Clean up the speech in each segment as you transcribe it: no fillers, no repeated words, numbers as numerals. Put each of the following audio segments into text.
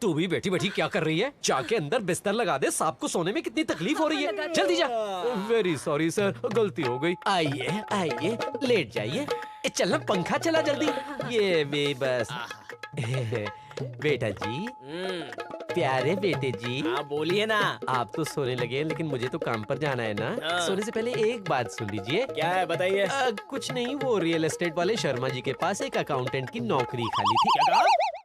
तू भी बैठी बैठी क्या कर रही है? जाके अंदर बिस्तर लगा दे, सांप को सोने में कितनी तकलीफ हो रही है। जल्दी जा। वेरी सॉरी सर, गलती हो गई। आइए आइए, लेट जाइए। चलना, पंखा चला जल्दी। ये भी बस। बेटा जी, प्यारे बेटे जी। आप बोलिए ना। आप तो सोने लगे, लेकिन मुझे तो काम पर जाना है ना। सोने से पहले एक बात सुन लीजिए। क्या है बताइए। कुछ नहीं, वो रियल एस्टेट वाले शर्मा जी के पास एक अकाउंटेंट की नौकरी खाली थी। क्या कहा?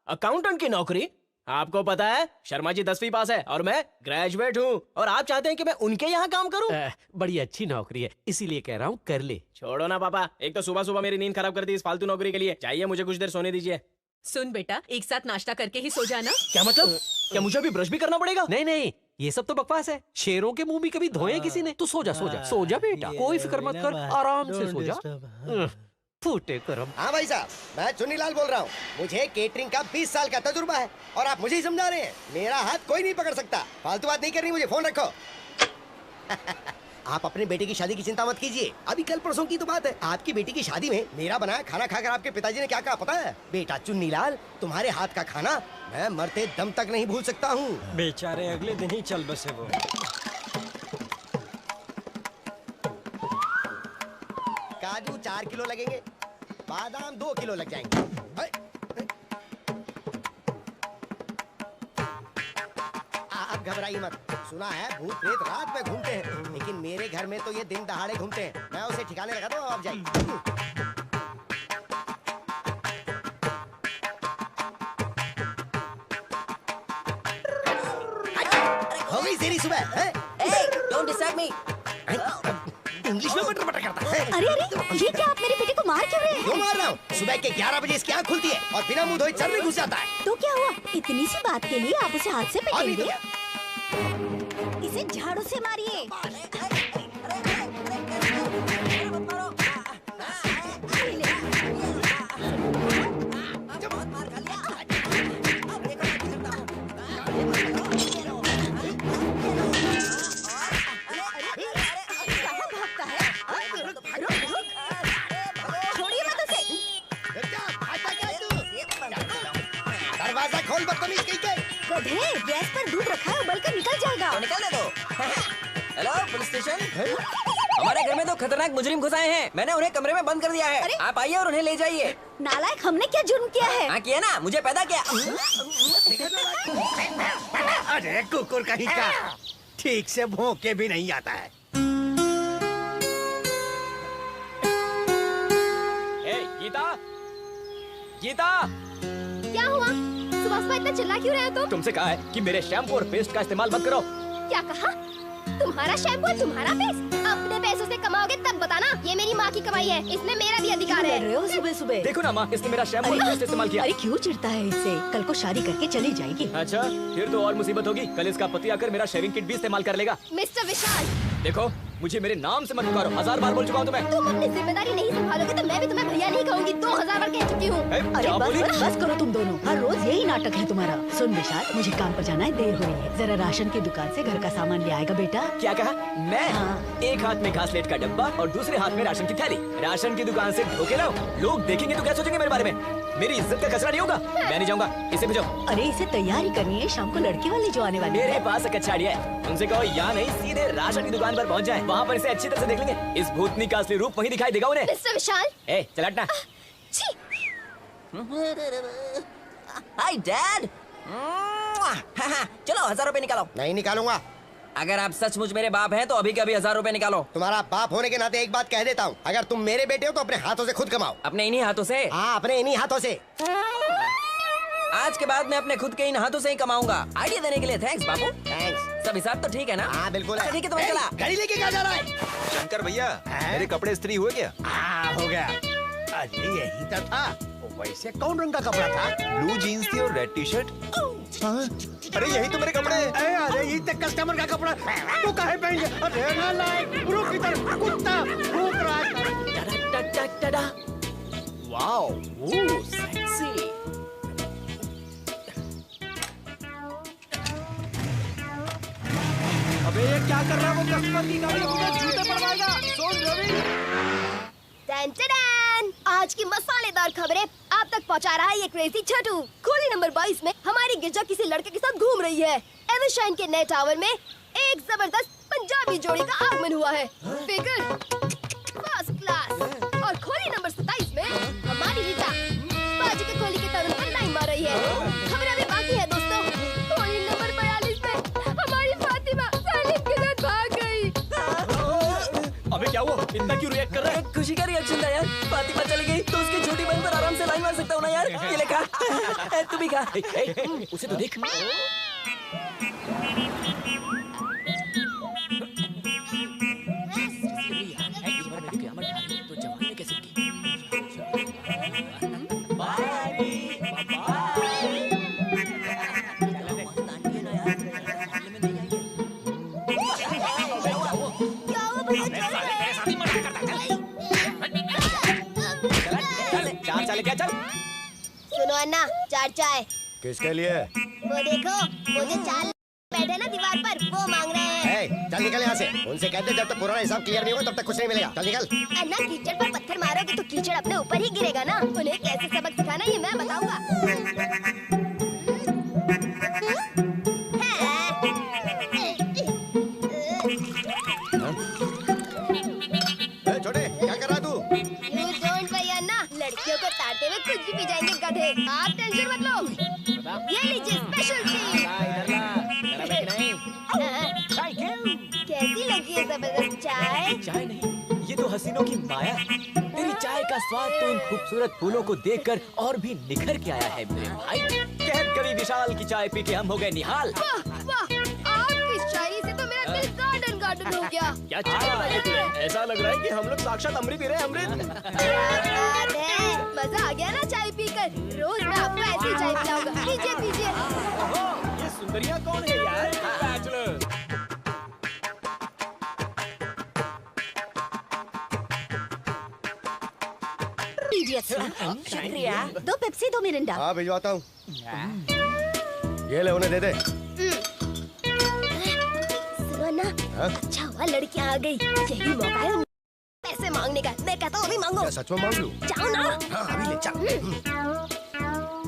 अकाउंटेंट की नौकरी? आपको पता है शर्मा जी 10वीं पास है और मैं ग्रेजुएट हूँ, और आप चाहते हैं कि मैं उनके यहाँ काम करूँ? बड़ी अच्छी नौकरी है, इसीलिए कह रहा हूँ कर ले। छोड़ो ना पापा, एक तो सुबह सुबह मेरी नींद खराब कर दी इस फालतू नौकरी के लिए। चाहिए मुझे कुछ देर सोने दीजिए। सुन बेटा, एक साथ नाश्ता करके ही सो जाना। क्या मतलब? क्या मुझे अभी ब्रश भी करना पड़ेगा? नहीं नहीं, ये सब तो बकवास है। शेरों के मुंह भी कभी धोए किसी ने? तू सो जा, सो जा, सो जा बेटा, कोई फिक्र मत कर, आराम से सो जा। फूटे करम। हाँ भाई साहब, मैं चुन्नीलाल बोल रहा हूँ। मुझे केटरिंग का 20 साल का तजुर्बा है और आप मुझे ही समझा रहे हैं। मेरा हाथ कोई नहीं पकड़ सकता। फालतू बात नहीं करनी, मुझे फोन रखो। आप अपने बेटे की शादी की चिंता मत कीजिए। अभी कल परसों की तो बात है। आपकी बेटी की शादी में मेरा बनाया खाना खाकर आपके पिताजी ने क्या कहा पता है? बेटा चुन्नीलाल, तुम्हारे हाथ का खाना मैं मरते दम तक नहीं भूल सकता हूँ। बेचारे अगले दिन ही चल बसे वो। काजू 4 किलो लगेंगे, बादाम 2 किलो लग जाएंगे। आप घबराइए मत। सुना है भूत प्रेत रात में घूमते हैं, लेकिन मेरे घर में तो ये दिन दहाड़े घूमते हैं। मैं उसे ठिकाने लगा दूं, आप जाइए। हो गई तेरी सुबह है? Don't disturb me. इंग्लिश में मटर मटर करता है। अरे अरे, ये क्या, आप मेरे बेटे को मार क्यों रहे हैं? क्यों मार रहा हूँ? सुबह के 11 बजे इसकी आँख खुलती है और बिना मुंह धोए चल में घुस जाता है। तो क्या हुआ? इतनी सी बात के लिए आप उसे हाथ से पकड़ेंगे? इसे झाड़ू से मारिए। दरवाजा खोल बदतमीज कहीं के। गैस पर दूध रखा है, उबल कर निकल जाएगा। तो निकलने दो। Hello police station. हमारे घर में तो खतरनाक मुजरिम घुस आए हैं। मैंने उन्हें कमरे में बंद कर दिया है। आप आइए और उन्हें ले जाइए। नालायक, हमने क्या जुर्म किया है? हाँ किया ना, मुझे पैदा किया। अरे कुकुर कहीं का, ठीक से भौंके भी नहीं आता है। गीता, गीता, क्या हुआ? सुबह सुबह इतना चिल्ला क्यों रहे हो तुम? तुमसे कहा है कि मेरे शैम्पू और पेस्ट का इस्तेमाल मत करो। क्या कहा? तुम्हारा शैम्पू है, तुम्हारा पेस्ट? अपने पैसों से कमाओगे तब बताना। ये मेरी माँ की कमाई है, इसमें मेरा भी अधिकार है। रहे हो सुबह सुबह? देखो ना माँ, इसने मेरा शैम्पू और पेस्ट इस्तेमाल किया। अरे क्यों चिढ़ता है इससे? कल को शादी करके चली जाएगी। अच्छा, फिर तो और मुसीबत होगी। कल इसका पति आकर मेरा शेविंग किट भी इस्तेमाल कर लेगा। मिस्टर विशाल, देखो मुझे मेरे नाम से मत पुकारो, 1000 बार बोल चुका हूँ तुम्हें। तुम अपनी जिम्मेदारी नहीं संभालोगे तो मैं भी तुम्हें भैया नहीं कहूँगी। 2000 बार कह चुकी हूँ। अरे बस करो तुम दोनों, हर रोज यही नाटक है तुम्हारा। सुन विशाल, मुझे काम पर जाना है, देर हो रही है। जरा राशन की दुकान से घर का सामान ले आएगा बेटा। क्या कहा? मैं? एक हाथ में घासलेट का डब्बा और दूसरे हाथ में राशन की थैली। राशन की दुकान से धोके लाओ। लोग देखेंगे तो क्या सोचेंगे मेरे बारे में? मेरी इज्जत का कचरा नहीं होगा। मैं नहीं जाऊंगा, इसे भेजो। अरे इसे तैयारी करनी है, शाम को लड़के वाले जो आने वाले मेरे पास एक अच्छा आइडिया है। उनसे कहो यहाँ नहीं, सीधे राशन की दुकान पर पहुँच जाए। वहाँ पर इसे अच्छी तरह से देख लेंगे। इस भूतनी का असली रूप वहीं दिखाई देगा उन्हें। मिस्टर विशाल, ए चल हटना। Hi dad. चलो 1000 रुपए निकालो। नहीं निकालूंगा। अगर आप सचमुच मेरे बाप हैं तो अभी के अभी 1000 रुपए निकालो। तुम्हारा बाप होने के नाते एक बात कह देता हूँ, अगर तुम मेरे बेटे हो तो अपने हाथों से खुद कमाओ। अपने इन्हीं हाथों से? हाँ, अपने इन्हीं हाथों से। आज के बाद मैं अपने खुद के इन हाथों से ही कमाऊंगा। आइडिया देने के लिए थैंक्स बाबू। थैंक्स। सब हिसाब तो ठीक है ना? हाँ बिल्कुल है। ठीक है, तो मैं चला। गाड़ी लेके क्या जा रहा है? शंकर भैया, मेरे कपड़े इस्त्री हुए क्या? हाँ हो गया। अरे यही तो था। वैसे कौन रंग का कपड़ा था? ब्लू जीन्स थी और रेड टी शर्ट। अरे यही तो मेरे कपड़े। अरे यही तो कस्टमर का कपड़ा। तू काहे पहन? अरे नालायक, रुक इधर, कुत्ता भूख रहा है। वाओ, ओह सेक्सी। अबे ये क्या कर रहा है? वो कस्टमर की गाड़ी में जूते पड़वाएगा। सोन रवि। टन-टन-टन! आज की मसालेदार खबरें आप तक पहुंचा रहा है ये क्रेजी छोटू। खोली नंबर 22 में हमारी गिरजा किसी लड़के के साथ घूम रही है। एवरशाइन के नए टावर में एक जबरदस्त पंजाबी जोड़ी का आगमन हुआ है। Figure first class. और खोली नंबर 27 में हमारी रीता बाजू के खोली के तरुण पर लाइन मार रही है। खबर अभी बाकी है दोस्तों। खोली नंबर 42 में हमारी फातिमा सालिम के साथ भाग गई। अबे क्या हुआ? इतना क्यों रिएक्ट कर रहा है? खुशी का रिएक्शन था यार। फातिमा चली गई तो उसकी छोटी बहन पर आराम से लाइन मार सकता हूँ ना यार। ये ले खा। तू भी खा। उसे तो देख। तो जवानी ने कैसे की? क्या हुआ भैया? चार चाले क्या? चल सुनो अन्ना, 4 चाय। किसके लिए? वो देखो, वो जो 4 बैठे ना दीवार पर, वो मांग रहे हैं। चल निकल यहाँ से। उनसे कहते जब तक पुराना हिसाब क्लियर नहीं होगा तब तक कुछ नहीं मिलेगा। चल निकल। अन्ना, कीचड़ पर पत्थर मारोगे तो कीचड़ अपने ऊपर ही गिरेगा ना। उन्हें कैसे सबक सिखाना ये मैं बताऊंगा। छोटे क्या कर रहा तू? You don't worry, अन्ना, लड़कियों को ताड़ते हुए कुछ भी पी जाएंगे गधे। आप टेंशन मत लो। ये लीजिए स्पेशल टी। कैसी लगी है जबरदस्त चाय? चाय नहीं, ये तो हसीनों की माया है। तेरी चाय का स्वाद तो इन खूबसूरत फूलों को देखकर और भी निखर के आया है मेरे भाई। कहत कवि विशाल की चाय पी के हम हो गए निहाल। वाह वाह, आपकी शायरी से तो मेरा दिल गार्डन गार्डन हो गया। क्या चाय बनाई तूने? ऐसा लग रहा है कि हम लोग साक्षात अमृत पी रहे हैं। अमृत। क्या बात है, मजा आ गया ना चाय पीकर। रोज मैं आपको ऐसी चाय पिलाऊंगा। पीजिए पीजिए। ये सुंदरिया कौन है यार? बैचलर। शुक्रिया। 2 पेप्सी 2 मिरिंडा। हाँ भिजवाता हूँ। ये ले, उन्हें दे दे। सुनो ना, अच्छा हुआ लड़कियाँ आ गई। यही मौका है पैसे मांगने का। मैं कहता हूँ अभी मांगो। क्या सच में मांग लूं? जाओ ना। हाँ अभी ले चल।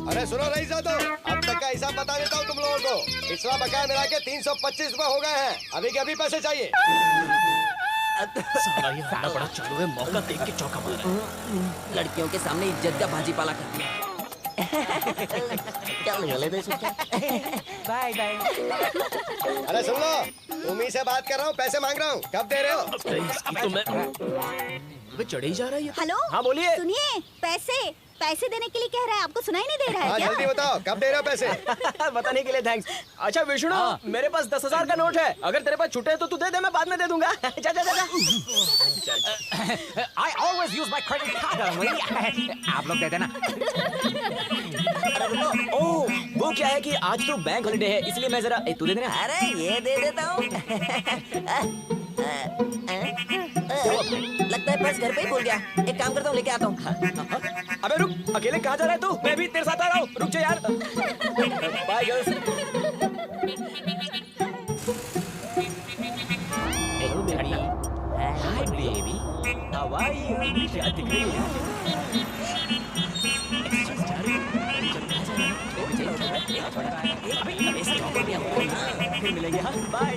अरे सुनो रईस साहब, अब तक का हिसाब बता देता हूँ तुम लोगों को। पिछला बकाया मिला के 325 रुपए हो गए हैं। अभी के अभी पैसे चाहिए। साला ये हल्ला बड़ा चालू है। मौका देख के चौका मारा। लड़कियों के सामने इज्जत का भाजी पाला कर दिया। Bye bye. अरे सुन लो, तुम्ही से बात कर रहा हूँ, पैसे मांग रहा हूँ। कब दे रहे हो? इसकी तो मैं अबे चढ़े ही जा रहा है ये। हेलो, हाँ बोलिए। सुनिए, पैसे देने के लिए कह रहा है। आपको सुनाई नहीं दे रहा है हाँ क्या? जल्दी बताओ, कब दे रहे हो पैसे? बताने के लिए थैंक्स। अच्छा विष्णु, मेरे पास 10,000 का नोट है। अगर तेरे पास छुट्टे तो तू दे दे, मैं बाद में दे दूंगा। जा जा जा जा। I always use my credit card. आप लोग दे देना। ओह, वो क्या है कि आज तो बैंक हॉलिडे है, इसलिए मैं जरा तू दे देना। अरे ये दे देता हूँ। लगता है पर्स घर पे ही भूल गया। एक काम करता हूँ, लेके आता हूँ। अबे रुक, अकेले कहाँ जा रहा है तू? मैं भी तेरे साथ आ रहा हूँ। रुक जा यार। Bye girls. Hello baby. Hi baby. How are you? क्या दिख रही है? फिर मिलेंगे। हाँ बाय।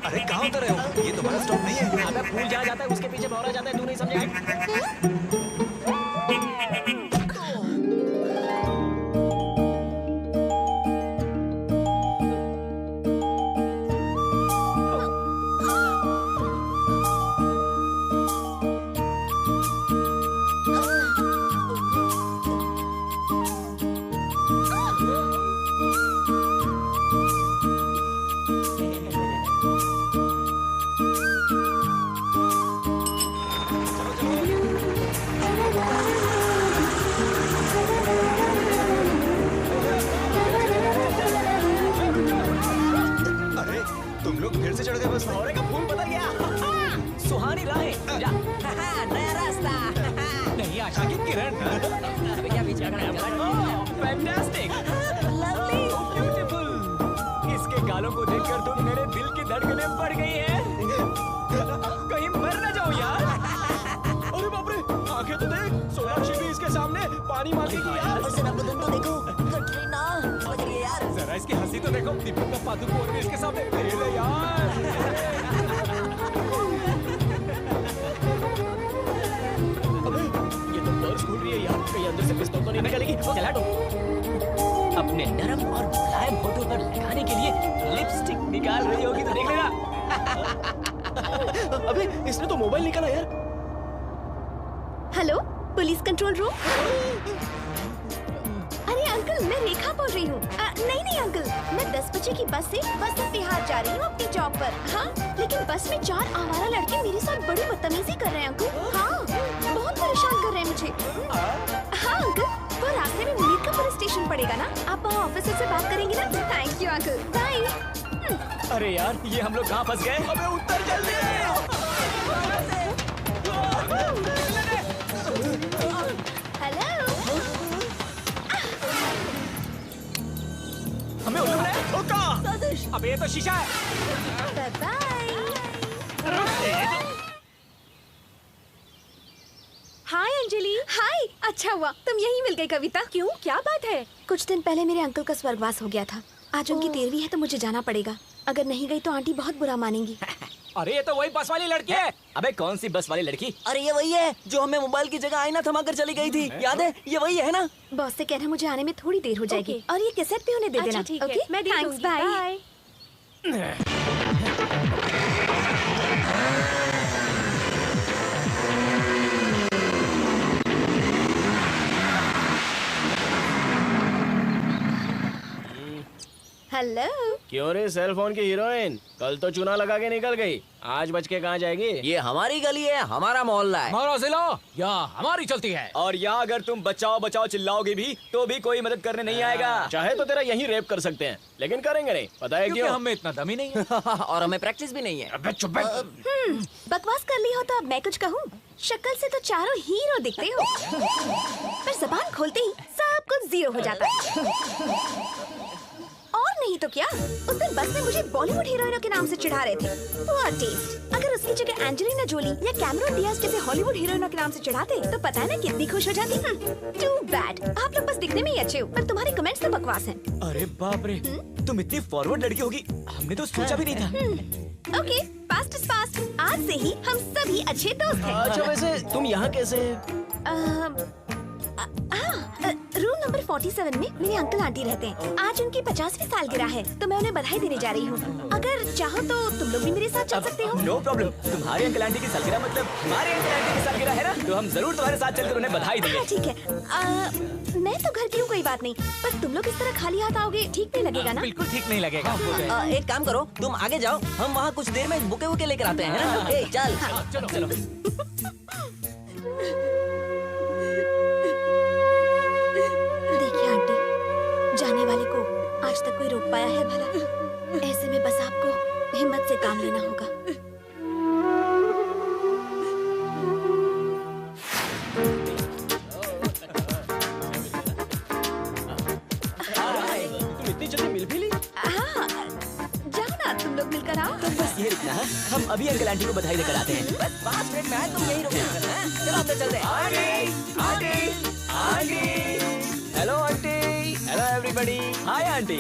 अरे कहाँ उतर रहे हो? ये तुम्हारा स्टॉप नहीं है। अबे फूल जहाँ जाता है उसके पीछे भौरा जाता है। तू नहीं समझा? अरे तुम लोग फिर से चढ़ गए बस में। भौरे का फूल बदल गया। सुहानी राहें। जा। नया रास्ता। नहीं आशा की किरण। अबे क्या बीच में फैंटास्टिक। लवली। ब्यूटीफुल। इसके गालों को देखकर तो मेरे दिल की धड़कनें बढ़ गई हैं। कहीं मर न जाऊं यार। अरे बाप रे, आंखें तो देख। सोनाक्षी भी इसके सामने पानी मांगेगी यार। जरा बदन तो देखो, कटरीना बच रही है यार। जरा इसकी हंसी तो देखो, दीपिका पादुकोण इसके सामने फेल है यार। ये तो पर्स खुल रही है यार, कहीं अंदर से पिस्तौल तो नहीं निकलेगी। चला दो। अपने नरम और मुलायम होठों पर लगाने के लिए लिपस्टिक निकाल रही होगी तो देख लेना। अबे इसने तो मोबाइल निकाला यार। Hello, police control room. अरे अंकल, मैं रेखा बोल रही हूँ। नहीं अंकल, मैं 10 बजे की बस से बस बिहार जा रही हूँ अपनी जॉब पर। हाँ, लेकिन बस में 4 आवारा लड़के मेरे साथ बड़ी बदतमीजी कर रहे हैं अंकल। हाँ, बहुत परेशान कर रहे हैं मुझे। हाँ अंकल, वो रास्ते में मीरका स्टेशन पड़ेगा ना, आप वहाँ ऑफिसर से बात करेंगे ना। Thank you uncle, bye. अरे यार, ये हम लोग कहाँ फंस गए? अबे उत्तर जल्दी। हेलो, हमें उल्लू ने ठोका। अबे ये तो शीशा है। Bye bye. Hi Anjali. Hi, अच्छा हुआ तुम यहीं मिल गई। कविता, क्यों, क्या बात है? कुछ दिन पहले मेरे अंकल का स्वर्गवास हो गया था। आज उनकी 13वीं है तो मुझे जाना पड़ेगा। अगर नहीं गई तो आंटी बहुत बुरा मानेंगी। अरे ये तो वही बस वाली लड़की है। अबे कौन सी बस वाली लड़की? अरे ये वही है जो हमें मोबाइल की जगह आईना थमा कर चली गई थी, याद है? ये वही है ना? बॉस से कहना मुझे आने में थोड़ी देर हो जाएगी। और ये कैसेट भी उन्हें दे देना। ठीक है, ओके, मैं दे थैंक्स, दूंगी, बाय। हेलो। क्यों रे सेल फोन की हीरोइन, कल तो चुना लगा के निकल गई, आज बच के कहाँ जाएगी? ये हमारी गली है, हमारा मोहल्ला है। हमारा जिला या हमारी चलती है। और यहाँ अगर तुम बचाओ बचाओ चिल्लाओगे भी तो भी कोई मदद करने नहीं आएगा। चाहे तो तेरा यहीं रेप कर सकते हैं, लेकिन करेंगे नहीं। पता है क्यों? हमें इतना दम ही नहीं है। और हमें प्रैक्टिस भी नहीं है। अबे चुप बैठ। बकवास कर ली हो तो अब मैं कुछ कहूँ? शक्ल से तो चारों हीरो दिखते हो, पर जबान खोलते ही सब कुछ जीरो हो जाता है। और नहीं तो क्या, उस दिन बस में मुझे बॉलीवुड हीरोइनों के नाम से चिढ़ा रहे थे। Poor taste. अगर उसकी जगह एंजेलिना जोली या कैमरन डियाज जैसे हॉलीवुड हीरोइनों के नाम से चिढ़ाते तो पता है ना कितनी खुश हो जाती। टू बैड, आप लोग बस दिखने में ही अच्छे हो, पर तुम्हारे कमेंट्स तो बकवास हैं। अरे बाप रे, तुम इतनी फॉरवर्ड लड़की होगी हमने तो सोचा भी नहीं था। Okay, past is past. आज से ही हम सभी अच्छे दोस्त हैं। अच्छा वैसे तुम यहाँ कैसे? रूम नंबर 47 में मेरे अंकल आंटी रहते हैं। आज उनकी 50वीं सालगिरह है तो मैं उन्हें बधाई देने जा रही हूँ। अगर चाहो तो तुम लोग भी मेरे साथ चल सकते हो। No problem. तुम्हारे अंकल आंटी की सालगिरह मतलब हमारे अंकल आंटी की सालगिरह है ना, तो हम जरूर तुम्हारे साथ चलकर उन्हें बधाई देंगे। हाँ ठीक है। मैं तो घर की हूँ, कोई बात नहीं, पर तुम लोग इस तरह खाली हाथ आओगे ठीक नहीं लगेगा ना? बिल्कुल ठीक नहीं लगेगा। एक काम करो, तुम आगे जाओ, हम वहाँ कुछ देर में बुके वुके लेकर आते हैं ना। ए, चल। चलो चलो। देखिए आंटी, जाने वाले को आज तक कोई रोक पाया है भला? ऐसे में बस आपको हिम्मत से काम लेना होगा। तुम इतनी जल्दी मिल भी ली? हाँ, जाओ ना, तुम लोग मिलकर आओ। तुम बस ये रुकना, हम अभी अंकल आंटी को बधाई देकर आते हैं। बस 5 मिनट में आए, तुम यही रुको। चलो अंदर चलते हैं। Hello aunty. Hello everybody. Hi aunty.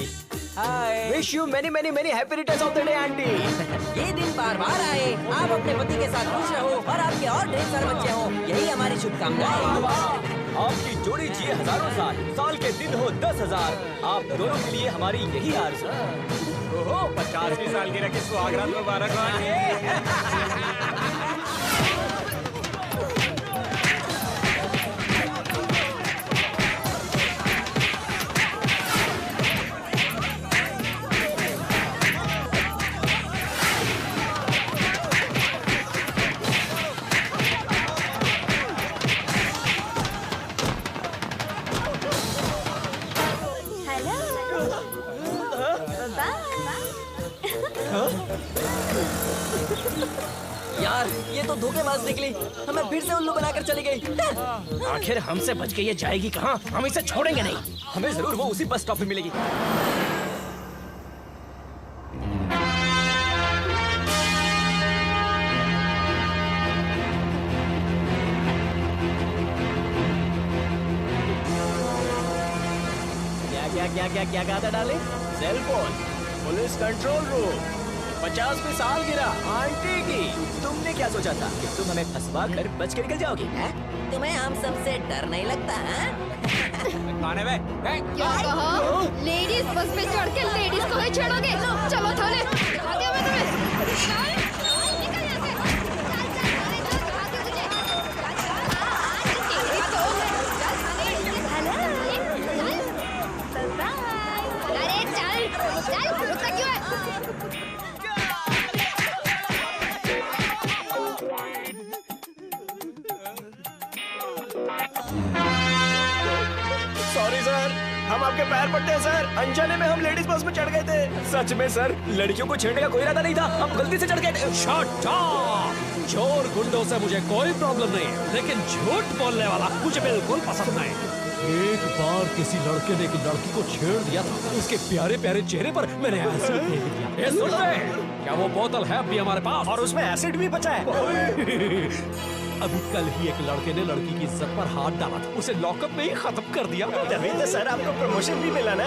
Hi. Wish you many many many happy returns of the day aunty. ये दिन बार बार आए, आप अपने पति के साथ खुश रहो और आपके और ढेर सारे बच्चे हो, यही हमारी शुभकामनाएं। आपकी जोड़ी जिए हजारों साल, साल के दिन हो 10,000। आप दोनों के लिए हमारी यही आरज़ू। ओहो, 50वीं सालगिरह की सुहागरात मुबारक हो आंटी। यार ये तो धोखेबाज निकली, हमें फिर से उल्लू बनाकर चली गई। आखिर हमसे बच के ये जाएगी कहाँ? हम इसे छोड़ेंगे नहीं। हमें जरूर वो उसी बस स्टॉप पे मिलेगी। क्या क्या क्या कहा था डाले? Cell phone, police control room, 50वीं सालगिरह आंटी की। तुमने क्या सोचा था कि तुम हमें फंसवा कर बच के निकल जाओगी? तुम्हें हम सबसे डर नहीं लगता है? कौन है बे? क्या कहा? लेडीज बस पे चढ़ के लेडीज को ही छेड़ोगे? चलो थाने। आगे मैं तुम्हें। निकल यहाँ से। चल, थाने चल, आगे मुझे। तेरी तो। चल, थाने। अरे चल, रुकता क्यों है? सॉरी सर, हम आपके पैर पड़ते हैं सर। अनजाने में हम लेडीज बस में चढ़ गए थे। सच में सर, लड़कियों को छेड़ने का कोई इरादा नहीं था, हम गलती से चढ़ गए थे। Shut up! चोर गुंडों से मुझे कोई प्रॉब्लम नहीं है, लेकिन झूठ बोलने वाला मुझे बिल्कुल पसंद नहीं। एक बार किसी लड़के ने एक लड़की को छेड़ दिया था, उसके प्यारे प्यारे चेहरे पर मैंने एसिड फेंक दिया। ये सुन ले, क्या वो बोतल है अभी हमारे पास? और उसमें एसिड भी बचा है। अभी कल ही एक लड़के ने लड़की की इज्जत पर हाथ डाला था, उसे लॉकअप में ही खत्म कर दिया। तभी तो सर आपको प्रमोशन भी मिला ना।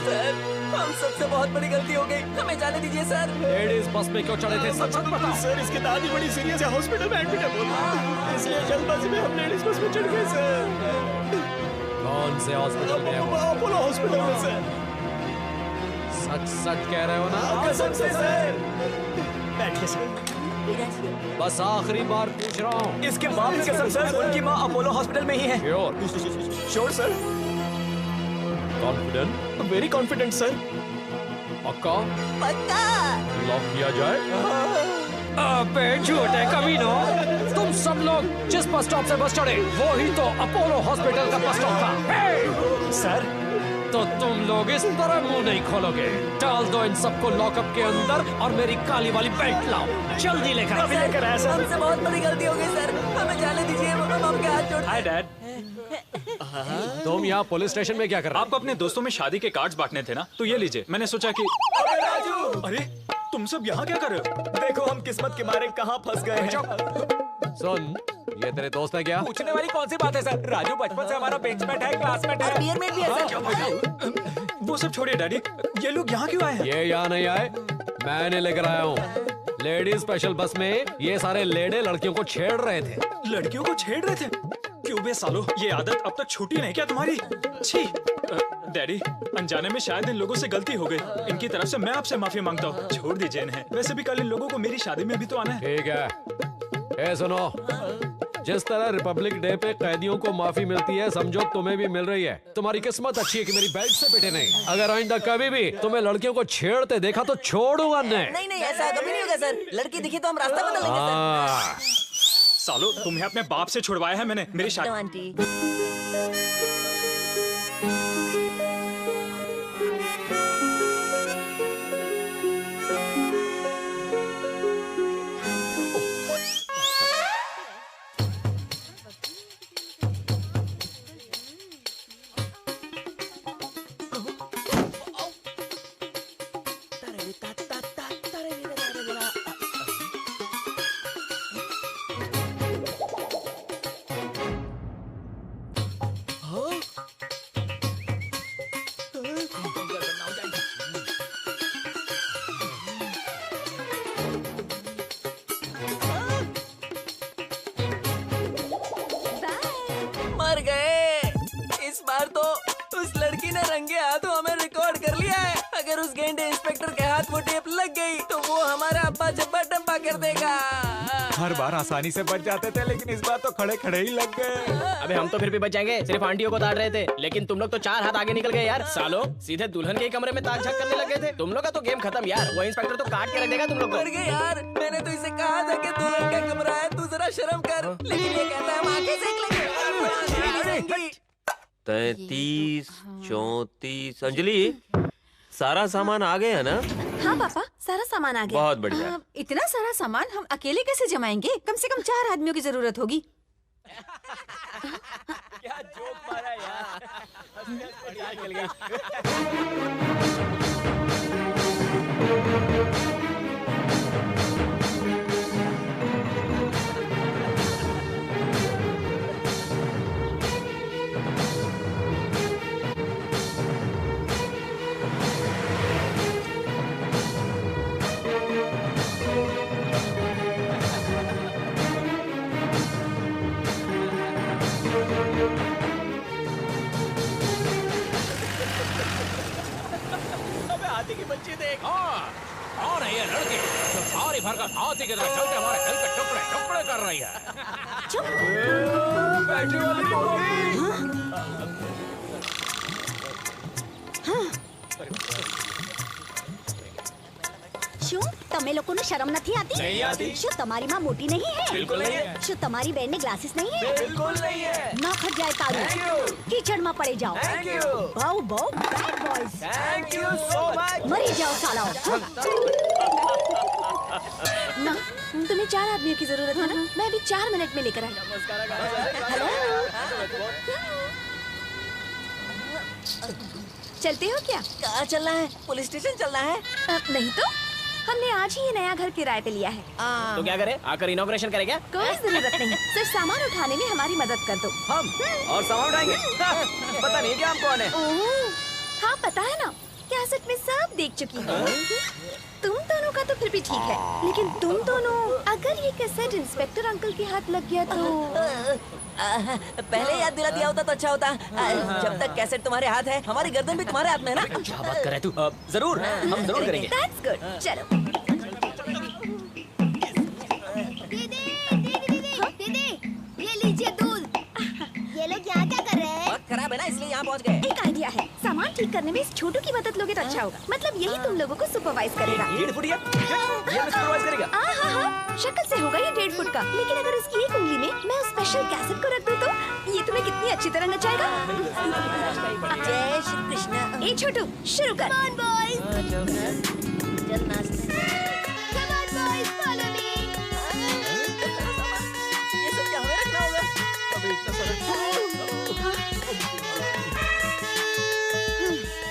सर, हम सबसे बहुत बड़ी गलती हो गई, हमें जाने दीजिए सर। लेडीज बस में क्यों चढ़े थे, सच सच बताओ। सर, इसकी दादी बड़ी सीरियस है, हॉस्पिटल में एडमिट है, इसलिए जल्दबाजी में हम लेडीज बस में चढ़ गए सर। कौन से हॉस्पिटल में है वो? अपोलो हॉस्पिटल में सर। सच सच कह रहे हो ना? कसम से सर। बैठिए सर। बस आखिरी बार पूछ रहा हूँ। इसके माँ की कसम सर, उनकी माँ अपोलो हॉस्पिटल में ही है। Sure? Sure sir, confident? Very confident sir. पक्का? पक्का। लॉक किया जाए? अबे झूठे कमीनों, तुम सब लोग जिस बस स्टॉप से बस चढ़े वो ही तो अपोलो हॉस्पिटल का बस स्टॉप था। सर, तो तुम लोग इस तरह मुंह नहीं खोलोगे। डाल दो इन सबको लॉकअप के अंदर और मेरी काली वाली बेल्ट लाओ, जल्दी लेकर आओ। लेकर आया सर। हमसे बहुत बड़ी गलती हो गई सर, हमें जाने दीजिए, हम आपके हाथ जोड़। Hi dad. तुम यहाँ पुलिस स्टेशन में क्या कर रहे हो? आपको अपने दोस्तों में शादी के कार्ड्स बांटने थे ना, तो ये लीजिए। मैंने सोचा कि अरे राजू, अरे तुम सब यहाँ क्या कर रहे हो? देखो हम किस्मत के मारे कहाँ फंस गए हैं। सुन, ये तेरे दोस्त है क्या? पूछने वाली कौन सी बात है सर? राजू बचपन से हमारा बेंचमेट है, क्लासमेट है। बियर में भी है सर। वो सब छोड़िए डैडी, ये लोग यहाँ क्यों आए हैं? ये यहाँ नहीं आए, मैंने लेकर आया हूँ। लेडीज स्पेशल बस में ये सारे लेडे लड़कियों को छेड़ रहे थे। लड़कियों को छेड़ रहे थे? क्यों बे सालो, ये आदत अब तक छूटी नहीं क्या तुम्हारी? छी। डैडी, अनजाने में शायद इन लोगों से गलती हो गई। इनकी तरफ से मैं आपसे माफी मांगता हूँ, छोड़ दीजिए इन्हें। वैसे भी कल इन लोगों को मेरी शादी में भी तो आना है। ठीक है, ए सुनो, जिस तरह रिपब्लिक डे पे कैदियों को माफी मिलती है, समझो तुम्हें भी मिल रही है। तुम्हारी किस्मत अच्छी है कि मेरी बेल्ट से पिटे नहीं। अगर आइंदा कभी भी तुम्हें लड़कियों को छेड़ते देखा तो छोड़ूंगा नहीं। नहीं, ऐसा कभी नहीं होगा सर। लड़की दिखी तो हम रास्ता बदल लेंगे सर। सालो, तुम्हें अपने बाप से छुड़वाया है मैंने, मेरी शादी। आंटी। मर गए। इस बार तो उस लड़की ने रंगे हाथों हमें रिकॉर्ड कर लिया है। अगर उस गेंडे इंस्पेक्टर के हाथ वो टेप लग गई तो वो हमारा अब्बा जब्बा डब्बा कर देगा। हर बार आसानी से बच जाते थे, लेकिन इस बार तो खड़े खड़े ही लग गए। अबे हम तो फिर भी बच जाएंगे, सिर्फ आंटियों को ताड़ रहे थे। लेकिन तुम लोग तो 4 हाथ आगे निकल गए यार। सालो, सीधे दुल्हन के ही कमरे में ताक झाक करने लगे थे। तुम लोग का तो गेम खत्म यार। वो इंस्पेक्टर तो काट के रख देगा तुम लोग को। मर गए यार। मैंने तो इसे कहा था कि दुल्हन का कमरा है, तू जरा शर्म कर। लेकिन ये कहता है हम आंखें सेक लेंगे। 33, 34। अंजलि, सारा सामान आ गया ना? हाँ पापा, सारा सामान आ गया। बहुत बढ़िया। इतना सारा सामान हम अकेले कैसे जमाएंगे? कम से कम 4 आदमियों की जरूरत होगी। क्या जोक मारा यार। हाथी की बच्ची देख। कौन है ये लड़की जो भारी भरकम हाथी की तरह चल के हमारे दिल के टुकड़े टुकड़े कर रही है? बैटरी वाली टोपी। શું તમે લોકોને શરમ નથી આતી? नहीं आती। શું તમારી માં મોટી नहीं है? बिल्कुल नहीं है। શું તમારી બેન ને ગ્લાसेस नहीं है? बिल्कुल नहीं है। ના ખટ જાય તારું Thank you। कीचड़ में पड़े जाओ। Thank you। बहु बहु bad boys. Thank you so much। मरी जाओ सालाओ। ना तुम्हें 4 आदमियों की जरूरत है ना? मैं अभी 4 मिनट में लेकर आई। हेलो चलते हो क्या? कहाँ चलना है? पुलिस स्टेशन चलना है? नहीं तो हमने आज ही ये नया घर किराए पे लिया है। तो क्या करे? आकर इनॉग्रेशन करे क्या? कोई जरूरत नहीं, सिर्फ सामान उठाने में हमारी मदद कर दो। हम और सामान उठाएंगे? पता नहीं क्या हम कौन है। ओह, हाँ पता है ना, कैसेट में सब देख चुकी हूँ। तुम दोनों का तो फिर भी ठीक है, लेकिन तुम दोनों अगर ये कैसेट इंस्पेक्टर अंकल के हाथ लग गया तो पहले याद दिला दिया होता तो अच्छा होता। जब तक कैसेट तुम्हारे हाथ है, हमारी गर्दन भी तुम्हारे हाथ में है ना। क्या बात कर रहे तू? जरूर, हम जरूर करेंगे। That's good। चलो। दीदी, ये लीजिए दूध। ये लोग यहाँ क्या कर रहे हैं? वक्त खराब है ना, इसलिए यहाँ पहुँच गए। एक आइडिया है, सामान ठीक करने में इस छोटू की मदद लोगे तो अच्छा होगा। मतलब यही तुम लोगों को सुपरवाइज करेगा। 1.5 फुट ये सुपरवाइज करेगा। हाँ, शक्ल से होगा ये 1.5 फुट का, लेकिन अगर इसकी एक उंगली में मैं उस स्पेशल कैसेट को रख दूं तो ये तुम्हें कितनी अच्छी तरह नचाएगा। जय श्री कृष्ण। ए छोटू, शुरू कर। Come on boys, follow me। ये सब क्या हमें रखना होगा?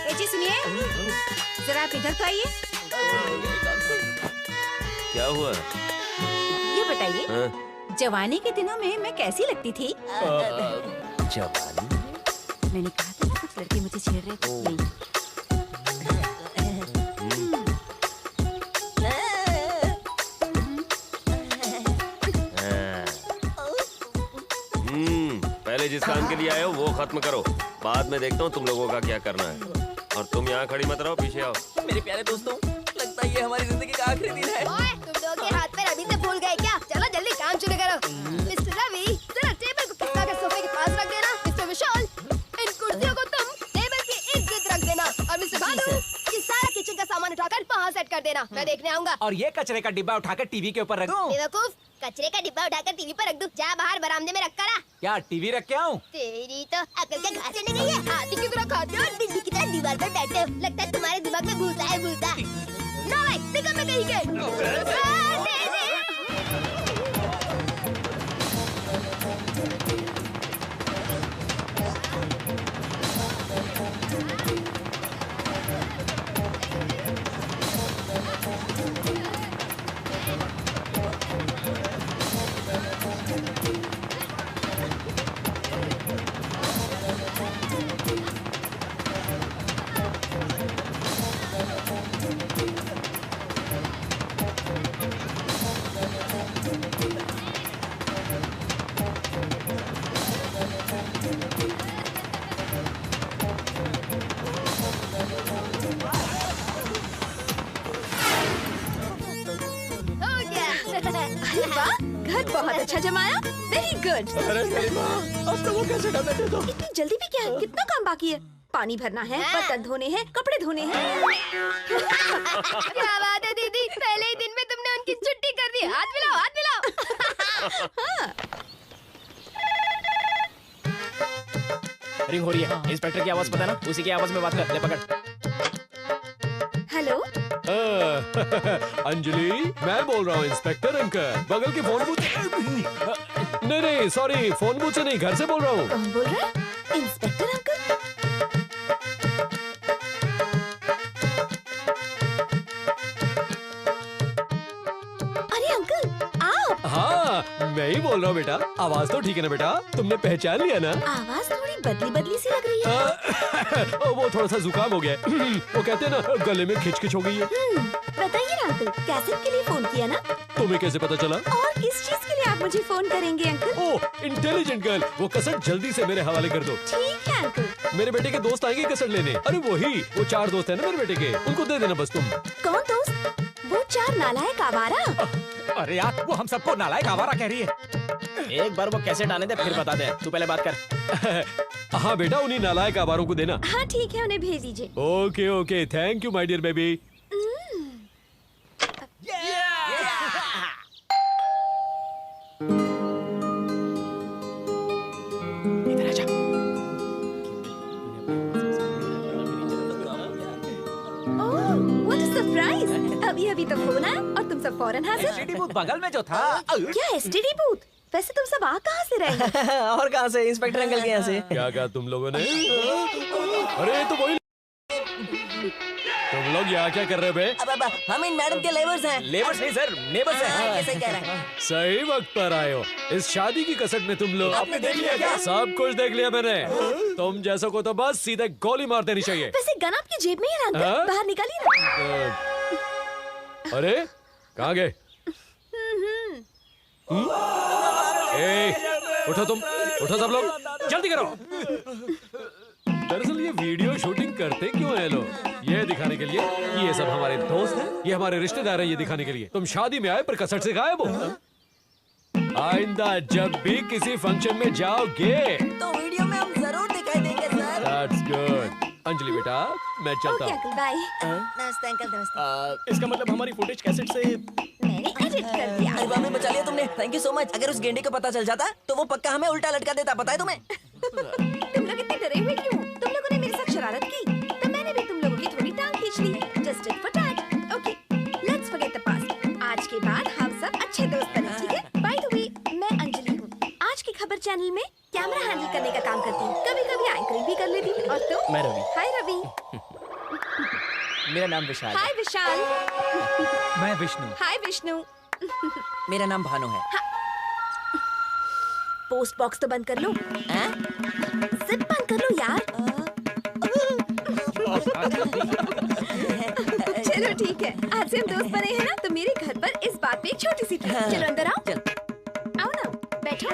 ए जी सुनिए, जरा आप इधर तो आइए। क्या हुआ? ये बताइए, हाँ? जवानी के दिनों में मैं कैसी लगती थी? जवानी? मैंने कहा था ना कुछ लड़के मुझे छेड़ रहे थे। नहीं। पहले जिस काम के लिए आए हो वो खत्म करो, बाद में देखता हूँ तुम लोगों का क्या करना है। और तुम यहाँ खड़ी मत रहो, पीछे आओ। मेरे प्यारे दोस्तों, लगता है ये हमारी जिंदगी का आखिरी दिन है। ओए, तुम लोग के हाथ पैर अभी से भूल गए क्या? चलो जल्दी काम शुरू करो। मिस्टर रवि, जरा टेबल को खिसका कर सोफे के पास रख देना। मिस्टर विशाल, इन कुर्सियों को तुम टेबल की इर्द-गिर्द रख देना। और मिस्टर भानु, ये सारा किचन का सामान उठाकर वहाँ सेट कर देना। मैं देखने आऊंगा। और ये कचरे का डिब्बा उठाकर टीवी के ऊपर रख दूं? बेवकूफ, कचरे का डिब्बा उठाकर टीवी पर रख दूं। जा बाहर बरामदे में रख कर आ। क्या टीवी रख के आऊं? तेरी तो अकल का घास चढ़ने गई है। हाथी की तरह खाते हो और बिल्ली की तरह दीवार पर बैठते हो। लगता है तुम्हारे दिमाग में भूसा है, भूसा। नो भाई, निकल मैं कहीं के। अरे वाह, घर बहुत अच्छा जमाया। Very good. अरे मेरी माँ, अब तो वो कैसे डाल देते हो? इतनी जल्दी भी क्या है? कितना काम बाकी है? पानी भरना है, बर्तन धोने हैं, कपड़े धोने हैं। क्या बात है दीदी, पहले ही दिन में तुमने उनकी छुट्टी कर दी। हाथ मिलाओ, हाथ मिलाओ। हाँ। रिंग हो रही है। इंस्पेक्टर की आवाज पता है ना? उसी की आवाज में बात कर। ले पकड़। हेलो, अंजलि, मैं बोल रहा हूँ इंस्पेक्टर अंकल। बगल के फोन बूथ। नहीं, सॉरी, फोन बूथ से नहीं, घर से बोल रहा हूँ। कौन बोल रहा है? Inspector uncle? अरे अंकल, आप? हाँ, मैं ही बोल रहा हूँ बेटा। आवाज तो ठीक है ना बेटा? तुमने पहचान लिया ना? आवाज थोड़ी बदली बदली सी लग रही है। वो थोड़ा सा जुकाम हो गया है। वो कहते हैं ना गले में खिचखिच हो गई है। बताइए ना अंकल, कैसेट के लिए फोन किया ना? तुम्हें कैसे पता चला? और किस चीज के लिए आप मुझे फोन करेंगे अंकल? ओह इंटेलिजेंट गर्ल, वो कसट जल्दी से मेरे हवाले कर दो। ठीक है अंकल। मेरे बेटे के दोस्त आएंगे कसट लेने। अरे वही, वो 4 दोस्त हैं ना मेरे बेटे के, उनको दे देना बस तुम। कौन दोस्त? वो 4 नालायक आवारा? अरे यार, वो हम सबको नालायक आवारा कह रही है। एक बार वो कैसेट आने दे फिर बता दे। तू पहले बात कर। हाँ बेटा, उन्हीं नालायक आवारों को देना। हाँ ठीक है, उन्हें भेज दीजिए। Okay okay, thank you my dear baby. इधर आजा। Oh, what a surprise! अभी अभी तो फोन आया और तुम सब फौरन हाजिर। एसटीडी बूथ बगल में जो था। क्या एसटीडी बूथ? वैसे तुम सब आ कहाँ से रहे? और कहाँ से? इंस्पेक्टर अंकल के यहाँ से। क्या कहा तुम लोगों ने? अरे तो वही, तुम लोग यहाँ क्या कर रहे हो बे? अब हम इन मैडम के लेबर्स हैं। लेबर्स नहीं सर, नेबर्स हैं। कैसे कह रहे हैं? सही वक्त पर आए हो। इस शादी की कसट में तुम लोग आपने देख लिया क्या? सब कुछ देख लिया मैंने। तुम जैसो को तो बस सीधे गोली मार देनी चाहिए। वैसे गन आपकी जेब में ही है ना हाँ? अंकल? बाहर निकालिए ना। अरे कहाँ गए? ए, उठो तुम, उठो सब लोग, जल्दी करो। दरअसल ये वीडियो शूटिंग करते क्यों हैं लोग? ये दिखाने के लिए कि ये सब हमारे दोस्त हैं, ये हमारे रिश्तेदार हैं, ये दिखाने के लिए। तुम शादी में आए पर कसट से गायब हो। आइंदा जब भी किसी फंक्शन में जाओगे तो वीडियो में हम जरूर दिखाई देंगे सर। That's good. अंजलि बेटा, मैं चलता ओके हूँ। Uncle, bye. नमस्ते अंकल, नमस्ते। इसका मतलब हमारी फुटेज कैसेट से मैंने एडिट कर दिया। अरे बाबा, बचा लिया तुमने, थैंक यू सो मच। अगर उस गेंडे को पता चल जाता तो वो पक्का हमें उल्टा लटका देता, पता है तुम्हें? तुम लोग इतने डरे हुए क्यों? तुम लोगों ने मेरे साथ शरारत की तो मैंने भी तुम लोगों की थोड़ी टांग खींच ली। Just it for tat. Okay, let's forget the past. आज के बाद हम सब अच्छे दोस्त बने, ठीक है? बाय द वे, मैं अंजलि हूँ। आज की खबर चैनल में कैमरा हैंडल करने का काम करती हूँ। कभी कभी एंकरिंग भी कर लेती हूँ। और तुम? मैं रवि। हाय रवि। मेरा नाम विशाल हाय विशाल। मैं विष्णु। हाय विष्णु। मेरा नाम भानु है। पोस्ट बॉक्स तो बंद कर लो। जिप बंद कर लो यार। चलो ठीक है, आज से हम दोस्त बने हैं ना, तो मेरे घर पर इस बात पे एक छोटी सी थी। चलो अंदर आओ। आओ ना, बैठो।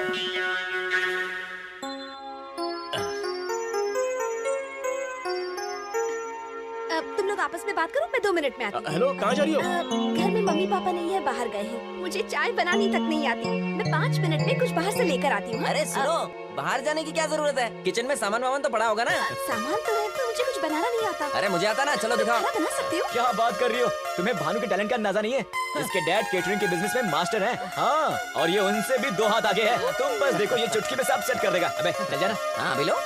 अब तुम लोग आपस में बात करो, मैं 2 मिनट में आती हूँ। हेलो, कहाँ जा रही हो? घर में मम्मी पापा नहीं है, बाहर गए हैं। मुझे चाय बनानी तक नहीं आती। मैं 5 मिनट में कुछ बाहर से लेकर आती हूँ। अरे सुनो, बाहर जाने की क्या जरूरत है? किचन में सामान वामान तो पड़ा होगा ना? सामान तो है, पर मुझे कुछ बनाना नहीं आता। अरे मुझे आता ना, चलो दिखाओ। खाना बना सकते हो? क्या बात कर रही हो? तुम्हें भानु के टैलेंट का अंदाजा नहीं है? इसके डैड केटरिंग के बिजनेस में मास्टर हैं। हाँ, और ये उनसे भी 2 हाथ आगे है। तुम बस देखो, ये चुटकी में सब सेट कर देगा। अबे चल जाना। हाँ अभी लो।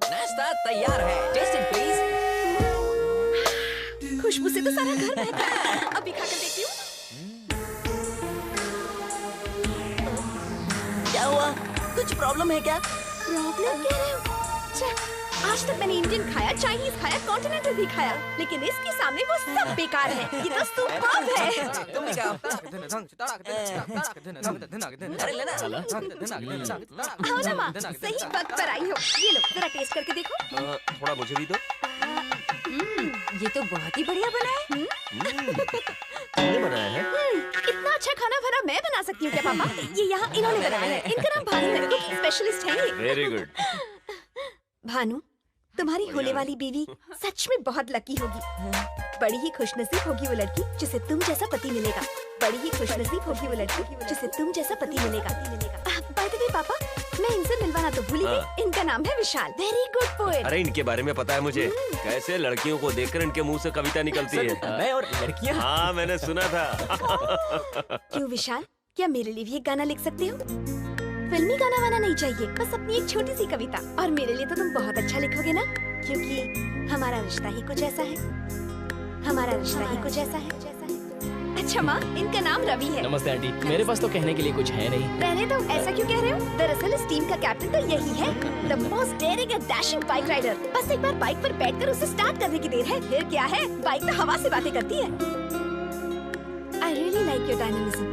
नाश्ता तैयार है, टेस्ट इट प्लीज। खुशबू से तो सारा घर महक रहा है। अभी खाकर देखती हूँ। क्या हुआ? कुछ प्रॉब्लम है क्या? प्रॉब्लम कह रहे हो? छे, आज तक मैंने इंडियन खाया, चाइनीज खाया, कॉन्टिनेंटल भी खाया, लेकिन इसके सामने वो सब बेकार है। ये तो सुपर्ब है। तुम भी खाओ। अरे लेना। आओ ना माँ, सही वक्त पर आई हो। ये लो, जरा टेस्ट करके देखो। थोड़ा मुझे भी दो। ये तो बहुत ही बढ़िया बना है। तुमने बनाया है? इतना अच्छा खाना भरा मैं बना सकती हूँ क्या पापा? ये यहाँ इन्होंने बनाया है। इनका नाम भानु है, कुकिंग स्पेशलिस्ट है ये। Very good. भानु, तुम्हारी होने वाली बीवी सच में बहुत लकी होगी। बड़ी ही खुशनसीब होगी वो लड़की जिसे तुम जैसा पति मिलेगा। बड़ी ही खुशनसीब होगी वो लड़की जिसे तुम जैसा पति मिलेगा। बाय द वे पापा, मैं इनसे मिलवाना तो भूल ही गई। इनका नाम है विशाल। Very good poet. अरे इनके बारे में पता है मुझे। कैसे लड़कियों को देखकर इनके मुंह से कविता निकलती है। मैं और लड़कियां। हाँ मैंने सुना था। क्यों विशाल, क्या मेरे लिए भी एक गाना लिख सकते हो? फिल्मी गाना वाना नहीं चाहिए, बस अपनी एक छोटी सी कविता। और मेरे लिए तो तुम बहुत अच्छा लिखोगे ना, क्योंकि हमारा रिश्ता ही कुछ ऐसा है। हमारा रिश्ता ही कुछ ऐसा है। अच्छा माँ, इनका नाम रवि है। नमस्ते आंटी। मेरे पास तो कहने के लिए कुछ है नहीं। रहने दो, ऐसा क्यों कह रहे हो? दरअसल इस टीम का कैप्टन तो यही है, the most daring and dashing bike rider. बस एक बार बाइक पर बैठकर उसे स्टार्ट करने की देर है। फिर क्या है, बाइक तो हवा से बातें करती है। I really like your dynamism.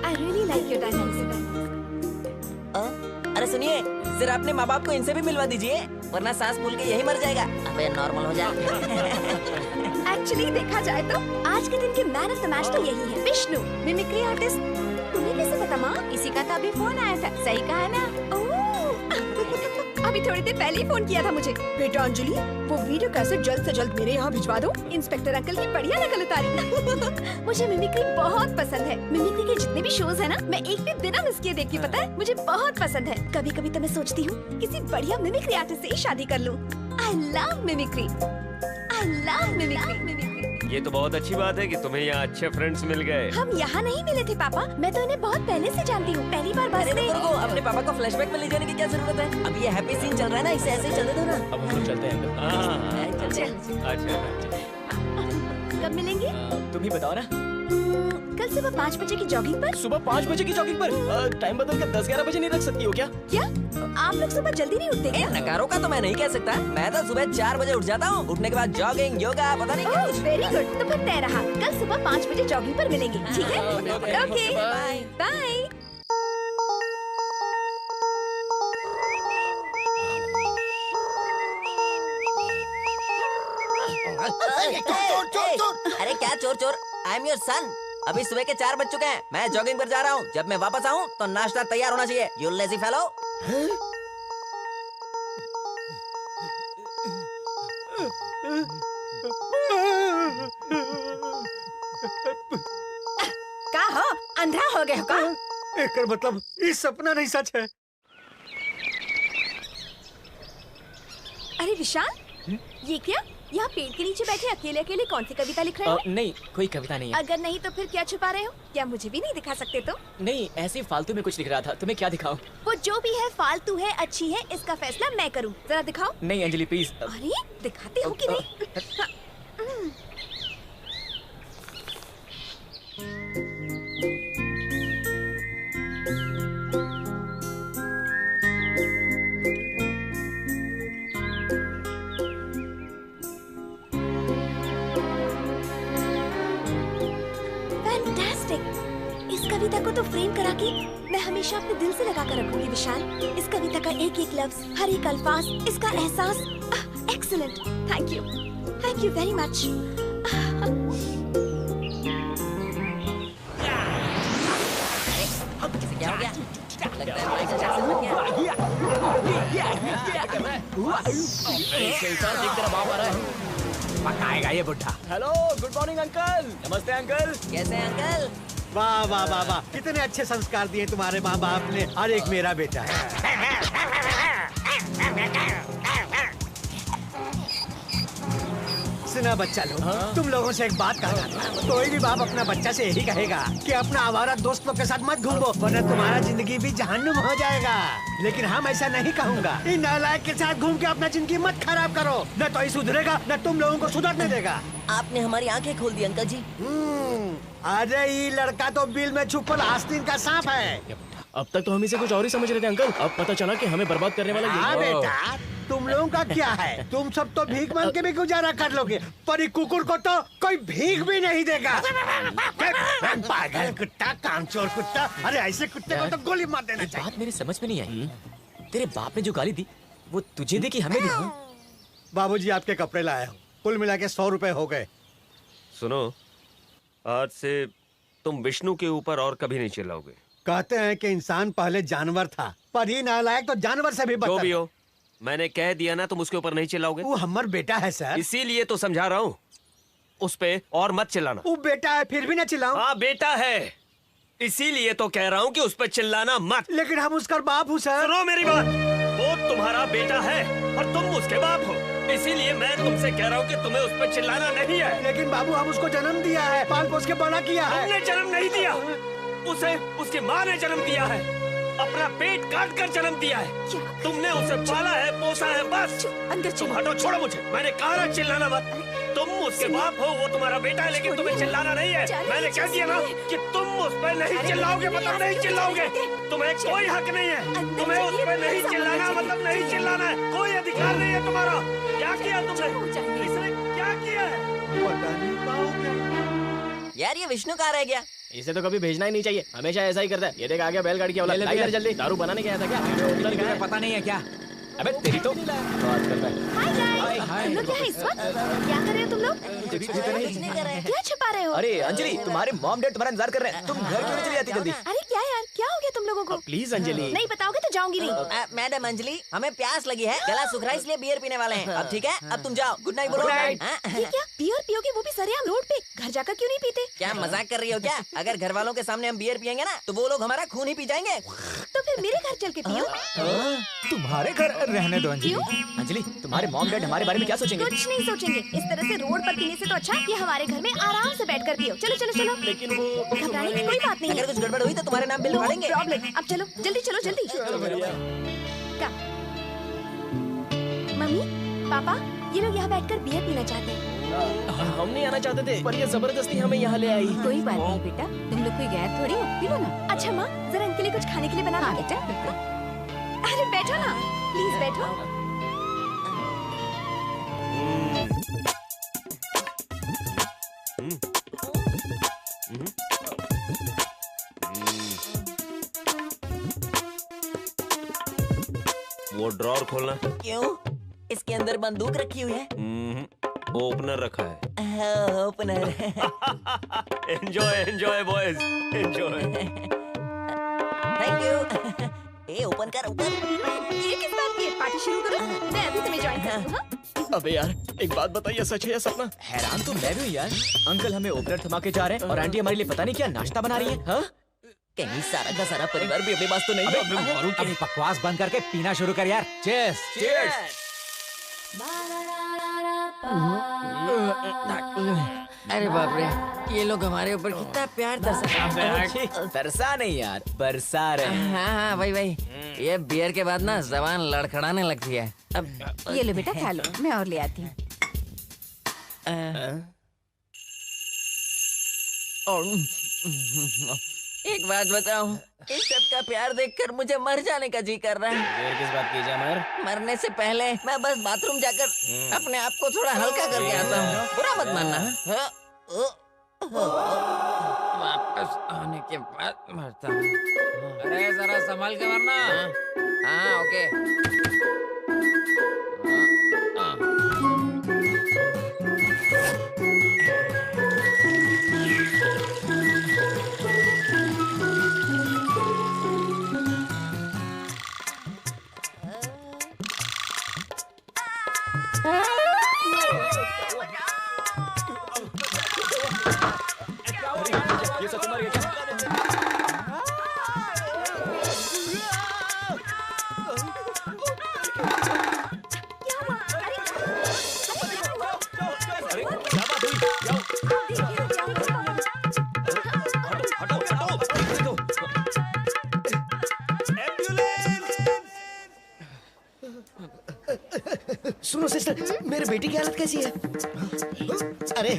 I really like your dynamism. अरे सुनिए, जरा अपने माँ बाप को इनसे भी मिलवा दीजिए, वरना सांस फूल के यही मर जाएगा। अबे नॉर्मल हो जा। एक्चुअली देखा जाए तो आज के दिन के मैन ऑफ द मैच तो यही है, विष्णु, मिमिक्री आर्टिस्ट। तुम्हें कैसे पता माँ? इसी का तो अभी फोन आया था। सही कहा ना? अभी थोड़ी देर पहले ही फोन किया था मुझे। बेटा अंजलि, वो वीडियो कैसे जल्द से जल्द मेरे यहाँ भिजवा दो। इंस्पेक्टर अंकल की बढ़िया नकल उतारी। मुझे मिमिक्री बहुत पसंद है। मिमिक्री के जितने भी शोज है ना, मैं एक भी बिना मिस किए देखती हूँ। पता है, मुझे बहुत पसंद है। कभी कभी तो मैं सोचती हूँ किसी बढ़िया मिमिक्री आर्टिस्ट से ही शादी कर लूँ। I love mimicry. I love mimicry. ये तो बहुत अच्छी बात है कि तुम्हें यहाँ अच्छे फ्रेंड्स मिल गए। हम यहाँ नहीं मिले थे पापा, मैं तो इन्हें बहुत पहले से जानती हूँ। पहली बार बस में। रुको, अपने पापा को फ्लैशबैक में ले जाने की क्या जरूरत है? अब ये हैप्पी सीन चल रहा है ना, इसे ऐसे ही चलने दो ना। अब हम लोग चलते हैं। अच्छा। कब मिलेंगे? तुम ही बताओ ना। कल सुबह 5 बजे की जॉगिंग पर। सुबह 5 बजे की जॉगिंग पर? टाइम बदल कर 10-11 बजे नहीं रख सकती हो क्या? क्या आप लोग सुबह जल्दी नहीं उठते क्या? नकारों का तो मैं नहीं कह सकता। मैं तो सुबह 4 बजे उठ जाता हूँ। उठने के बाद जॉगिंग, योगा, पता नहीं क्या कुछ। वेरी गुड, तो फिर तय रहा। कल सुबह 5 बजे जॉगिंग पर मिलेंगे, ठीक है? Okay, bye. अरे क्या चोर चोर? I am your son. अभी सुबह के 4 बज चुके हैं। मैं जॉगिंग पर जा रहा हूँ। जब मैं वापस आऊँ तो नाश्ता तैयार होना चाहिए। You lazy fellow. का हो, अंधा हो गए हो का? एकर मतलब ये सपना नहीं सच है। अरे विशाल, ये क्या? यहाँ पेड़ के नीचे बैठे अकेले अकेले कौन सी कविता लिख रहे हो? नहीं, कोई कविता नहीं है। अगर नहीं तो फिर क्या छुपा रहे हो? क्या मुझे भी नहीं दिखा सकते तो? नहीं, ऐसे ही फालतू में कुछ लिख रहा था। तुम्हें क्या दिखाऊं? वो जो भी है फालतू है, अच्छी है, इसका फैसला मैं करूँ। जरा दिखाओ। नहीं अंजलि प्लीज। अरे दिखाते हो कि नहीं? इस कविता को तो फ्रेम करा के मैं हमेशा अपने दिल से लगा कर रखूंगी विशाल। इस कविता का एक एक लफ्ज, हर एक अल्फाज, इसका एहसास। Excellent, thank you very much. क्या हो गया? लगता है माइकल जैक्सन बन गया। देख तेरा बाप आ रहा है। पकाएगा ये बुढ़ा। Hello, good morning uncle. नमस्ते अंकल। कैसे हैं अंकल? वाह वाह वाह वाह, कितने अच्छे संस्कार दिए तुम्हारे माँ बाप ने। और एक मेरा बेटा है। सुना बच्चा लोग, तुम लोगों से एक बात कहना था। कोई भी बाप अपना बच्चा से यही कहेगा कि अपना आवारा दोस्त लोग के साथ मत घूमो, वरना तुम्हारा जिंदगी भी जहन्नुम हो जाएगा। लेकिन हम ऐसा नहीं कहूँगा। इन नालायक के साथ घूम के अपना जिंदगी मत खराब करो, न तो ही सुधरेगा न तुम लोगों को सुधरने देगा। आपने हमारी आंखें खोल दी अंकल जी। अरे ये लड़का तो बिल में छुपल आस्तीन का सांप है। अब तक तो हम इसे कुछ और ही समझ रहे थे अंकल। अब पता चला कि हमें बर्बाद करने वाला हाँ बेटा, तुम लोगों का क्या है? तुम सब तो भीख मांग के भी गुजारा कर लोगे, पर कुकुर को तो कोई भीख भी नहीं देगा। पागल कुत्ता, कामचोर कुत्ता। अरे ऐसे कुत्ते को तो गोली मार देना चाहिए। बात मेरी समझ में नहीं आई। तेरे बाप ने जो गाली दी वो तुझे दी कि हमें दी? बाबूजी आपके कपड़े लाया हूँ, कुल मिला के 100 रुपए हो गए। सुनो, आज से तुम विष्णु के ऊपर और कभी नहीं चिल्लाओगे। कहते हैं कि इंसान पहले जानवर था, पर ये नालायक तो जानवर से भी जो बदतर भी हो, मैंने कह दिया ना, तुम उसके ऊपर नहीं चिल्लाओगे। वो हमार बेटा है सर। इसीलिए तो समझा रहा हूँ, उस पे और मत चिल्लाना। वो बेटा है फिर भी ना चिल्लाऊं। हाँ बेटा है, इसीलिए तो कह रहा हूँ कि उस पे चिल्लाना मत। लेकिन हम उसका बाप हूँ सर। सुनो मेरी बात, वो तुम्हारा बेटा है और तुम उसके बाप हो, इसीलिए मैं तुमसे कह रहा हूँ कि तुम्हें उस पर चिल्लाना नहीं है। लेकिन बाबू हम उसको जन्म दिया है, पाल पोस के बड़ा किया है। हमने जन्म नहीं दिया, उसे उसकी माँ ने जन्म दिया है, अपना पेट काट कर जन्म दिया है। तुमने उसे पाला है, पोसा है, बस। अंदर तुम हटो, छोड़ो मुझे। मैंने कहा ना चिल्लाना मत। तुम उसके बाप हो, वो तुम्हारा बेटा है, लेकिन तुम्हें चिल्लाना नहीं है। मैंने कह दिया ना कि तुम उस पर नहीं चिल्लाओगे मतलब नहीं चिल्लाओगे। तुम्हें कोई हक नहीं है, तुम्हें उस पर नहीं चिल्लाना मतलब नहीं चिल्लाना है। कोई अधिकार नहीं है तुम्हारा। क्या किया तुमने? इसने क्या किया है? पता नहीं पाओगे। यार ये विष्णु कहाँ रह गया? इसे तो कभी भेजना ही नहीं चाहिए, हमेशा ऐसा ही करता है। ये देख आ गया बैलगाड़ी की औलाद। ला जल्दी, दारू बनाने गया था क्या? पता नहीं है क्या? अबे तेरी तो बात करता है। हाय गाइस, तुम लोग क्या है इस वक्त? क्या कर रहे हो तुम लोग? कुछ नहीं कर रहे। क्या छुपा रहे हो? अरे अंजलि, तुम्हारे मॉम डैड तुम्हारा इंतजार कर रहे हैं। तुम घर क्यों नहीं चली जाती जल्दी? अरे क्या यार, क्या हो गया तुम लोगों को? प्लीज अंजलि। नहीं बताओगे तो जाऊंगी नहीं। मैडम अंजलि, हमें प्यास लगी है, गला सूख रहा है, इसलिए बियर पीने वाले हैं। अब ठीक है, अब तुम जाओ। गुड नाइट बोलो। ये क्या बियर पियोगे, वो भी सरेआम रोड पे? घर जाकर क्यों नहीं पीते? क्या मजाक कर रही हो क्या? अगर घर वालों के सामने हम बियर पियेंगे ना, तो वो लोग हमारा खून ही पी जाएंगे। तो फिर मेरे घर चल के पियो। तुम्हारे घर रहने दो अंजलि। अंजलि, तुम्हारे मॉम डैड हमारे बारे में क्या सोचेंगे? कुछ नहीं सोचेंगे। इस तरह से रोड पर पीने से तो अच्छा कि हमारे घर में आराम से बैठकर पियो। चलो चलो चलो। लेकिन वो घबराने की कोई बात नहीं है। अगर कुछ गड़बड़ हुई तो तुम्हारे नाम बिल नो उठाएंगे। प्रॉब्लम। अब चलो जल्दी, चलो जल्दी। कम। मम्मी पापा, ये लोग यहाँ बैठकर बियर पीना चाहते हैं। हम नहीं आना चाहते थे, पर ये जबरदस्ती हमें यहाँ ले आई। कोई बात नहीं बेटा, तुम लोग कोई गैर थोड़ी हो, पी लो ना। अच्छा माँ, जरा इनके लिए कुछ खाने के लिए बना हाँ दो। बेटा। अरे बैठो ना, प्लीज बैठो। वो ड्रॉर खोलना। क्यों? इसके अंदर बंदूक रखी हुई है। ओपनर रखा है। Opener. Enjoy enjoy boys, enjoy. Thank you. A open कर, ओपन। ये किस बात की है? पार्टी शुरू करो, मैं अभी तुम्हें ज्वाइन करती हूँ। अबे यार, एक बात बताइए, सच है या सपना? हैरान तो मैं भी हूँ यार। अंकल हमें ओपनर थमा के जा रहे हैं और आंटी हमारे लिए पता नहीं क्या नाश्ता बना रही है। हाँ? कहीं सारा का सारा परिवार भी अपने पास तो नहीं है। अब बकवास बंद करके पीना शुरू कर यार। चीयर्स। Cheers! अरे बाप रे, ये लोग हमारे ऊपर कितना प्यार तरसा नहीं यार, बरसा रहे। हाँ हाँ भाई भाई, ये बियर के बाद ना जबान लड़खड़ाने लगती है। अब ये लो बेटा, खा लो, मैं और ले आती हूँ। एक बात बताऊं, इन सब का प्यार देखकर मुझे मर जाने का जी कर रहा है। देर किस बात की जामर? मरने से पहले मैं बस बाथरूम जाकर अपने आप को थोड़ा हल्का करके आता हूँ। बुरा मत मानना। वापस आने के बाद मरता हूँ। अरे जरा संभाल के मरना। हाँ ओके। ये सब तुम्हारी है क्या? अरे क्या बात हुई? हटो हटो हटो। सुनो सिस्टर, मेरे बेटी की हालत कैसी है? अरे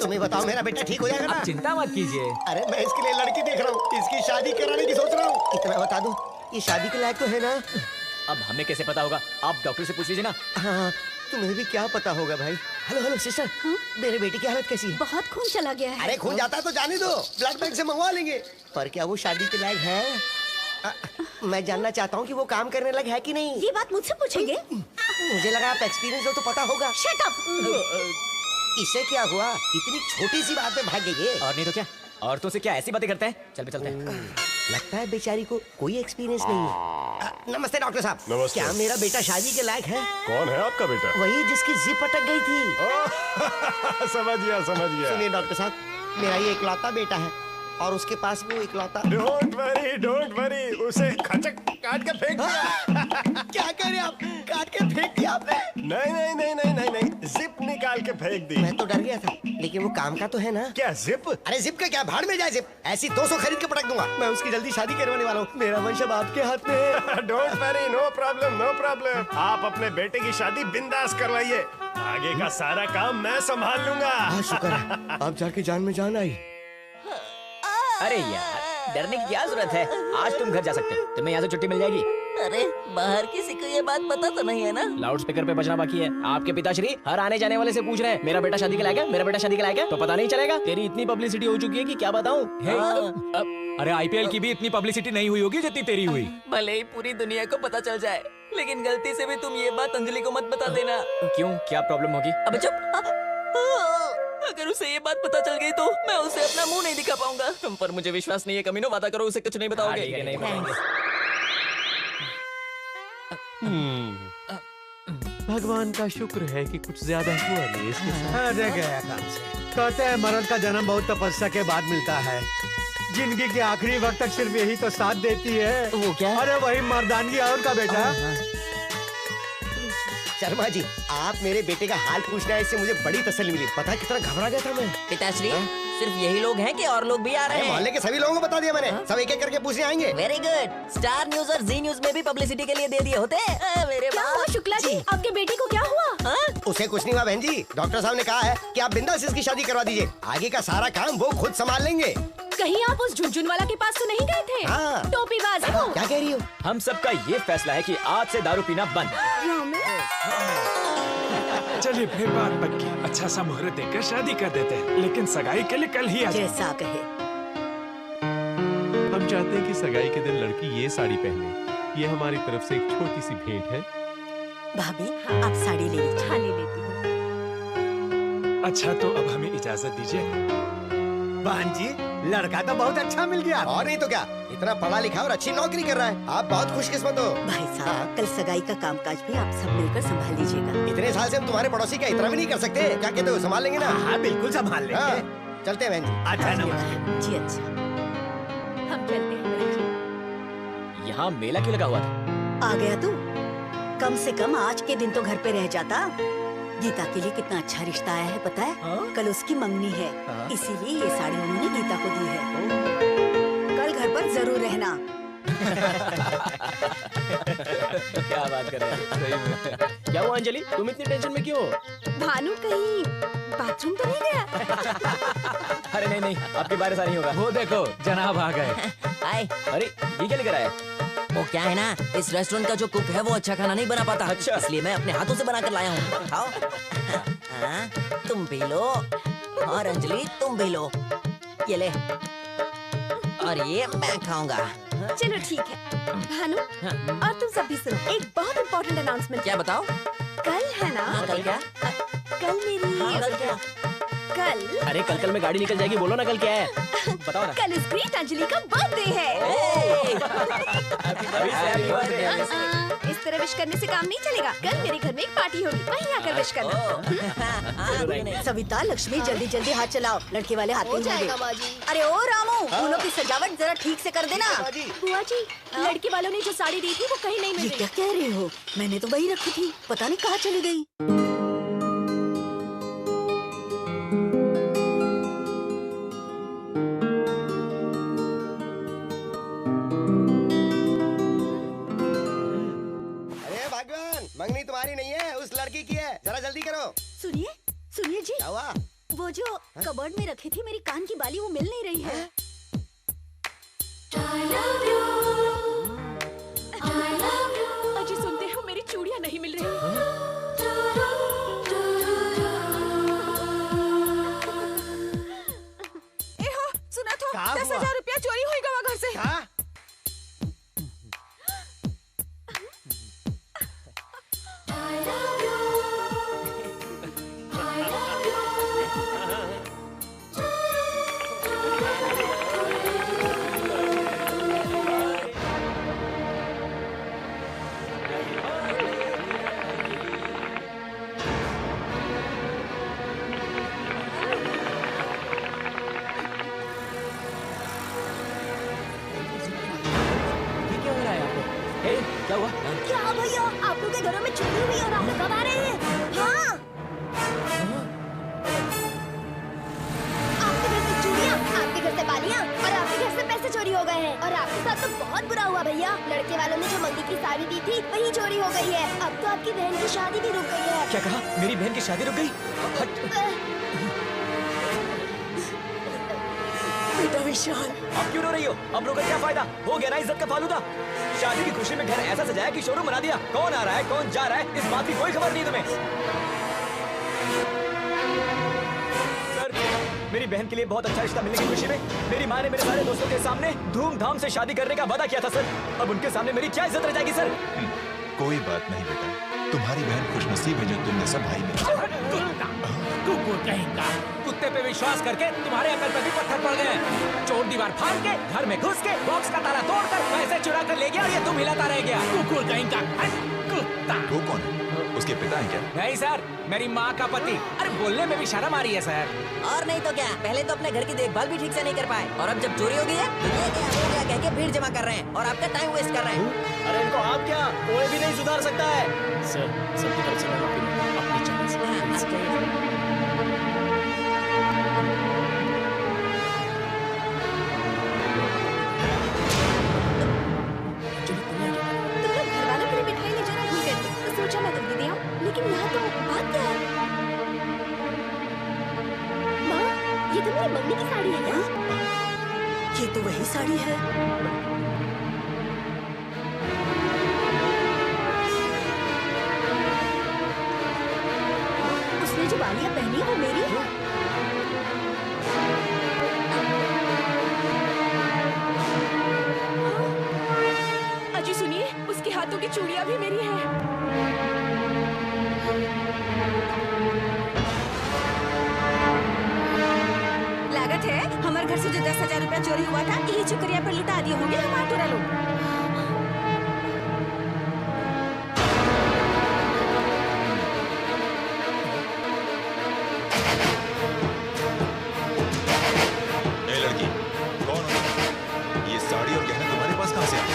तुम्हें बताओ, मेरा बेटा ठीक हो जाएगा ना? चिंता मत कीजिए। अरे मैं इसके लिए लड़की देख रहा हूँ, इसकी शादी कराने की सोच रहा हूँ। इतना बता दूं, ये शादी के लायक तो है ना? अब हमें कैसे पता होगा? आप डॉक्टर से पूछ लीजिए ना। हाँ, तुम्हें भी क्या पता होगा भाई। हेलो हेलो सिस्टर, मेरे बेटी की हालत कैसी है? बहुत खून चला गया है। अरे खून जाता है तो जाने दो, ब्लड बैंक से मंगवा लेंगे। पर क्या वो शादी के लायक है? मैं जानना चाहता हूँ कि वो काम करने लायक है कि नहीं। ये बात मुझसे पूछेंगे? मुझे लगा आप एक्सपीरियंस हो तो पता होगा। Shut up. इसे क्या हुआ? इतनी छोटी सी बात पे भाग गई है। और नहीं तो क्या, औरतों से क्या ऐसी बातें करते हैं? चल पे चलते हैं। लगता है बेचारी को कोई एक्सपीरियंस नहीं है। नमस्ते डॉक्टर साहब। नमस्ते। क्या मेरा बेटा शादी के लायक है? कौन है आपका बेटा? वही जिसकी जिप अटक गई थी। समझ गया समझ गया। सुनिए डॉक्टर साहब, मेरा ये इकलौता बेटा है और उसके पास भी वो इकलौता। डोंट वरी, उसे खचक काट के फेंक दिया। क्या कह रहे आप? काट के फेंक दिया आपने? नहीं, जिप निकाल के फेंक दी। मैं तो डर गया था, लेकिन वो काम का तो है ना। क्या जिप? अरे जिप का क्या, भाड़ में जाए जिप। ऐसी 200 खरीद के पटक दूंगा। मैं उसकी जल्दी शादी करवाने वाला हूँ। मेरा वंश अब आपके हाथ में है। Don't worry, no problem. आप अपने बेटे की शादी बिंदास करवाइए। आगे का सारा काम मैं संभाल लूंगा। शुक्र है, आप जाके जान में जान आई। अरे यार, डरने की क्या जरूरत है? आज तुम घर जा सकते हो, तुम्हें यहाँ से छुट्टी मिल जाएगी। अरे बाहर किसी को ये बात पता तो नहीं है ना? लाउड स्पीकर पे बजना बाकी है। आपके पिताश्री हर आने जाने वाले से पूछ रहे हैं, मेरा बेटा शादी के लायक है, मेरा बेटा शादी के लायक है। तो पता नहीं चलेगा? तेरी इतनी पब्लिसिटी हो चुकी है कि क्या बताऊं। अरे आईपीएल की भी इतनी पब्लिसिटी नहीं हुई होगी जितनी तेरी हुई। भले ही पूरी दुनिया को पता चल जाए, लेकिन गलती से भी तुम ये बात अंजलि को मत बता देना। क्यों, क्या प्रॉब्लम होगी? अबे चुप। अगर उसे ये बात पता चल गई तो मैं उसे अपना मुंह नहीं दिखा पाऊंगा। तुम पर मुझे विश्वास नहीं है कमीनो, वादा करो उसे कुछ नहीं बताओगे। ठीक है, नहीं बताएंगे। भगवान का शुक्र है कि कुछ ज्यादा हुआ नहीं इसके साथ। अरे गया काम से। कहते हैं मर्द का जन्म बहुत तपस्या के बाद मिलता है। जिंदगी के आखिरी वक्त तक सिर्फ यही तो साथ देती है। वो क्या? अरे वही मर्दानगी और का बेटा। शर्मा जी, आप मेरे बेटे का हाल पूछना है, इससे मुझे बड़ी तसल्ली मिली। पता है कितना घबरा गया था मैं। पिताश्री, सिर्फ यही लोग हैं कि और लोग भी आ रहे हैं? मोहल्ले के सभी लोगों को बता दिया मैंने। सब एक एक करके पूछने आएंगे। Very good. स्टार न्यूज और जी न्यूज में भी पब्लिसिटी के लिए दे दिए होते। मेरे क्या हुआ शुक्ला जी? आपके बेटे को क्या हुआ? उसे कुछ नहीं हुआ बहन जी। डॉक्टर साहब ने कहा है कि आप बिंदास इसकी शादी करवा दीजिए। आगे का सारा काम वो खुद संभाल लेंगे। कहीं आप उस झुनझुन वाला के पास तो नहीं गए थे? हाँ। टोपीबाज है वो। क्या कह रही हो? हम सबका ये फैसला है कि आज से दारू पीना बंद। चलिए फिर बात पक्की। अच्छा सा मुहूर्त देखकर शादी कर देते हैं, लेकिन सगाई के लिए कल ही आ जाए। जैसा कहे। हम चाहते हैं कि सगाई के दिन लड़की ये साड़ी पहने। ये हमारी तरफ से एक छोटी सी भेंट है। भाभी, आप साड़ी ले लीजिए। हाँ, ले लेती हूँ। अच्छा तो अब हमें इजाजत दीजिए। बहन जी, लड़का तो बहुत अच्छा मिल गया। और नहीं तो क्या, इतना पढ़ा लिखा और अच्छी नौकरी कर रहा है। आप बहुत खुशकिस्मत हो। भाई साहब, कल सगाई का कामकाज भी आप सब मिलकर संभाल लीजिएगा। इतने साल से हम तुम्हारे पड़ोसी का इतना भी नहीं कर सकते। क्या कहते हो, संभाल लेंगे ना? हाँ बिल्कुल संभाल लेंगे। चलते हैं बहन जी। अच्छा नमस्ते जी। अच्छा, हम चलते हैं। यहाँ मेला क्यों लगा हुआ था? आ गया तू? कम से कम आज के दिन तो घर पे रह जाता। गीता के लिए कितना अच्छा रिश्ता आया है पता है? कल उसकी मंगनी है, इसीलिए ये साड़ी उन्होंने गीता को दी है। कल घर पर जरूर रहना। क्या बात कर रहे हैं? सही में। क्या हुआ अंजलि, तुम इतनी टेंशन में क्यों हो? भानु कहीं बाथरूम तो नहीं गया? अरे नहीं, आपकी बारिश नहीं होगा। वो देखो जनाब आ गए। हाय। अरे ये क्या लेकर आया? वो क्या है ना, इस रेस्टोरेंट का जो कुक है वो अच्छा खाना नहीं बना पाता। अच्छा। इसलिए मैं अपने हाथों से बना कर लाया हूँ। खाओ। हाँ, तुम भी लो और अंजलि तुम भी लो। ये ले। और ये मैं खाऊंगा। चलो ठीक है। भानु और तुम सब भी सुनो, एक बहुत इम्पोर्टेंट अनाउंसमेंट। क्या बताओ? कल है ना? कल क्या? कल मेरी कल क्या? कल अरे कल में गाड़ी निकल जाएगी, बोलो ना कल क्या है? बताओ ना। कल इस ग्रेट अंजलि का बर्थडे है। इस तरह विश करने से काम नहीं चलेगा। कल मेरे घर में एक पार्टी होगी, वहीं आकर विश करना। सविता, लक्ष्मी, जल्दी जल्दी हाथ चलाओ, लड़के वाले हाथ हो नहीं जाएगा होंगे। माँ जी। अरे ओ रामू, फूलों की सजावट जरा ठीक से कर देना। बुआ जी, लड़के वालों ने जो साड़ी दी थी वो कहीं नहीं ये मिल क्या रही। कह रही हो? मैंने तो वही रखी थी, पता नहीं कहाँ चली गई। अरे भगवान, मंगनी तुम्हारी नहीं है, उस लड़की की है। जरा जल्दी करो। सुनिए सुनिए जी, क्या हुआ? वो जो कबर्ड में रखी थी मेरी कान की बाली, वो मिल नहीं रही है। अजी सुनते हो, मेरी चूड़ियां नहीं मिल रही। ए हो, सुना तो? क्या 10,000 रुपया चोरी हुई गवा घर से। क्या? सबके घरों में चोरी हुई और आप लोग कब आ रहे हैं? हाँ, आपके घर से चूड़ियाँ, आपके घर से बालियाँ और आपके घर से पैसे चोरी हो गए हैं। और आपके साथ तो बहुत बुरा हुआ भैया। लड़के वालों ने जो मंगी की साड़ी दी थी वही चोरी हो गई है। अब तो आपकी बहन की शादी भी रुक गई है। क्या कहा? मेरी बहन की शादी रुक गई? बेटा विशाल, अब क्यों रो रही हो? अब रोकर क्या फायदा? हो गया ना इज्जत का फालूदा। शादी की खुशी में घर ऐसा सजाया कि शोरूम बना दिया। कौन आ रहा है, कौन जा रहा है, इस बात की कोई खबर नहीं तुम्हें। सर, मेरी बहन के लिए बहुत अच्छा रिश्ता मिलने की खुशी में मेरी माँ ने मेरे सारे दोस्तों के सामने धूमधाम से शादी करने का वादा किया था सर। अब उनके सामने मेरी क्या इज्जत रह जाएगी सर? कोई बात नहीं बेटा, तुम्हारी बहन खुशनसीब है जो तुमने सब भाई मिले। कुकुर कहेगा। कुत्ते पे विश्वास करके तुम्हारे अकल पे भी पत्थर पड़ गए हैं। चोर दीवार फाड़ के, घर में घुस के, बॉक्स का ताला तोड़कर पैसे चुरा कर ले गया और ये तुम हिलाता रह गया। कुकुर कहेगा। कुत्ता। वो कौन है? उसके पिता हैं क्या? नहीं सर, मेरी माँ का पति। अरे बोलने में भी शर्म आ रही है सर। और नहीं तो क्या, पहले तो अपने घर की देखभाल भी ठीक से नहीं कर पाए और अब जब चोरी हो गई है तो ये क्या हो गया कह के भीड़ जमा कर रहे हैं और आपका टाइम वेस्ट कर रहे हैं। अरे इनको आप क्या, कोई भी नहीं सुधार सकता है। सर, सबकी तरफ से मैं माफी मांगता हूं। अपनी जान से। सोचा मैं तुम दे आऊं, लेकिन यहाँ तो बात क्या है? माँ, ये तो मेरी मम्मी की साड़ी है ना? ये तो वही साड़ी है। उसने जो बालियाँ पहनी है वो मेरी है। अजी सुनिए, उसके हाथों की चूड़ियाँ भी मेरी हैं। लागत है हमारे घर से जो 10,000 रुपया चोरी हुआ था यही शुक्रिया पर लुटा दिए होंगे हम आटोरा लोग। ए लड़की, कौन हो? ये साड़ी और गहने तुम्हारे पास कहाँ से आए?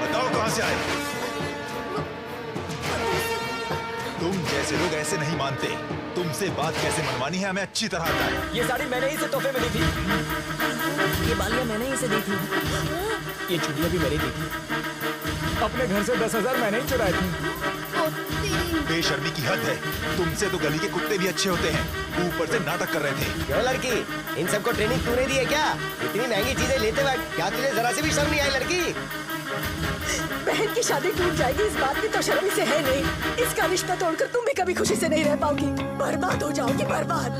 बताओ कहाँ से आए? तुम जैसे लोग ऐसे नहीं मानते। तुमसे बात कैसे मनवानी है हमें अच्छी तरह आता है। ये साड़ी मैंने ही इसे तोहफे में दी थी। ये बालियाँ मैंने ही इसे दी थी। ये चूड़ियाँ भी मैंने दी थी। अपने घर से 10,000 मैंने ही चुराए थे। बेशर्मी की हद है। तुमसे तो गली के कुत्ते भी अच्छे होते हैं, ऊपर से नाटक कर रहे थे। क्यों लड़की, इन सबको ट्रेनिंग तूने दी है क्या? इतनी महंगी चीजें लेते वक्त क्या तुझे जरा सी भी शर्म नहीं आई लड़की? बहन की शादी टूट जाएगी इस बात की तो शर्म से है नहीं। इसका रिश्ता तोड़कर तुम भी कभी खुशी से नहीं रह पाओगी, बर्बाद हो जाओगी, बर्बाद।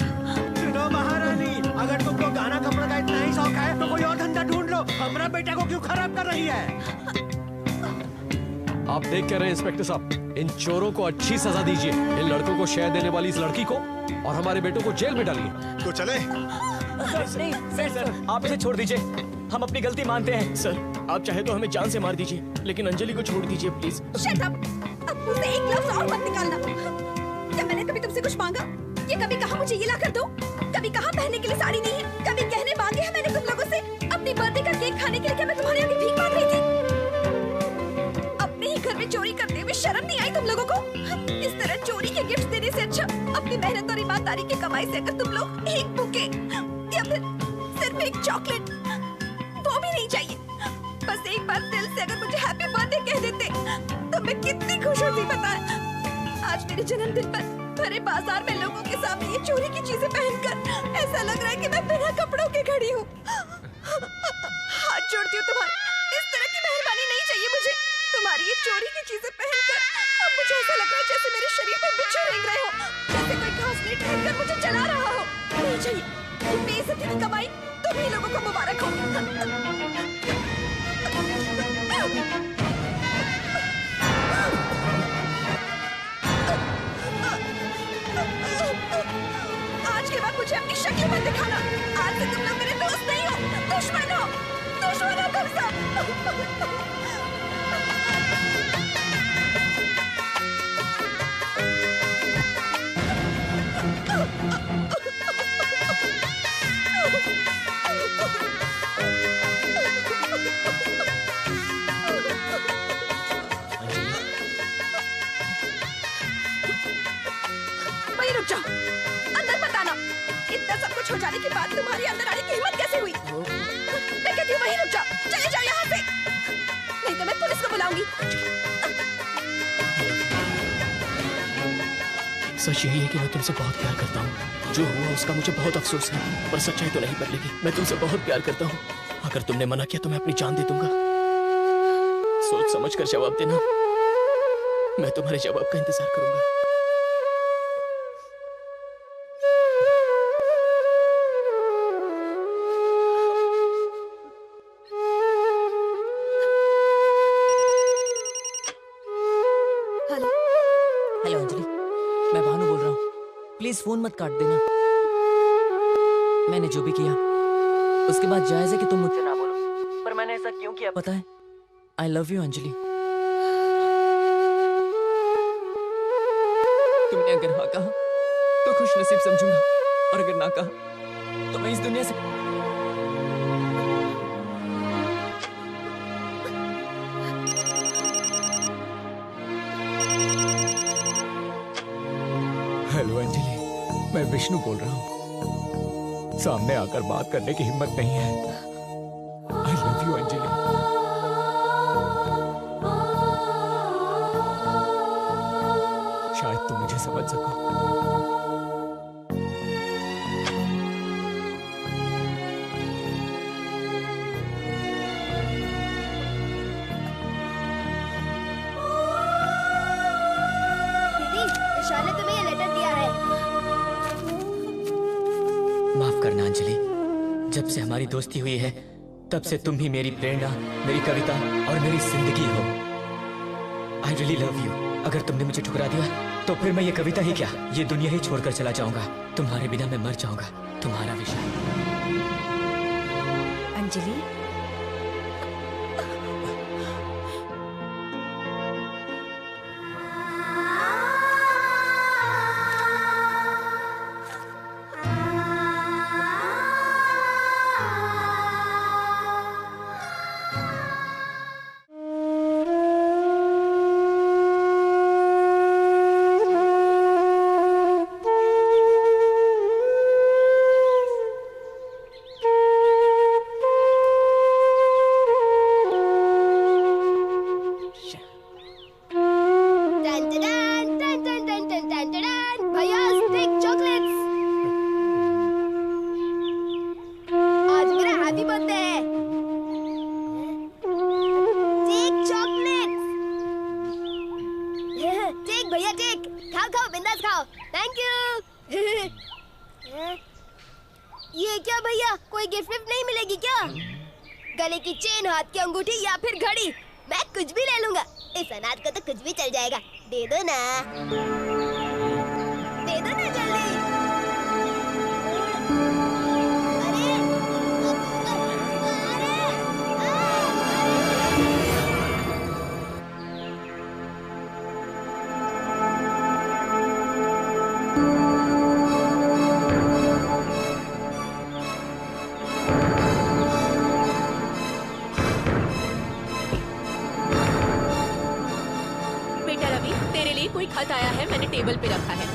सुनो महारानी, अगर तुमको गाना कपड़ा का इतना ही शौक है तो कोई और धंधा ढूंढ लो। हमारा बेटा को क्यों खराब कर रही है? आप देख क्या रहे हैं इंस्पेक्टर साहब, इन चोरों को अच्छी सजा दीजिए। इन लड़कों को शहद देने वाली इस लड़की को और हमारे बेटों को जेल में डालिए। तो चले? सर, आप इसे छोड़ दीजिए। हम अपनी गलती मानते हैं। सर, आप चाहे तो हमें जान से मार दीजिए, लेकिन अंजलि को छोड़ दीजिए प्लीज। Shut up! अब मुझसे एक लफ्ज और मत निकालना। क्या मैंने कभी तुमसे कुछ मांगा? ये कभी कहा मुझे ये ला कर दो? कभी कहा पहनने के लिए साड़ी नहीं है? कभी गहने मांगे हैं मैंने तुम लोगों से? अपनी बर्थडे का केक खाने के लिए क्या मैं तुम्हारे आगे भीख मांग रही थी? अपने ही घर में चोरी करते हुए शर्म नहीं आई तुम लोगों को? इस तरह चोरी के गिफ्ट देने से अच्छा अपनी मेहनत और ईमानदारी की कमाई से अगर तुम लोग एक बुके या फिर सिर्फ एक चॉकलेट, वो भी नहीं चाहिए, बस एक बार दिल से अगर मुझे हैप्पी बर्थडे कह देते तो मैं कितनी खुश होती पता है। आज मेरे जन्मदिन पर भरे बाजार में लोगों के सामने ये चोरी की चीजें पहनकर ऐसा लग रहा है कि मैं बिना कपड़ों के खड़ी हूँ। हाथ जोड़ती हूँ तुम्हारे, इस तरह की मेहरबानी नहीं चाहिए मुझे। तुम्हारी ये चोरी की चीजें पहनकर अब मुझे ऐसा लग रहा है जैसे मेरे शरीर पर बिच्छू रेंग रहे हो, जैसे कोई घास लेट कर मुझे जला रहा हो। नहीं चाहिए, ये बेइज्जती की कमाई तुम ही लोगों को मुबारक हो। आज के बाद मुझे अपनी शक्ल मत दिखाना। आज से तुम लोग मेरे दोस्त नहीं हो, दुश्मन हो। दुश्मन हो तुम सब। कुछ हो जाने के बाद तुम्हारी अंदर आने की हिम्मत कैसे हुई? मैं कहती हूँ वहीं रुक जाओ, चले जाओ यहाँ से, नहीं तो मैं पुलिस को बुलाऊंगी। सच यही है कि मैं तुमसे बहुत प्यार करता हूँ। जो हुआ उसका मुझे बहुत अफसोस है, पर सच्चाई तो नहीं बदलेगी। मैं तुमसे बहुत प्यार करता हूँ। अगर तुमने मना किया तो मैं अपनी जान दे दूंगा। सोच समझ कर जवाब देना। मैं तुम्हारे जवाब का इंतजार करूंगा। हेलो अंजलि, मैं भानु बोल रहा हूँ। प्लीज फोन मत काट देना। मैंने जो भी किया उसके बाद जायज है कि तुम मुझसे ना बोलो, पर मैंने ऐसा क्यों किया पता है? आई लव यू अंजलि। तुमने अगर हाँ कहा तो खुश नसीब समझूंगा, और अगर ना कहा तो मैं इस दुनिया से हेलो अंजलि, मैं विष्णु बोल रहा हूँ। सामने आकर बात करने की हिम्मत नहीं है। आई लव यू अंजलि। शायद तुम मुझे समझ सको। विशाल ने तुम्हें ये लेटर दिया है। माफ करना अंजलि, जब से हमारी दोस्ती हुई है तब से तुम ही मेरी प्रेरणा, मेरी कविता और मेरी जिंदगी हो। I really love you. अगर तुमने मुझे ठुकरा दिया तो फिर मैं ये कविता ही क्या, ये दुनिया ही छोड़कर चला जाऊंगा। तुम्हारे बिना मैं मर जाऊंगा। तुम्हारा विशाल। अंजलि, भैया स्टिक चॉकलेट्स। आज मेरा हैप्पी बर्थडे है। Take chocolates. टेक भैया टेक। खाओ खाओ बिंदास खाओ। Thank you. ये क्या भैया, कोई गिफ्ट विफ्ट नहीं मिलेगी क्या? गले की चेन, हाथ की अंगूठी या फिर घड़ी, मैं कुछ भी ले लूंगा। इस अनाथ को तो कुछ भी चल जाएगा। दे दो ना, दे दो ना जल्दी। बेटा रवि, तेरे लिए कोई खत आया है, मैंने टेबल पे रखा है।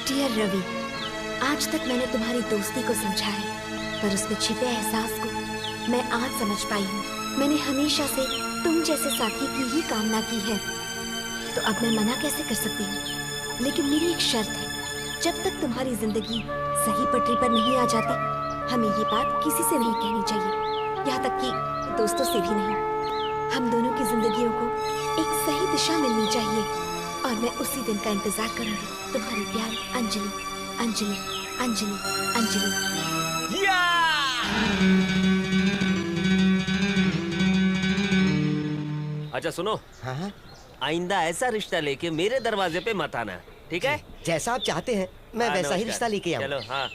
डियर रवि, आज तक मैंने तुम्हारी दोस्ती को समझा है, पर उसमें छिपे एहसास को मैं आज समझ पाई हूँ। मैंने हमेशा से तुम जैसे साथी की ही कामना की है, तो अब मैं मना कैसे कर सकती हूँ? लेकिन मेरी एक शर्त है, जब तक तुम्हारी जिंदगी सही पटरी पर नहीं आ जाती, हमें ये बात किसी से नहीं कहनी चाहिए, यहाँ तक कि दोस्तों से भी नहीं। हम दोनों की जिंदगियों को एक सही दिशा मिलनी चाहिए, और मैं उसी दिन का इंतजार करूंगी। तुम्हारी प्यारी अंजलि, अंजलि, अंजलि, अंजलि। अच्छा सुनो, आइंदा ऐसा रिश्ता लेके मेरे दरवाजे पे मत आना, ठीक है? जैसा आप चाहते हैं मैं वैसा ही रिश्ता लेके आऊँ। चलो। हाँ,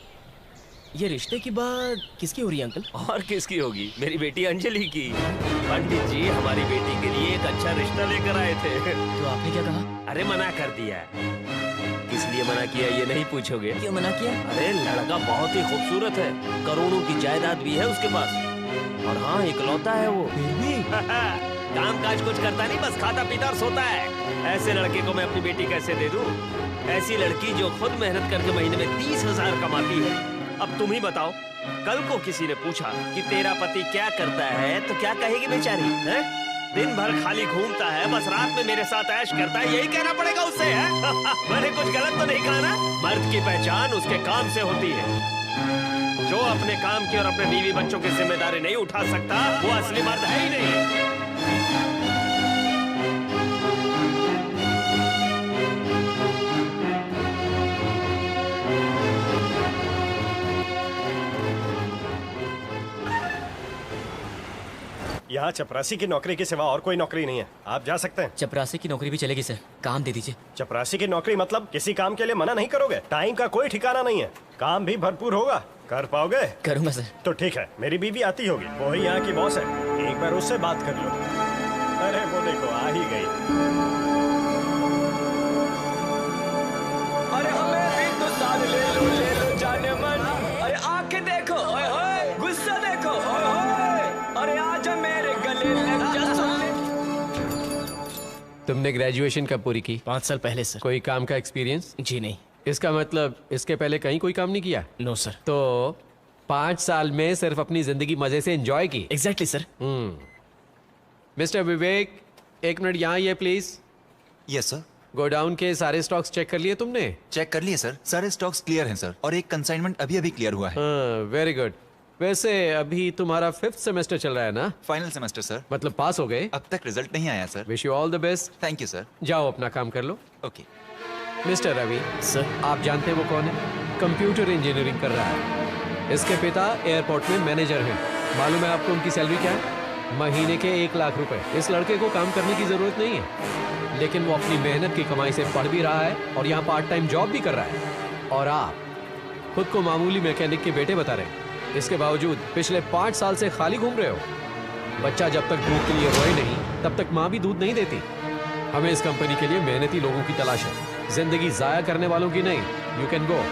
ये रिश्ते की बात किसकी हो रही है अंकल? और किसकी होगी, मेरी बेटी अंजलि की। पंडित जी हमारी बेटी के लिए एक अच्छा रिश्ता लेकर आए थे। तो आपने क्या कहा? अरे मना कर दिया। किस लिए मना किया ये नहीं पूछोगे? क्यों मना किया? अरे लड़का बहुत ही खूबसूरत है, करोड़ों की जायदाद भी है उसके पास, और हाँ इकलौता है वो। काम काज कुछ करता नहीं, बस खाता पीता और सोता है। ऐसे लड़के को मैं अपनी बेटी कैसे दे दूं? ऐसी लड़की जो खुद मेहनत करके महीने में 30,000 कमाती है। अब तुम ही बताओ, कल को किसी ने पूछा कि तेरा पति क्या करता है तो क्या कहेगी बेचारी? है दिन भर खाली घूमता है, बस रात में मेरे साथ ऐश करता है, यही कहना पड़ेगा उससे है? मैंने कुछ गलत तो नहीं कहा ना? मर्द की पहचान उसके काम से होती है। जो अपने काम की और अपने बीवी बच्चों की जिम्मेदारी नहीं उठा सकता वो असली मर्द है ही नहीं। यहाँ चपरासी की नौकरी के सिवा और कोई नौकरी नहीं है, आप जा सकते हैं। चपरासी की नौकरी भी चलेगी सर, काम दे दीजिए। चपरासी की नौकरी मतलब किसी काम के लिए मना नहीं करोगे? टाइम का कोई ठिकाना नहीं है, काम भी भरपूर होगा। कर पाओगे? करूंगा सर। तो ठीक है, मेरी बीवी आती होगी, वो ही यहाँ की बॉस है, एक बार उससे बात कर लो। अरे वो देखो आ ही गई। अरे हमें भी तो साथ ले लो जाने मन। अरे आंखें देखो, ओए होए, गुस्सा देखो, ओए होए, अरे आजा मेरे गले लग जा। तुमने ग्रेजुएशन कब पूरी की? 5 साल पहले सर। कोई काम का एक्सपीरियंस? जी नहीं। इसका मतलब इसके पहले कहीं कोई काम नहीं किया? No sir. तो 5 साल में सिर्फ अपनी जिंदगी मजे से एंजॉय की? Exactly sir. मिस्टर विवेक, 1 मिनट यहाँ आइए प्लीज। Yes sir. गोडाउन के सारे स्टॉक्स चेक कर लिए तुमने? चेक कर लिए सर, सारे स्टॉक्स क्लियर हैं सर, और एक कंसाइनमेंट अभी अभी क्लियर हुआ है। Very good. वैसे अभी तुम्हारा 5th सेमेस्टर चल रहा है ना? Final semester sir. मतलब पास हो गए? अब तक रिजल्ट नहीं आया sir. Wish you all the best. Thank you sir. जाओ अपना काम कर लो। ओके। मिस्टर रवि सर, आप जानते हैं वो कौन है? कंप्यूटर इंजीनियरिंग कर रहा है। इसके पिता एयरपोर्ट में मैनेजर हैं। मालूम है आपको उनकी सैलरी क्या है? महीने के 1 लाख रुपए। इस लड़के को काम करने की जरूरत नहीं है, लेकिन वो अपनी मेहनत की कमाई से पढ़ भी रहा है और यहाँ पार्ट टाइम जॉब भी कर रहा है। और आप खुद को मामूली मैकेनिक के बेटे बता रहे हैं। इसके बावजूद पिछले 5 साल से खाली घूम रहे हो। बच्चा जब तक दूध के लिए रोए नहीं, तब तक माँ भी दूध नहीं देती। हमें इस कंपनी के लिए मेहनती लोगों की तलाश है, जिंदगी जाया करने वालों की नहीं। You can go.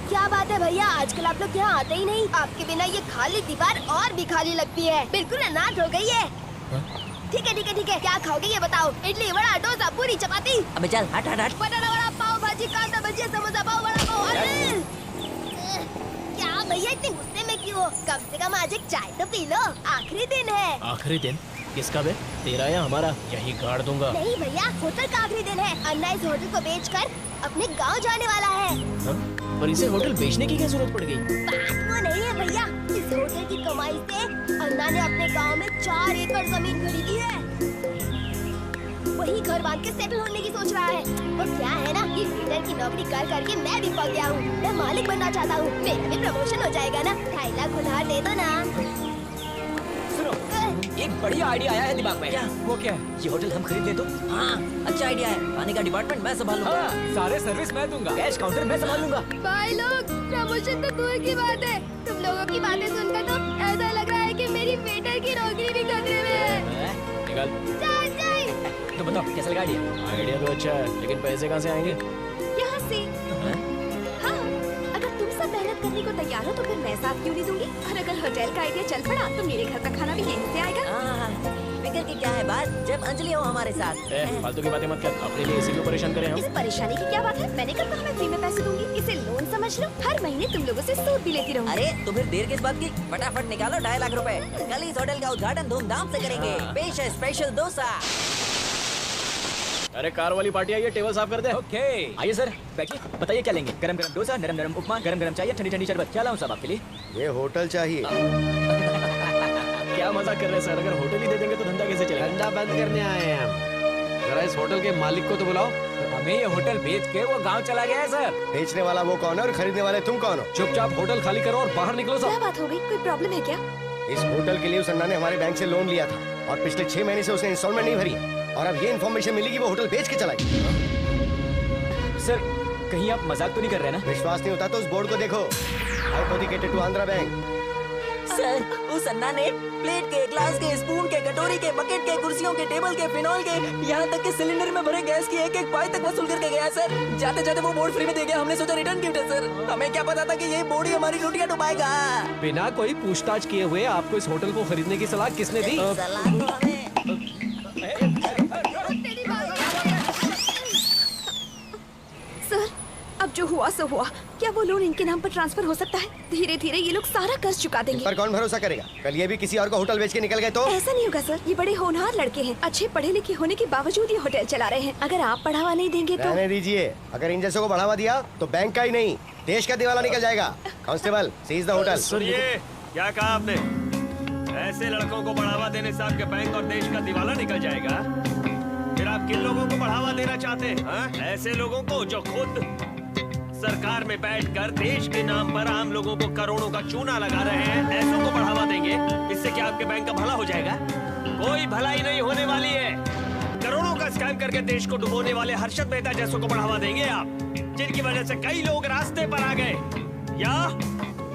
क्या बात है भैया, आजकल आप लोग यहाँ आते ही नहीं। आपके बिना ये खाली दीवार और भी खाली लगती है, बिल्कुल अनाथ हो गई है। ठीक है ठीक है ठीक है, क्या खाओगे ये बताओ? इडली, वड़ा, डोसा, पूरी, चपाती? अबे चल हट हट हट। बटाटा वड़ा, पाव भाजी, कांदा भजिया, समोसा पाव, वड़ा पाव। अरे क्या भैया इतने गुस्से में क्यों हो? कम से कम आज एक चाय तो पी लो, आखिरी दिन है। आखिरी दिन? किसका बे? तेरा या हमारा? यही गाड़ दूंगा। नहीं भैया, होटल का आखिरी दिन है। अन्ना इस होटल को बेचकर अपने गांव जाने वाला है। पर इसे होटल बेचने की क्या जरूरत पड़ गई? बात वो नहीं है भैया, इस होटल की कमाई से अन्ना ने अपने गांव में 4 एकड़ जमीन खरीदी है। वही घर बांध के सेटल होने की सोच रहा है। और क्या है ना, ये वेटर की नौकरी कर करके मैं भी पक गया हूँ। मैं मालिक बनना चाहता हूँ, मेरा भी प्रमोशन हो जाएगा ना। 2.5 लाख उधार दे दो ना। एक बढ़िया आइडिया आया है दिमाग में। क्या? वो क्या है? ये होटल हम खरीद ले तो? हाँ अच्छा आइडिया है। खाने का डिपार्टमेंट मैं संभालूंगा। हाँ, सारे सर्विस मैं दूंगा, कैश काउंटर मैं संभालूंगा। भाई लोग, प्रमोशन तो दूर की बात है, तुम लोगों की बातें सुनकर तो ऐसा लग रहा है कि मेरी वेटर की नौकरी भी खतरे में है। निकाल। तो बताओ कैसा लगा आइडिया? आइडिया तो अच्छा है, लेकिन पैसे कहाँ से आएंगे? यहाँ से। हाँ, अगर तुम सब मेहनत करने को तैयार हो तो फिर मैं साथ क्यों नहीं दूंगी? और अगर होटल का आइडिया चल पड़ा तो मेरे घर का खाना भी यहीं से आएगा। फिक्र की क्या है बात, जब अंजलि हो हमारे साथ। फालतू की बातें मत कर, अपने लिए इसी को परेशान करें हम। इस परेशानी की क्या बात है? मैंने कल कहा मैं फ्री में पैसे दूंगी, इसे लोन समझ लो। हर महीने तुम लोगों से सूद भी लेती रहूंगी। अरे तो फिर देर किस बात की? फटाफट निकालो 2.5 लाख रुपए। कल इस होटल का उद्घाटन धूमधाम से करेंगे। पेश है स्पेशल डोसा। अरे कार वाली पार्टी आई है, टेबल साफ कर दे। ओके आइए सर, बैठिए। बताइए क्या लेंगे? गरम गरम डोसा, नरम नरम उपमा, गरम गरम चाय, ठंडी ठंडी शरबत। क्या लाऊं साहब आपके लिए? ये होटल चाहिए। क्या मजाक कर रहे हैं सर? अगर होटल ही दे देंगे तो धंधा कैसे चलेगा? धंधा बंद करने आए हैं हम। जरा इस होटल के मालिक को तो बुलाओ। हमें ये होटल बेच के वो गांव चला गया है सर। बेचने वाला वो कौन है और खरीदने वाले तुम कौन हो? चुपचाप होटल खाली करो और बाहर निकलो क्या सब। बात हो गई? कोई प्रॉब्लम है क्या? इस होटल के लिए उस अन्ना ने हमारे बैंक से लोन लिया था और पिछले 6 महीने से उसने इंस्टॉलमेंट नहीं भरी, और अब ये इन्फॉर्मेशन मिली कि वो होटल बेच के चला गया। सर कहीं आप मजाक तो नहीं कर रहे ना? विश्वास नहीं होता तो उस बोर्ड को देखो, हाइपोथिकेटेड टू आंध्रा बैंक। सर उस अन्ना ने प्लेट के, ग्लास के, स्पून के, कटोरी के, बकेट के, कुर्सियों के, टेबल के, फिनॉल के, यहाँ तक कि सिलेंडर में भरे गैस की एक एक पाई तक वसूल करके गया सर। जाते जाते वो बोर्ड फ्री में दे गया। हमने सोचा रिटर्न गिफ्ट है सर। हमें क्या पता था कि ये बोर्ड ही हमारी रोटियां डुबाएगा। बिना कोई पूछताछ किए हुए आपको इस होटल को खरीदने की सलाह किसने दी? सर अब जो हुआ सो हुआ। क्या वो लोन इनके नाम पर ट्रांसफर हो सकता है? धीरे धीरे ये लोग सारा कर्ज चुका देंगे। पर कौन भरोसा करेगा? कल ये भी किसी और को होटल बेच के निकल गए तो? ऐसा नहीं होगा सर, ये बड़े होनहार लड़के हैं। अच्छे पढ़े लिखे होने के बावजूद ये होटल चला रहे हैं। अगर आप बढ़ावा नहीं देंगे तो? रहने दीजिए। अगर इन जैसों को बढ़ावा दिया तो बैंक का ही नहीं देश का दिवाला निकल जाएगा। Constable, seize the hotel. सुनिए, क्या कहा आपने? ऐसे लड़कों को बढ़ावा देने से आपके बैंक और देश का दिवाला निकल जाएगा? फिर आप किन लोगों को बढ़ावा देना चाहते हैं? हाँ? ऐसे लोगों को जो खुद सरकार में बैठकर देश के नाम पर आम लोगों को करोड़ों का चूना लगा रहे हैं, ऐसों को बढ़ावा देंगे? इससे क्या आपके बैंक का भला हो जाएगा? कोई भलाई नहीं होने वाली है। करोड़ों का स्कैम करके देश को डुबोने वाले हर्षद मेहता जैसों को बढ़ावा देंगे आप, जिनकी वजह से कई लोग रास्ते पर आ गए। या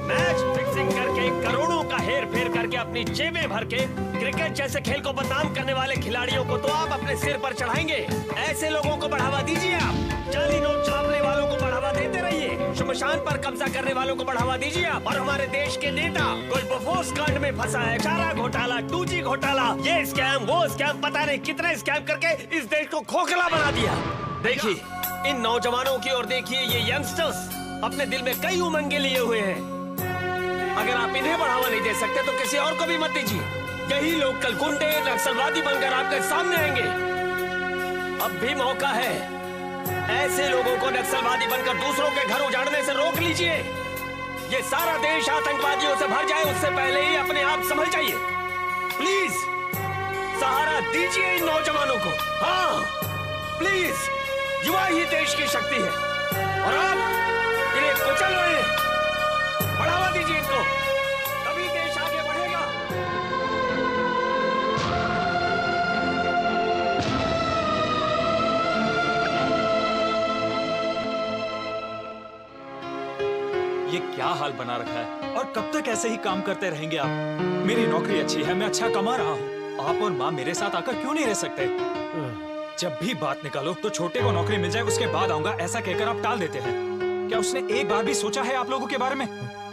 मैच फिक्सिंग करके करोड़ों का हेर फेर करके अपनी जेबें भर के क्रिकेट जैसे खेल को बदनाम करने वाले खिलाड़ियों को तो आप अपने सिर पर चढ़ाएंगे। ऐसे लोगों को बढ़ावा दीजिए आप। जाली नोट छापने वालों को बढ़ावा देते रहिए। शमशान पर कब्जा करने वालों को बढ़ावा दीजिए आप। और हमारे देश के नेता कोई बोफोर्स कांड में फंसा है, चारा घोटाला, 2G घोटाला, ये स्कैम वो स्कैम, पता नहीं कितने स्कैम करके इस देश को खोखला बना दिया। देखिए इन नौजवानों की और देखिए ये यंगस्टर्स अपने दिल में कई उमंगे लिए हुए हैं। अगर आप इन्हें बढ़ावा नहीं दे सकते तो किसी और को भी मत दीजिए। यही लोग कल गुंडे नक्सलवादी बनकर आपके सामने आएंगे। अब भी मौका है। ऐसे लोगों को नक्सलवादी बनकर दूसरों के घर उजाड़ने से रोक लीजिए। ये सारा देश आतंकवादियों से भर जाए उससे पहले ही अपने आप संभल जाइए। प्लीज सहारा दीजिए इन नौजवानों को। हाँ प्लीज, युवा ही देश की शक्ति है और आप इन्हें कुचल रहे हैं। बढ़ावा दीजिए इनको, तभी देश आगे बढ़ेगा। ये क्या हाल बना रखा है और कब तक ऐसे ही काम करते रहेंगे आप? मेरी नौकरी अच्छी है, मैं अच्छा कमा रहा हूँ। आप और माँ मेरे साथ आकर क्यों नहीं रह सकते? जब भी बात निकालो तो छोटे को नौकरी मिल जाए उसके बाद आऊंगा, ऐसा कहकर आप टाल देते हैं। क्या उसने एक बार भी सोचा है आप लोगों के बारे में?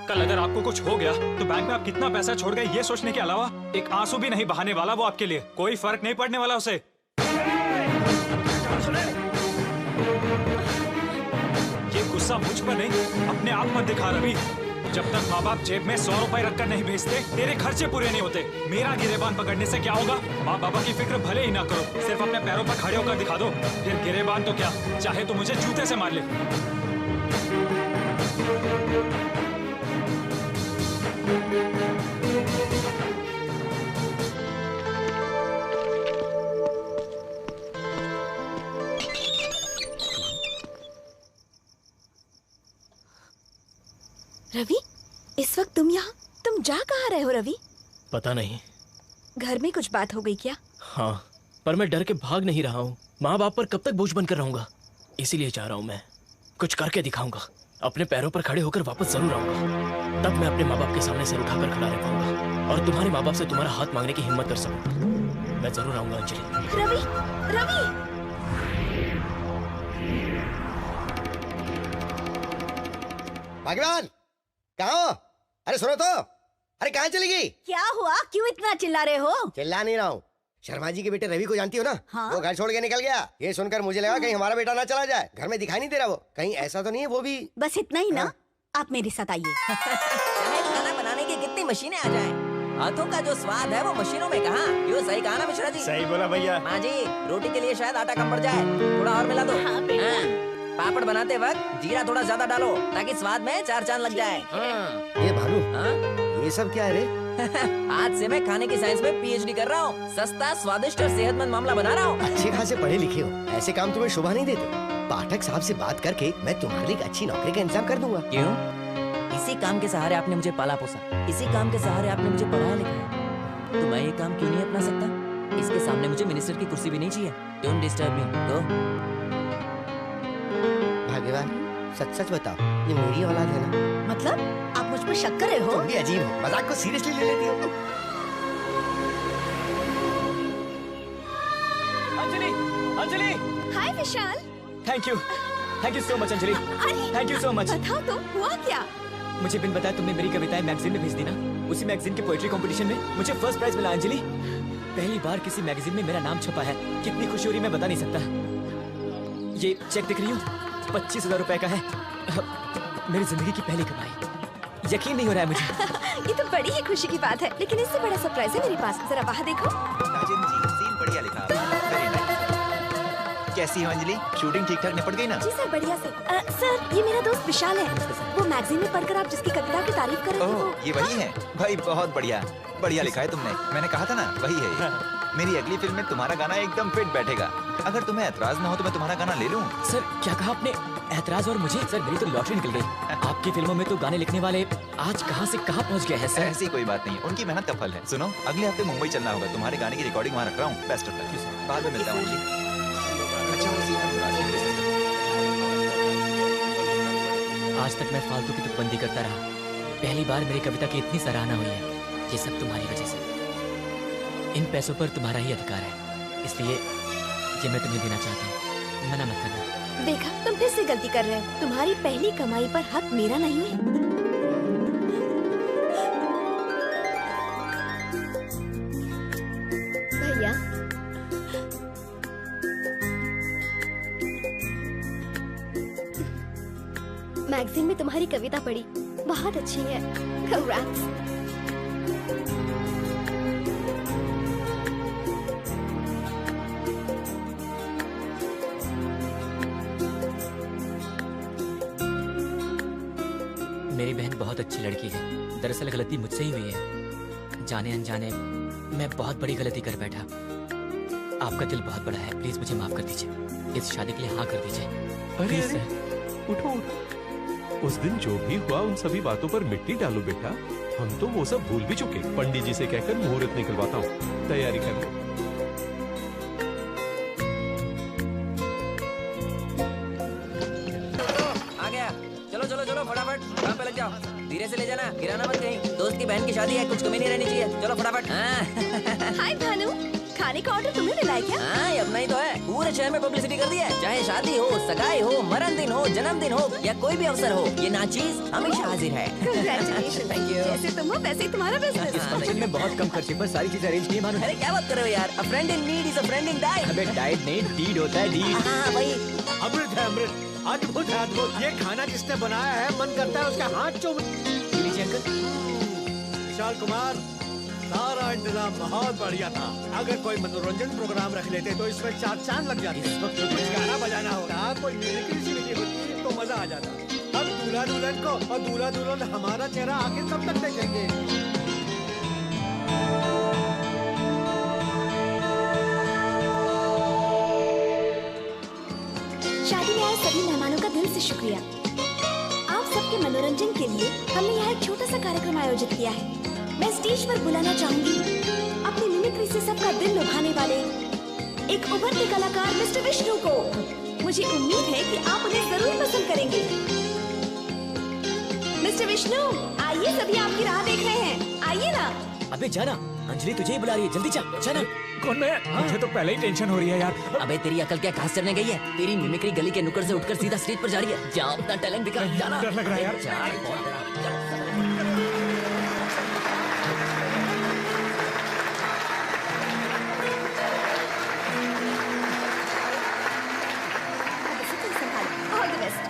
कल अगर आपको कुछ हो गया तो बैंक में आप कितना पैसा छोड़ गए ये सोचने के अलावा एक आंसू भी नहीं बहाने वाला वो आपके लिए। कोई फर्क नहीं पड़ने वाला उसे। ये गुस्सा मुझ पर नहीं, अपने आप पर दिखा रवि। जब तक माँ बाप जेब में 100 रुपए रखकर नहीं भेजते तेरे खर्चे पूरे नहीं होते। मेरा गिरेबान पकड़ने से क्या होगा? माँ बाबा की फिक्र भले ही ना करो, सिर्फ अपने पैरों पर खड़े होकर दिखा दो। फिर गिरेबान तो क्या, चाहे तो मुझे जूते से मार ले। रवि, इस वक्त तुम यहाँ? तुम जा कहाँ रहे हो रवि? पता नहीं। घर में कुछ बात हो गई क्या? हाँ, पर मैं डर के भाग नहीं रहा हूँ। माँ बाप पर कब तक बोझ बनकर रहूंगा, इसीलिए जा रहा हूँ। मैं कुछ करके दिखाऊंगा। अपने पैरों पर खड़े होकर वापस जरूर आऊंगा। तब मैं अपने माँ बाप के सामने सर उठाकर खड़ा रह पाऊंगा और तुम्हारे माँ बाप से तुम्हारा हाथ मांगने की हिम्मत कर सकूंगा। मैं जरूर आऊंगा अंजलि। रवि, रवि! भगवान कहाँ हो? अरे सुनो तो, अरे कहाँ चली गई? क्या हुआ? क्यों इतना चिल्ला रहे हो? चिल्ला नहीं रहा हूँ। शर्मा जी के बेटे रवि को जानती हो ना? हाँ? वो घर छोड़ के निकल गया। ये सुनकर मुझे लगा कहीं हमारा बेटा ना चला जाए। घर में दिखाई नहीं दे रहा वो। कहीं ऐसा तो नहीं है वो भी? बस इतना ही ना? आप मेरे साथ आइए। चाहे खाना बनाने की कितनी मशीनें आ जाएं, हाथों का जो स्वाद है वो मशीनों में कहाँ? यो सही कहा ना मिश्रा जी? सही बोला भैया। माँ जी, रोटी के लिए शायद आटा कम पड़ जाए, थोड़ा और मिला दो। हाँ बेटा। पापड़ बनाते वक्त जीरा थोड़ा ज्यादा डालो ताकि स्वाद में 4 चांद लग जाए। ये भानु, ये सब क्या है रे? आज से मैं खाने की साइंस में PhD कर रहा हूँ। सस्ता, स्वादिष्ट और सेहतमंद मामला बना रहा हूँ। अच्छे खासे पढ़े लिखे हो, ऐसे काम तुम्हें शोभा नहीं देते। पाठक साहब से बात करके मैं तुम्हारे लिए एक अच्छी नौकरी का इंतजाम कर दूंगा। क्यों? इसी काम के सहारे आपने मुझे पाला पोसा, इसी काम के सहारे आपने मुझे पढ़ाया लिखाया, तो मैं ये काम क्यों नहीं अपना सकता? इसके सामने मुझे मिनिस्टर की कुर्सी भी नहीं चाहिए। डोंट डिस्टर्ब मी, गो। भाग्यवान, सच सच बताओ, ये मेरी औलाद है ना? मतलब आप मुझ पर शक कर रहे हो? तुम भी अजीब हो, मजाक को सीरियसली ले लेती हो। Anjali, Anjali, hi Vishal. Thank you so much Anjali, thank you so much. बताओ तो हुआ क्या? मुझे बिन बताए तुमने मेरी कविताएं मैगजीन में भेज दी ना। उसी मैगजीन के पोएट्री कंपटीशन में मुझे फर्स्ट प्राइज मिला अंजलि। पहली बार किसी मैगजीन में मेरा नाम छपा है। कितनी खुशी हो रही मैं बता नहीं सकता। ये चेक दिख रही हूँ, 25,000 रुपए का है। मेरी जिंदगी की पहली कमाई। यकीन नहीं हो रहा है मुझे। ये तो बड़ी ही खुशी की बात है, लेकिन इससे बड़ा सरप्राइज है मेरे पास। जरा बाहर देखो। साजिद जी, सीन बढ़िया लिखा। Very nice. कैसी हो अंजलि? शूटिंग ठीक ठाक निपट गई ना? जी सर, बढ़िया से। सर, ये मेरा दोस्त विशाल है। वो मैगजीन में पढ़कर आप जिसकी कविता की तारीफ कर रहे थे वो। ये वही है भाई, बहुत बढ़िया बढ़िया लिखा है तुमने। मैंने कहा था ना, वही है ये। मेरी अगली फिल्म में तुम्हारा गाना एकदम फिट बैठेगा। अगर तुम्हें एतराज ना हो तो मैं तुम्हारा गाना ले लूं। सर क्या कहा आपने? एतराज और मुझे? सर मेरी तो लॉटरी निकल गई। आपकी फिल्मों में तो गाने लिखने वाले आज कहां से कहां पहुंच गए हैं सर। ऐसी कोई बात नहीं, उनकी मेहनत का फल है। सुनो, अगले हफ्ते मुंबई चलना होगा। तुम्हारे गाने की रिकॉर्डिंग वहाँ रख रहा हूँ। Best of luck. बाद में मिलता हूँ जी। अच्छा वो सीन आज तक मैं फालतू की तुकबंदी करता रहा। पहली बार मेरी कविता की इतनी सराहना हुई है। ये सब तुम्हारी वजह से। इन पैसों पर तुम्हारा ही अधिकार है, इसलिए ये मैं तुम्हें देना चाहता हूँ। मना मत करना। देखा, तुम फिर से गलती कर रहे हो। तुम्हारी पहली कमाई पर हक मेरा नहीं है। भैया, मैगजीन में तुम्हारी कविता पढ़ी, बहुत अच्छी है। Congrats। मेरी बहन बहुत अच्छी लड़की है। दरअसल गलती मुझसे ही हुई है। जाने अनजाने मैं बहुत बड़ी गलती कर बैठा। आपका दिल बहुत बड़ा है, प्लीज मुझे माफ कर दीजिए। इस शादी के लिए हाँ कर दीजिए। अरे अरे, उठो उठो। उस दिन जो भी हुआ उन सभी बातों पर मिट्टी डालो बेटा। हम तो वो सब भूल भी चुके। पंडित जी से कहकर मुहूर्त निकलवाता हूँ, तैयारी कर लो। आ गया। चलो चलो चलो फटाफट, काम पे लग जाओ। धीरे से ले जाना, गिराना मत कहीं। दोस्त की बहन की शादी है, कुछ कमी नहीं रहनी चाहिए। चलो फटाफट। हाय भानु, खाने का ऑर्डर तुम्हें मिला है क्या? हाँ, ये अपना ही तो है। पूरे शहर में पब्लिसिटी कर दी है। चाहे शादी हो, सगाई हो, मरण दिन हो, जन्मदिन हो या कोई भी अवसर हो, ये नाचीज हमेशा हाजिर है। Congratulations। Thank you। जैसे तुम हो वैसे ही तुम्हारा बिजनेस। इस फंक्शन में बहुत कम खर्चे पर सारी चीजें अरेंज की है भानु। अरे क्या बात कर रहे हो यार? A friend in need is a friend in die। अबे डाइट नहीं, डीड होता है, डीड। हाँ भाई। अमृत है अमृत, अद्भुत है अद्भुत। ये खाना जिसने बनाया है, मन करता है उसका हाथ चूम। लीजिए अंकल। विशाल कुमार, सारा इंतजाम बहुत बढ़िया था। अगर कोई मनोरंजन प्रोग्राम रख लेते तो इसमें 4 चांद लग जाते। इस वक्त कुछ गाना बजाना होता, कोई म्यूजिक होती तो मजा आ जाता। अब दूल्हा दुल्हन को और दूल्हा दुल्हन हमारा चेहरा आखिर कब तक देखेंगे? शादी में आए सभी मेहमानों का दिल से शुक्रिया। आप सबके मनोरंजन के लिए हमने यहाँ एक छोटा सा कार्यक्रम आयोजित किया है। मैं स्टेज पर बुलाना चाहूंगी अपनी मिमिक्री से सबका दिल लुभाने वाले एक उभरते कलाकार मिस्टर विष्णु को। मुझे उम्मीद है कि आप उन्हें जरूर पसंद करेंगे। मिस्टर विष्णु, आइए, सभी आपकी राह देख रहे हैं। आइए ना। अबे जाना, अंजलि तुझे ही बुला रही है, जल्दी जा। जाना। कौन मैं? मुझे तो पहले ही टेंशन हो रही है यार। अबे तेरी अकल क्या घास चरने गई है? तेरी मिमिक्री गली के नुक्कड़ से उठकर सीधा स्टेज पर जा रही है। जा अपना टैलेंट दिखा। जाना। डर लग रहा है यार। All the best।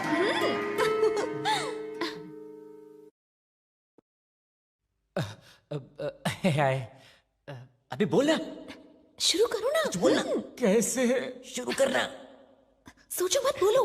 अबे बोलना। शुरू करो ना। बोलना। कैसे शुरू करना? सोचो मत, बोलो।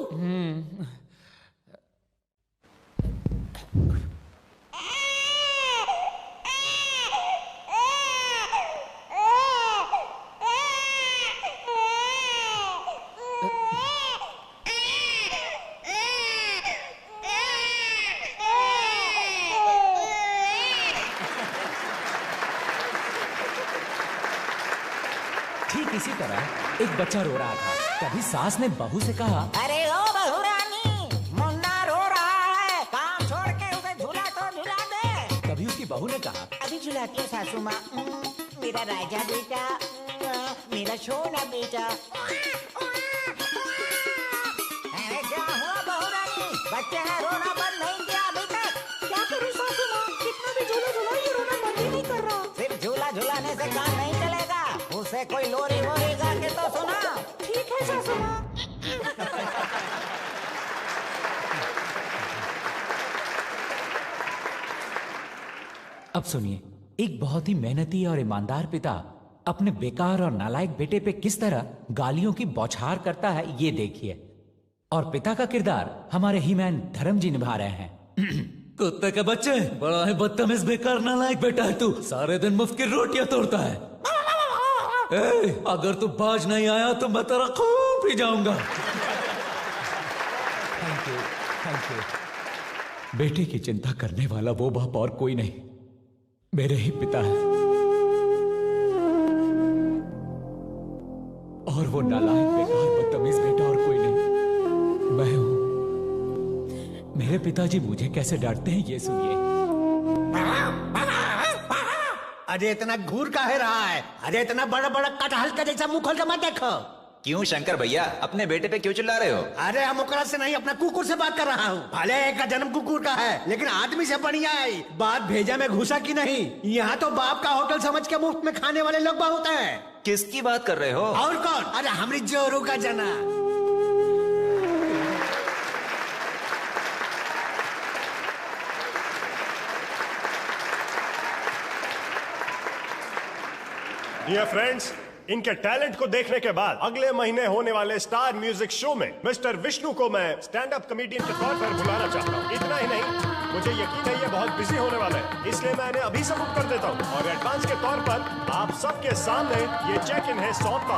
ठीक इसी तरह एक बच्चा रो रहा था। तभी सास ने बहू से कहा, अरे ओ बहुरानी, मुन्ना रो बहू ने कहा, अभी झुलाती हूँ सासू माँ। मेरा राजा बेटा, मेरा सोना बेटा। क्या हुआ बहू रानी? बच्चे हैं, रोना बंद नहीं किया अभी तक? क्या करूँ सासू माँ? कितना भी झूला झुलाऊं, ये रोना बंद ही नहीं कर रहा। सिर्फ झूला झुलाने से काम नहीं चलेगा, उसे कोई लोरी वोरी गा के तो सुना। ठीक है सासू माँ। अब सुनिए, एक बहुत ही मेहनती और ईमानदार पिता अपने बेकार और नालायक बेटे पे किस तरह गालियों की बौछार करता है, ये देखिए। और पिता का किरदार हमारे हीमैन धर्म जी निभा रहे हैं। कुत्ते के बच्चे, बड़ा है बदतमीज बेकार नालायक बेटा है तू। सारे दिन मुफ्त की रोटियां तोड़ता है। अगर तू बाज नहीं आया तो मैं तेरा खून पी जाऊंगा। Thank you, thank you. बेटे की चिंता करने वाला वो बाप और कोई नहीं, मेरे ही पिता है। और वो नालायक बेकार बदतमीज बेटा और कोई नहीं, मैं हूं। मेरे पिताजी मुझे कैसे डांटते हैं ये सुनिए। अरे इतना घूर काहे रहा है? अरे इतना बड़ा बड़ा कटहल का जैसा मुंह खोल के मत देखो। क्यों शंकर भैया, अपने बेटे पे क्यों चिल्ला रहे हो? अरे हम ओकरा से नहीं, अपना कुकुर से बात कर रहा हूँ। भले एक का जन्म कुकुर का है, लेकिन आदमी से बढ़िया है। बात भेजा में घुसा की नहीं। यहाँ तो बाप का होटल समझ के मुफ्त में खाने वाले लोग बहुत हैं। किसकी बात कर रहे हो? और कौन? अरे हमारी जोरू का जना। डियर फ्रेंड्स, इनके टैलेंट को देखने के बाद अगले महीने होने वाले स्टार म्यूजिक शो में मिस्टर विष्णु को मैं स्टैंड अप कॉमेडियन के तौर पर बुलाना चाहता हूँ। इतना ही नहीं, मुझे यकीन है ये बहुत बिजी होने वाला है, इसलिए मैं इन्हें अभी से बुक कर देता हूँ और एडवांस के तौर पर आप सबके सामने ये चेक इन है सौंपता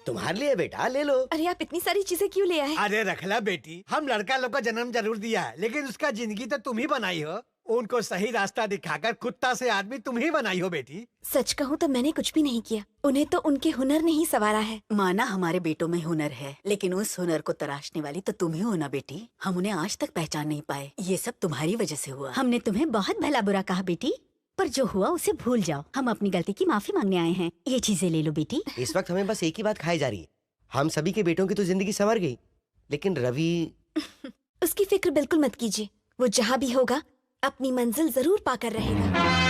तुम्हारे लिए बेटा, ले लो। अरे आप इतनी सारी चीजें क्यों ले आए? अरे रखला बेटी, हम लड़का लोग का जन्म जरूर दिया है, लेकिन उसका जिंदगी तो तुम ही बनाई हो। उनको सही रास्ता दिखाकर कुत्ता से आदमी तुम ही बनाई हो बेटी। सच कहूँ तो मैंने कुछ भी नहीं किया, उन्हें तो उनके हुनर ने ही संवारा है। माना हमारे बेटों में हुनर है, लेकिन उस हुनर को तराशने वाली तो तुम ही हो ना बेटी। हम उन्हें आज तक पहचान नहीं पाए, ये सब तुम्हारी वजह से हुआ। हमने तुम्हें बहुत भला बुरा कहा बेटी, पर जो हुआ उसे भूल जाओ। हम अपनी गलती की माफी मांगने आए हैं। ये चीजें ले लो बेटी। इस वक्त हमें बस एक ही बात खाई जा रही है, हम सभी के बेटों की तो जिंदगी संवर गई, लेकिन रवि उसकी फिक्र बिल्कुल मत कीजिए, वो जहाँ भी होगा अपनी मंजिल जरूर पाकर रहेगा।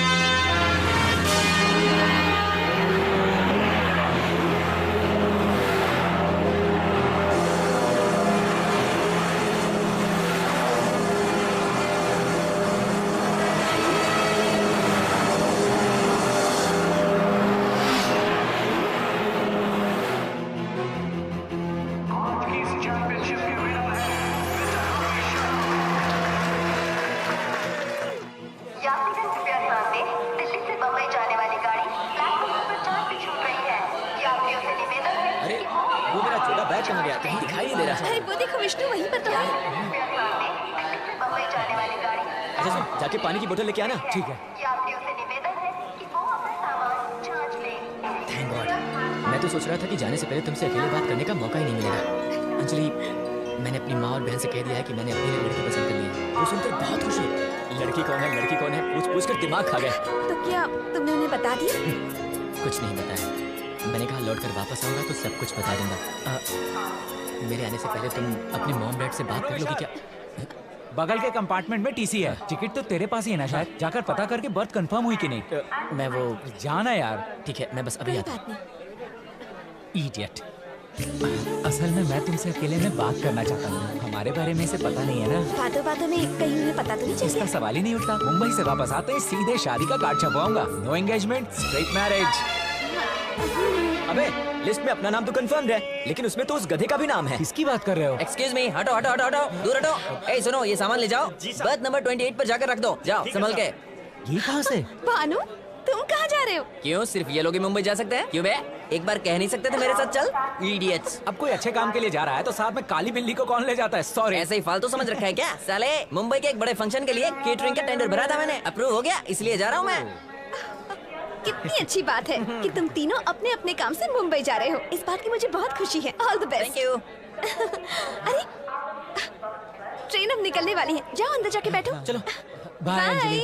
कहीं दिखाई नहीं दे रहा। अरे वो देखो विष्णु, वहीं पर तो है। अच्छा सुन, जाके पानी की बोतल लेके आना। ठीक है। Thank God. मैं तो सोच रहा था कि जाने से पहले तुमसे अकेले बात करने का मौका ही नहीं मिलेगा। अंजलि, मैंने अपनी माँ और बहन से कह दिया है कि मैंने अपनी लड़की पसंद कर ली है। वो सुनकर बहुत खुश हुई। लड़की कौन है, लड़की कौन है पूछ पूछ कर दिमाग खा गया। तो क्या तुमने उन्हें बता दिया? कुछ नहीं बताया। मैंने कहा लौट कर वापस आऊंगा तो सब कुछ बता दूंगा। मेरे आने से पहले तुम अपने मॉम डैड से बात कर लोगी क्या? बगल के कंपार्टमेंट में टीसी है, टिकट तो तेरे पास ही है ना शायद। जाकर पता करके बर्थ कंफर्म हुई कि नहीं। मैं वो जाना यार। ठीक है, मैं बस अभी आता हूँ। इडियट। असल में मैं तुमसे अकेले में बात करना चाहता हूँ। हमारे बारे में इसे पता नहीं है ना। बातों बातों में कहीं उन्हें पता तो नहीं चल इसका सवाल ही नहीं उठता। मुंबई से वापस आते ही सीधे शादी का कार्ड छपवाऊंगा। No engagement, straight marriage. अबे लिस्ट में अपना नाम तो कंफर्म है, लेकिन उसमें तो उस गधे का भी नाम है। किसकी बात कर रहे हो? एक्सक्यूज मी, हटो हटो हटो हटो, दूर हटो। ए सुनो, ये सामान ले जाओ, बर्थ नंबर 28 पर जाकर रख दो। जाओ संभल के। ये कहाँ से? भानु, तुम कहाँ जा रहे हो? क्यों सिर्फ ये लोग ही मुंबई जा सकते हैं? क्यों बे? एक बार कह नहीं सकते थे मेरे साथ चल? इडियट्स। अब कोई अच्छे काम के लिए जा रहा है तो साथ में काली बिल्ली को कौन ले जाता है? सॉरी। ऐसे ही फालतू समझ रखा है क्या? साले मुंबई के एक बड़े फंक्शन के लिए केटरिंग का टेंडर भरा था मैंने, अप्रूव हो गया, इसलिए जा रहा हूँ मैं। कितनी अच्छी बात है कि तुम तीनों अपने अपने काम से मुंबई जा रहे हो। इस बात की मुझे बहुत खुशी है। All the best. Thank you. अरे ट्रेन अब निकलने वाली है, जाओ अंदर जाके बैठो। चलो bye Anjali.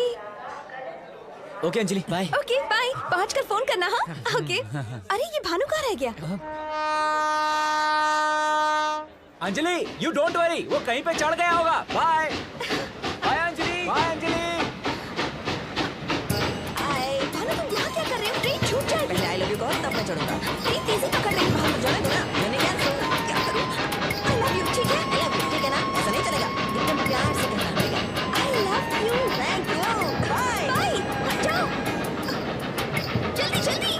Okay Anjali bye. Okay bye, पहुंचकर फोन करना। हाँ ओके। अरे ये भानु कहाँ रह गया? अंजलि यू डोंट वरी, वो कहीं पे चढ़ गया होगा। Bye bye Anjali. Bye Anjali. Bhanu तुम यहाँ क्या कर रहे हो? ट्रेन छूट जाएगी। पहले आई लव यू कहो तब मैं चढ़ूंगा। ट्रेन तेजी पकड़ रही है। भानु जाने दो ना। मैंने क्या करूँ? आई लव यू, ठीक है? आई लव यू, ठीक है ना? ऐसा नहीं चलेगा, एकदम प्यार से कहना पड़ेगा। I love you. Thank you. Bye bye, जाओ जल्दी जल्दी।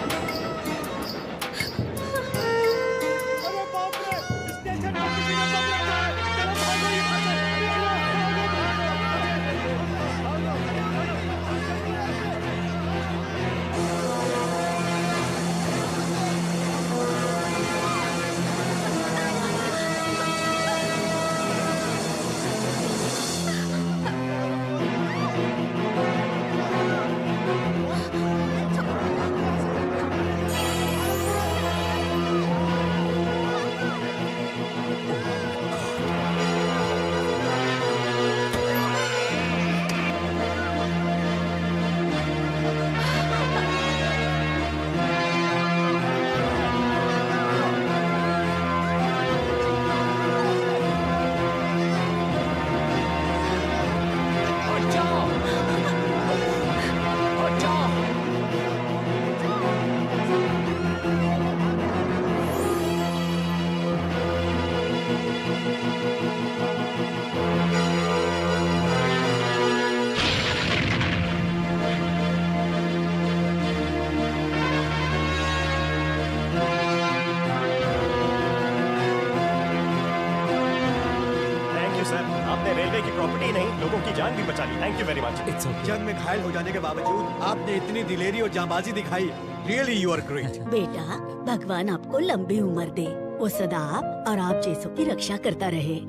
आपने रेलवे की प्रॉपर्टी नहीं लोगों की जान भी बचा ली। Thank you very much. जंग में घायल हो जाने के बावजूद आपने इतनी दिलेरी और जांबाजी दिखाई। Really you are great. बेटा भगवान आपको लंबी उम्र दे, वो सदा आप और आप जैसों की रक्षा करता रहे।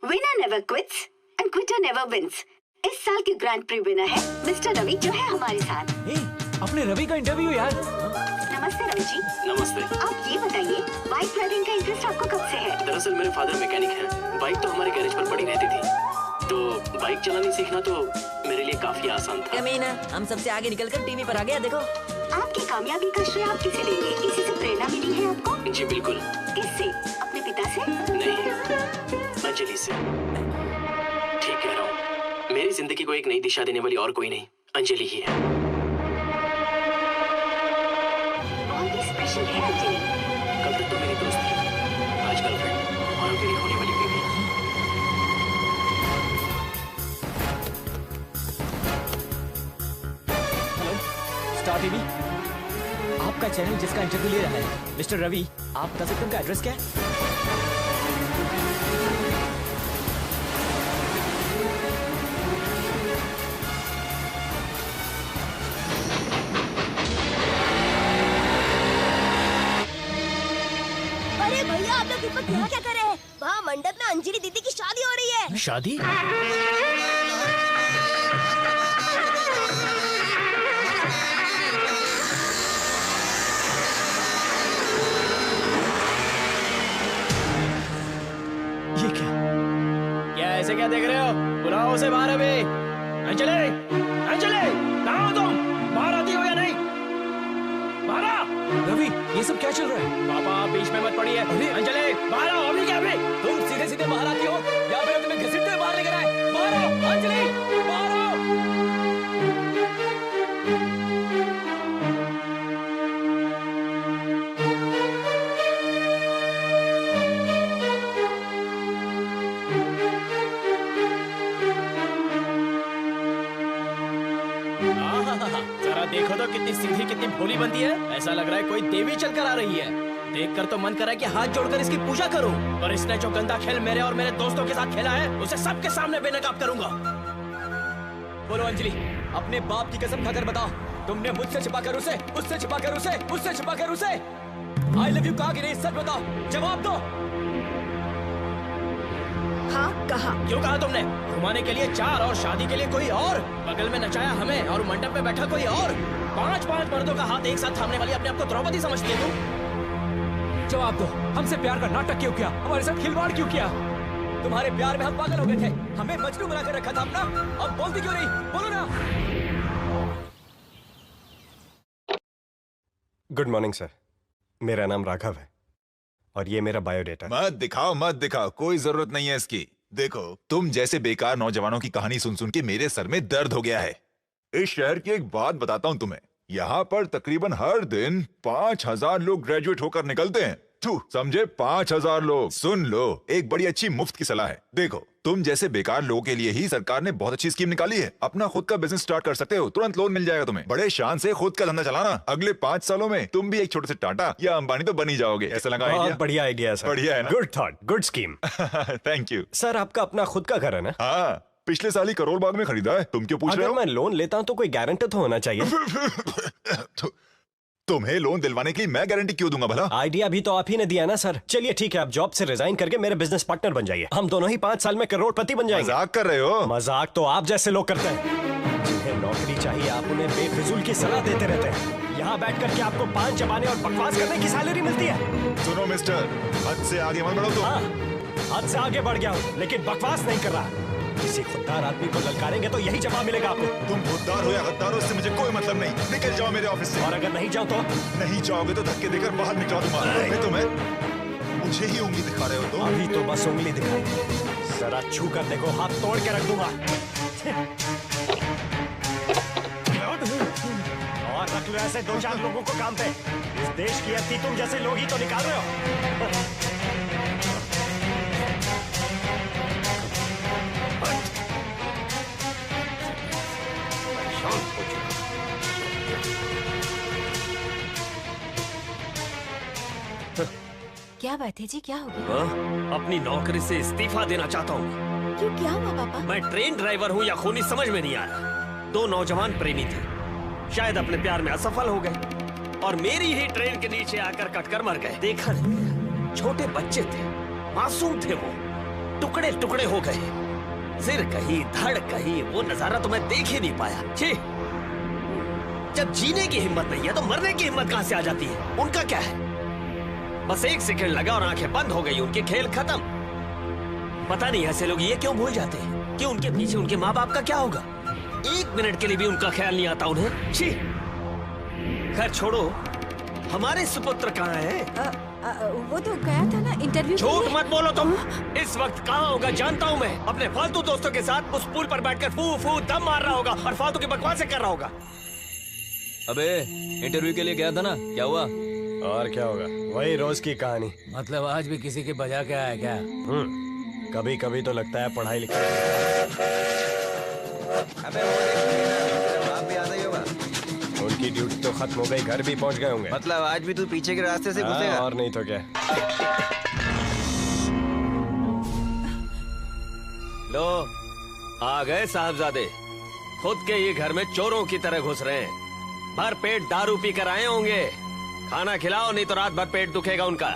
Winner never quits and quitter never wins. इस साल के ग्रैंड प्री विनर है मिस्टर रवि जो है हमारे साथ। अपने रवि का इंटरव्यू यार। नमस्ते रवि जी। नमस्ते। आप ये बताइए बाइक राइडिंग का इंटरेस्ट आपको कब से है? दरअसल मेरे फादर मैकेनिक हैं। बाइक तो हमारे गैरेज पर पड़ी रहती थी, तो बाइक चलानी सीखना तो मेरे लिए काफी आसान था। कमीना, हम सबसे आगे निकलकर टीवी पर आ गया। देखो आपकी कामयाबी का श्रेय आप किसे देंगे? किसी से प्रेरणा मिली है आपको? जी बिल्कुल। किससे? अपने पिता से? नहीं, अंजलि से। ठीक कह रहा हूँ, मेरी जिंदगी को एक नई दिशा देने वाली और कोई नहीं, अंजलि ही है। बहुत ही स्पेशल है अंजलि। कल तक तो मेरी दोस्त थी, आज गर्लफ्रेंड और अब मेरी होने वाली बीवी। हेलो स्टार टीवी, आपका चैनल जिसका इंटरव्यू ले रहा है मिस्टर रवि, आप बता सकते हैं उनका एड्रेस क्या है? अरे भैया आप लोग इस वक्त यहाँ क्या कर रहे हैं? वहाँ मंडप में अंजलि दीदी की शादी हो रही है। शादी? ये क्या ऐसे क्या देख रहे हो? बुलाओ उसे बाहर अभी। अंजलि, अंजलि, कहाँ हो तुम? बाहर आती हो या नहीं? बाहर आ। रवि, ये सब क्या चल रहा है? पापा बीच में मत पड़िए। अंजलि, बाहर आओ। अभी क्या अभी? तुम सीधे सीधे बाहर आती हो या फिर तुम्हें घसीटते हुए बाहर लेकर आए? बाहर आओ, अंजलि, बाहर आओ। सीधी कितनी भोली बनती है, ऐसा लग रहा है कोई देवी चलकर आ रही है। देखकर तो मन कर रहा है कि हाथ जोड़कर इसकी पूजा करूं, और इसने जो गंदा खेल मेरे और मेरे दोस्तों के साथ खेला है उसे सबके सामने बेनकाब करूंगा। बोलो अंजलि, अपने बाप की कसम खाकर बताओ, तुमने मुझसे छिपाकर उसे, उससे छिपाकर उसे, उससे छिपाकर उसे आई लव यू कहा कि नहीं? सच बताओ, जवाब दो। हाँ कहा। क्यों कहा तुमने? घुमाने के लिए 4 और शादी के लिए कोई और, बगल में नचाया हमें और मंडप में बैठा कोई और, 5 मर्दों का हाथ एक साथ थामने वाली अपने आप को द्रौपदी समझती है तुम? जवाब दो, हमसे प्यार का नाटक क्यों किया? हमारे साथ खिलवाड़ क्यों किया? तुम्हारे प्यार में हम पागल हो गए थे, हमें मजनू बनाकर रखा था अपना, अब बोलती क्यों नहीं? बोलो ना। गुड मॉर्निंग सर, मेरा नाम राघव है और ये मेरा बायोडेटा। मत दिखाओ, कोई जरूरत नहीं है इसकी। देखो, तुम जैसे बेकार नौजवानों की कहानी सुन सुन के मेरे सर में दर्द हो गया है। इस शहर की एक बात बताता हूं तुम्हें, यहाँ पर तकरीबन हर दिन 5000 लोग ग्रेजुएट होकर निकलते हैं। समझे? 5000 लोग। सुन लो, एक बड़ी अच्छी मुफ्त की सलाह है। देखो, तुम जैसे बेकार लोगों के लिए ही सरकार ने बहुत अच्छी स्कीम निकाली है। अपना खुद का बिजनेस स्टार्ट कर सकते हो, तुरंत लोन मिल जाएगा तुम्हें। बड़े शान से खुद का धंधा चलाना। अगले 5 सालों में तुम भी एक छोटे से टाटा या अंबानी तो बन ही जाओगे। ऐसा लगा आइडिया? बढ़िया आइडिया है सर। बढ़िया है ना? Good thought, good scheme. Thank you sir. आपका अपना खुद का घर है ना? हाँ, पिछले साल ही करोल बाग में खरीदा है। तुम क्यों पूछ रहे हो? अगर मैं लोन लेता हूँ तो कोई गारंटर तो होना चाहिए। तुम्हें लोन दिलवाने के लिए मैं गारंटी क्यों दूंगा भला? आइडिया भी तो आप ही ने दिया ना सर। चलिए ठीक है, आप जॉब से रिजाइन करके मेरे बिजनेस पार्टनर बन जाइए। हम दोनों ही 5 साल में करोड़पति बन जाएंगे। मजाक कर रहे हो? मजाक तो आप जैसे लोग करते हैं। जिन्हें नौकरी चाहिए आप उन्हें बेफिजूल की सलाह देते रहते हैं। यहाँ बैठ करके आपको पान चबाने और बकवास करने की सैलरी मिलती है। सुनो मिस्टर, हद से आगे मत बढ़ो तुम। हाँ, हद से आगे बढ़ गया हूँ, लेकिन बकवास नहीं कर रहा। किसी खुददार आदमी को ललकारेंगे तो यही जवाब मिलेगा आपको। तुम खुददार हो या गद्दार हो, इससे मुझे कोई मतलब नहीं। निकल जाओ मेरे ऑफिस से। और अगर नहीं जाओ तो? नहीं जाओगे तो धक्के देकर बाहर निकला दूंगा। तुम्हें मुझे ही उंगली दिखा रहे हो तो? अभी तो बस उंगली दिखाई, जरा छू कर देखो, हाथ तोड़ के रख दूंगा। और रख लो ऐसे 2-4 लोगों को काम पे। इस देश की अर्थी तुम जैसे लोग ही तो निकाल रहे हो। क्या बात है जी, क्या हो गया? अपनी नौकरी से इस्तीफा देना चाहता हूँ। क्यों, क्या हुआ पापा? मैं ट्रेन ड्राइवर हूँ या खूनी समझ में नहीं आ रहा। 2 नौजवान प्रेमी थे, शायद अपने प्यार में असफल हो गए और मेरी ही ट्रेन के नीचे आकर कटकर मर गए। देखा नहीं गया, छोटे बच्चे थे, मासूम थे वो, टुकड़े टुकड़े हो गए। सिर कहीं, धड़ कहीं, वो नजारा तो मैं देख ही नहीं पाया। छी, जब जीने की हिम्मत नहीं है तो मरने की हिम्मत कहां से आ जाती है? उनका क्या है, बस 1 सेकंड लगा और आंखें बंद हो गई, उनके खेल खत्म। पता नहीं ऐसे लोग ये क्यों भूल जाते हैं कि उनके पीछे उनके माँ बाप का क्या होगा। 1 मिनट के लिए भी उनका ख्याल नहीं आता उन्हें। छी, खैर छोड़ो, हमारे सुपुत्र कहाँ है? वो तो गया था ना इंटरव्यू। झूठ मत बोलो तुम। इस वक्त कहाँ होगा जानता हूँ मैं। अपने फालतू दोस्तों के साथ उस पुल पर बैठकर फू फू दम मार रहा होगा और फालतू की बकवासें कर रहा होगा। अबे, इंटरव्यू के लिए गया था ना, क्या हुआ? और क्या होगा, वही रोज की कहानी। मतलब आज भी किसी के बजा के आया क्या? कभी कभी तो लगता है पढ़ाई लिखाई। अबे वो देखिए ना, बाप भी आता ही होगा। उनकी ड्यूटी तो खत्म हो गई, घर भी पहुंच गए होंगे। मतलब आज भी तू पीछे के रास्ते से घुसेगा? और नहीं तो क्या। लो, आ गए साहबजादे। खुद के ये घर में चोरों की तरह घुस रहे हैं। भर पेट दारू पी कर आए होंगे। खाना खिलाओ, नहीं तो रात भर पेट दुखेगा उनका।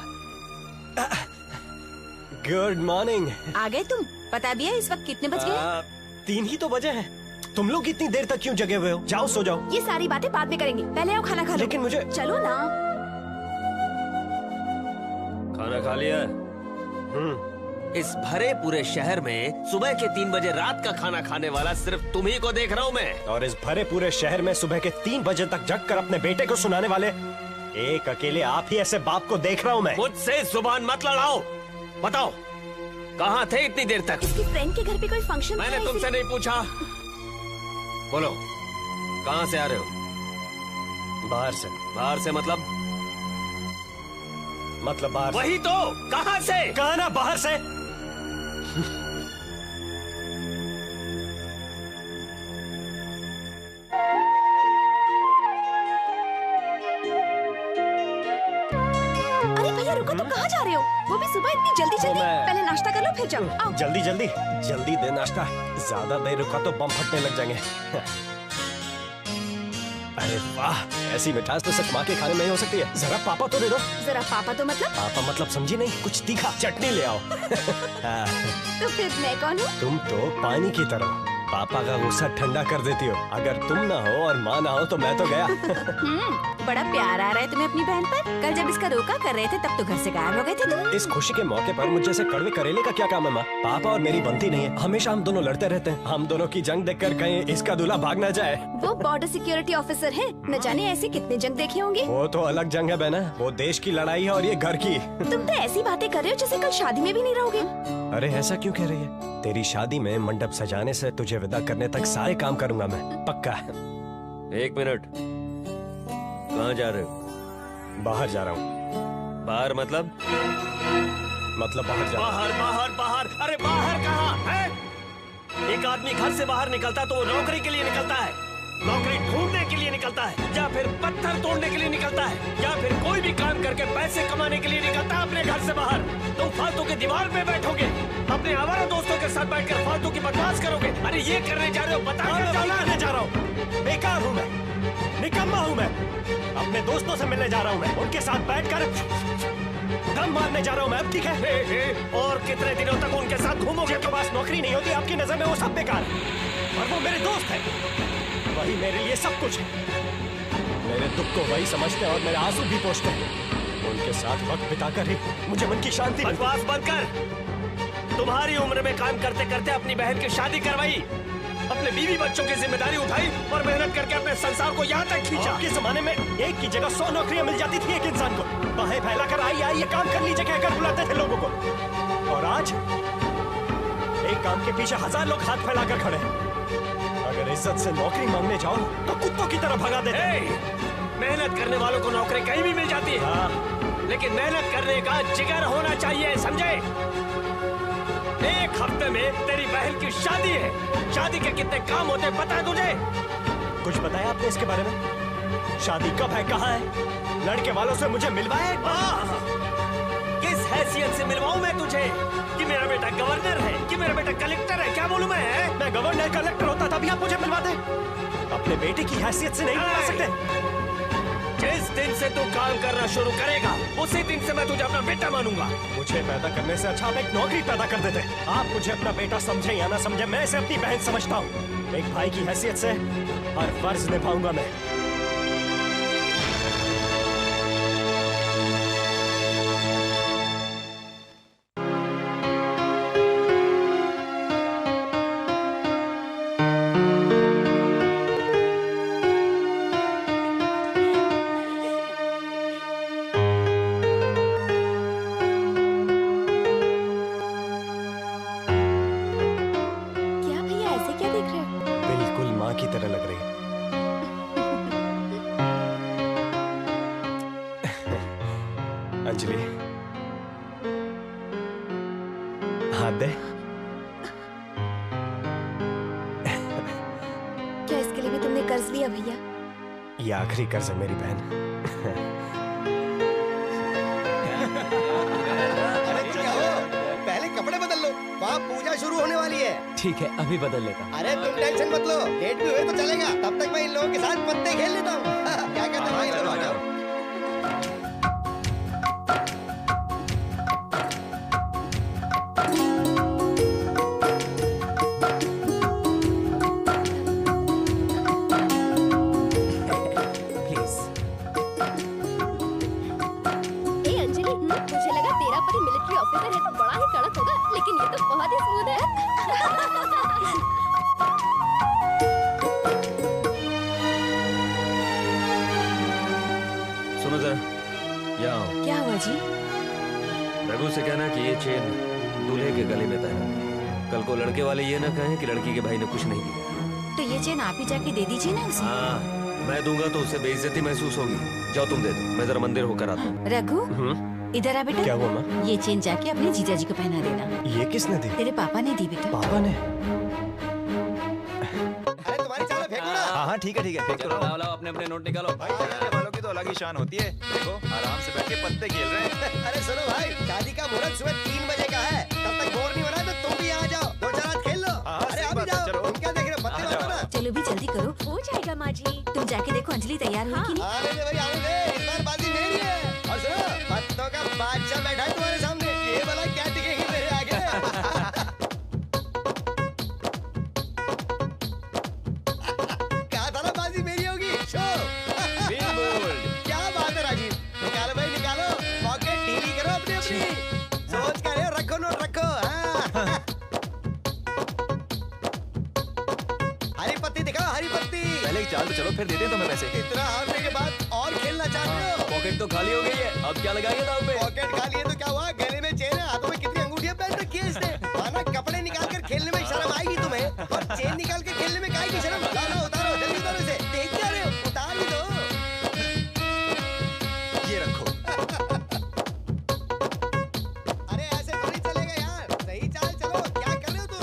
Good morning. आ गए तुम? बता दिया इस वक्त कितने बज गए? 3 ही तो बजे हैं। तुम लोग इतनी देर तक क्यों जगे हुए हो? जाओ सो जाओ। ये सारी बातें बाद में करेंगे, पहले आओ खाना खा लो। लेकिन मुझे चलो ना। खाना खा लिया? इस भरे पूरे शहर में सुबह के 3 बजे रात का खाना खाने वाला सिर्फ तुम ही को देख रहा हूँ मैं। और इस भरे पूरे शहर में सुबह के 3 बजे तक जग कर अपने बेटे को सुनाने वाले एक अकेले आप ही ऐसे बाप को देख रहा हूँ मैं। मुझसे जुबान मत लड़ाओ। बताओ, कहाँ थे इतनी देर तक? इसकी फ्रेंड के घर पे कोई फंक्शन। मैंने तुमसे नहीं पूछा। बोलो, कहाँ से आ रहे हो? बाहर से। बाहर से मतलब बाहर से। वही तो, कहाँ से? कहा ना बाहर से। रुको तो कहाँ जा रहे हो? वो भी सुबह इतनी जल्दी जल्दी। पहले नाश्ता कर लो फिर जाओ। आओ। जल्दी जल्दी जल्दी दे नाश्ता। ज्यादा देर रुका तो बम फटने लग जाएंगे। अरे वाह, ऐसी मिठास तो सिर्फ माँ के खाने में ही हो सकती है। जरा पापा तो दे दो। जरा पापा तो मतलब? पापा मतलब समझी नहीं, कुछ तीखा चटनी ले आओ। तो फिर मैं कौन हूँ? तुम तो पानी की तरह पापा का गुस्सा ठंडा कर देती हो। अगर तुम ना हो और माँ ना हो तो मैं तो गया। बड़ा प्यार आ रहा है तुम्हें अपनी बहन पर। कल जब इसका रोका कर रहे थे तब तो घर से गायब हो गए थे तुम। इस खुशी के मौके पर मुझे से कड़वे करेले का क्या काम है माँ? पापा और मेरी बनती नहीं है। हमेशा हम दोनों लड़ते रहते हैं। हम दोनों की जंग देखकर कहीं इसका दूल्हा भाग ना जाए। वो बॉर्डर सिक्योरिटी ऑफिसर है, न जाने ऐसे कितने जंग देखे होंगे। वो तो अलग जंग है बहना, वो देश की लड़ाई है और ये घर की। तुम तो ऐसी बातें कर रहे हो जैसे कल शादी में भी नहीं रहोगे। अरे ऐसा क्यों कह रही है? तेरी शादी में मंडप सजाने से तुझे विदा करने तक सारे काम करूंगा मैं, पक्का। 1 मिनट, कहाँ जा रहे हो? बाहर जा रहा हूँ। बाहर मतलब? मतलब बाहर जा। बाहर बाहर बाहर। अरे बाहर कहाँ है? एक आदमी घर से बाहर निकलता तो वो नौकरी के लिए निकलता है, नौकरी ढूंढने के लिए निकलता है, या फिर पत्थर तोड़ने के लिए निकलता है, या फिर कोई भी काम करके पैसे कमाने के लिए निकलता है अपने घर से बाहर। तुम फालतू के दीवार पे बैठोगे, अपने आवारा दोस्तों के साथ बैठकर फालतू की बकवास करोगे। अरे ये करने जा रहे हो? बता जा रहा हूँ। बेकार हूँ मैं, निकम्मा हूँ मैं। अपने दोस्तों से मिलने जा रहा हूँ मैं, उनके साथ बैठकर दम मारने जा रहा हूँ मैं। ठीक है? और कितने दिनों तक उनके साथ घूमोगे? आपके पास नौकरी नहीं होती, आपकी नजर में वो सब बेकार है। और वो मेरे दोस्त है, वही मेरे लिए सब कुछ है। मेरे दुख को वही समझते हैं और मेरे आंसू भी पोंछते हैं। उनके साथ वक्त बिताकर ही मुझे मन की शांति। बकवास बंद कर। तुम्हारी उम्र में काम करते करते अपनी बहन की शादी करवाई, अपने बीवी बच्चों की जिम्मेदारी उठाई और मेहनत करके अपने संसार को यहाँ तक खींचा। के जमाने में एक की जगह 100 नौकरियां मिल जाती थी एक इंसान को। बाहें फैलाकर आई ये काम कर लीजिए कहकर बुलाते थे लोगों को। और आज एक काम के पीछे 1000 लोग हाथ फैलाकर खड़े हैं। अगर इज्जत से नौकरी मांगने जाओ तो कुत्तों की तरह भगा देते हैं। मेहनत करने वालों को नौकरी कहीं भी मिल जाती है, लेकिन मेहनत करने का जिगर होना चाहिए, समझे? एक हफ्ते में तेरी बहन की शादी है। शादी के कितने काम होते हैं पता है तुझे? कुछ बताया आपने इसके बारे में? शादी कब है, कहाँ है? लड़के वालों से मुझे मिलवाए? किस हैसियत से मिलवाऊं मैं तुझे? कि मेरा बेटा गवर्नर है, कि मेरा बेटा कलेक्टर है? क्या बोलूं मैं गवर्नर कलेक्टर होता तभी आप मुझे मिलवाते। अपने बेटे की हैसियत से नहीं मिलवा सकते। जिस दिन से तू काम करना शुरू करेगा उसी दिन से मैं तुझे अपना बेटा मानूंगा। मुझे पैदा करने से अच्छा आप एक नौकरी पैदा कर देते। आप मुझे अपना बेटा समझे या ना समझे, मैं इसे अपनी बहन समझता हूँ। एक भाई की हैसियत से हर फर्ज निभाऊंगा मैं। अंजलि, हाथ दे। क्या इसके लिए भी तुमने कर्ज लिया भैया? ये आखिरी कर्ज है मेरी बहन। अरे क्या हो? पहले कपड़े बदल लो, वहाँ पूजा शुरू होने वाली है। ठीक है, अभी बदल लेता हूँ। अरे तुम टेंशन मत लो, लेट भी हुए तो चलेगा। तब तक मैं इन लोगों के साथ पत्ते खेल लेता हूँ। क्या कहते हो भाई लोग? आ जाओ। क्या हुआ जी? रघु से कहना कि ये चेन दूल्हे के गले में पहना। कल को लड़के वाले ये ना कहें कि लड़की के भाई ने कुछ नहीं दिया। तो ये चेन आप ही जाके दे दीजिए ना उसे। हाँ, मैं दूंगा तो उसे बेइज्जती महसूस होगी। जाओ तुम दे दो, मैं जरा मंदिर होकर आता हूँ। रघु, इधर आ बेटा। क्या हुआ माँ? ये चेन जाके अपने जीजा जी को पहना देना। ये किसने दी? तेरे पापा ने दी बेटा। पापा ने? अरे तुम्हारी चाल फेंको ना। हाँ ठीक है, फेंक दो। लाओ अपने अपने नोट निकालो। वाला की शान होती है। देखो आराम से बैठ के पत्ते खेल रहे हैं। अरे सुनो भाई, शादी का मुहूर्त सुबह 3 बजे का है। तब तक बोर नहीं हो रहा है तो तुम भी आ जाओ, 2-4 रात खेल लो। अरे आप भी जाओ, तुम क्या देख रहे हो, पत्ते लगाओ ना। चलो भी जल्दी करो, हो जाएगा माँ जी। तुम जाके देखो अंजलि तैयार हुई कि नहीं। आने दे भाई, आने दे, इस बार बाजी मेरी है। और सुनो, पत्तों का बादशाह बैठा है तुम्हारे सामने, ये वाला क्या टिकेगी मेरे आगे। कहा था ना बाजी मेरी होगी। शो क्या बात है राजीव, निकालो भाई निकालो, पॉकेट ढीली करो अपनी अपनी, सोच कर रखो नोट रखो। हाँ। हरी पत्ती दिखाओ, हरी पत्ती। पहले चाल तो चलो, फिर देते हैं तुम्हें पैसे। इतना हारने के बाद और खेलना चाहते हो? पॉकेट तो खाली हो गई है, अब क्या लगाएंगे दाव पे? पॉकेट खाली है तो क्या हुआ, गले में चेन है, हाथों में कितनी अंगूठियां पहन रखी है इसने। माना कपड़े निकाल कर खेलने में शर्म आएगी तुम्हें, और चेन निकाल के खेलने में काहे की शर्म। लो उतारो, जल्दी उतारो इसे, देख क्या रहे हो, उतार ही दो। ये रखो। अरे ऐसे थोड़ी चलेगा यार, सही चाल चलो, क्या कर रहे हो तुम।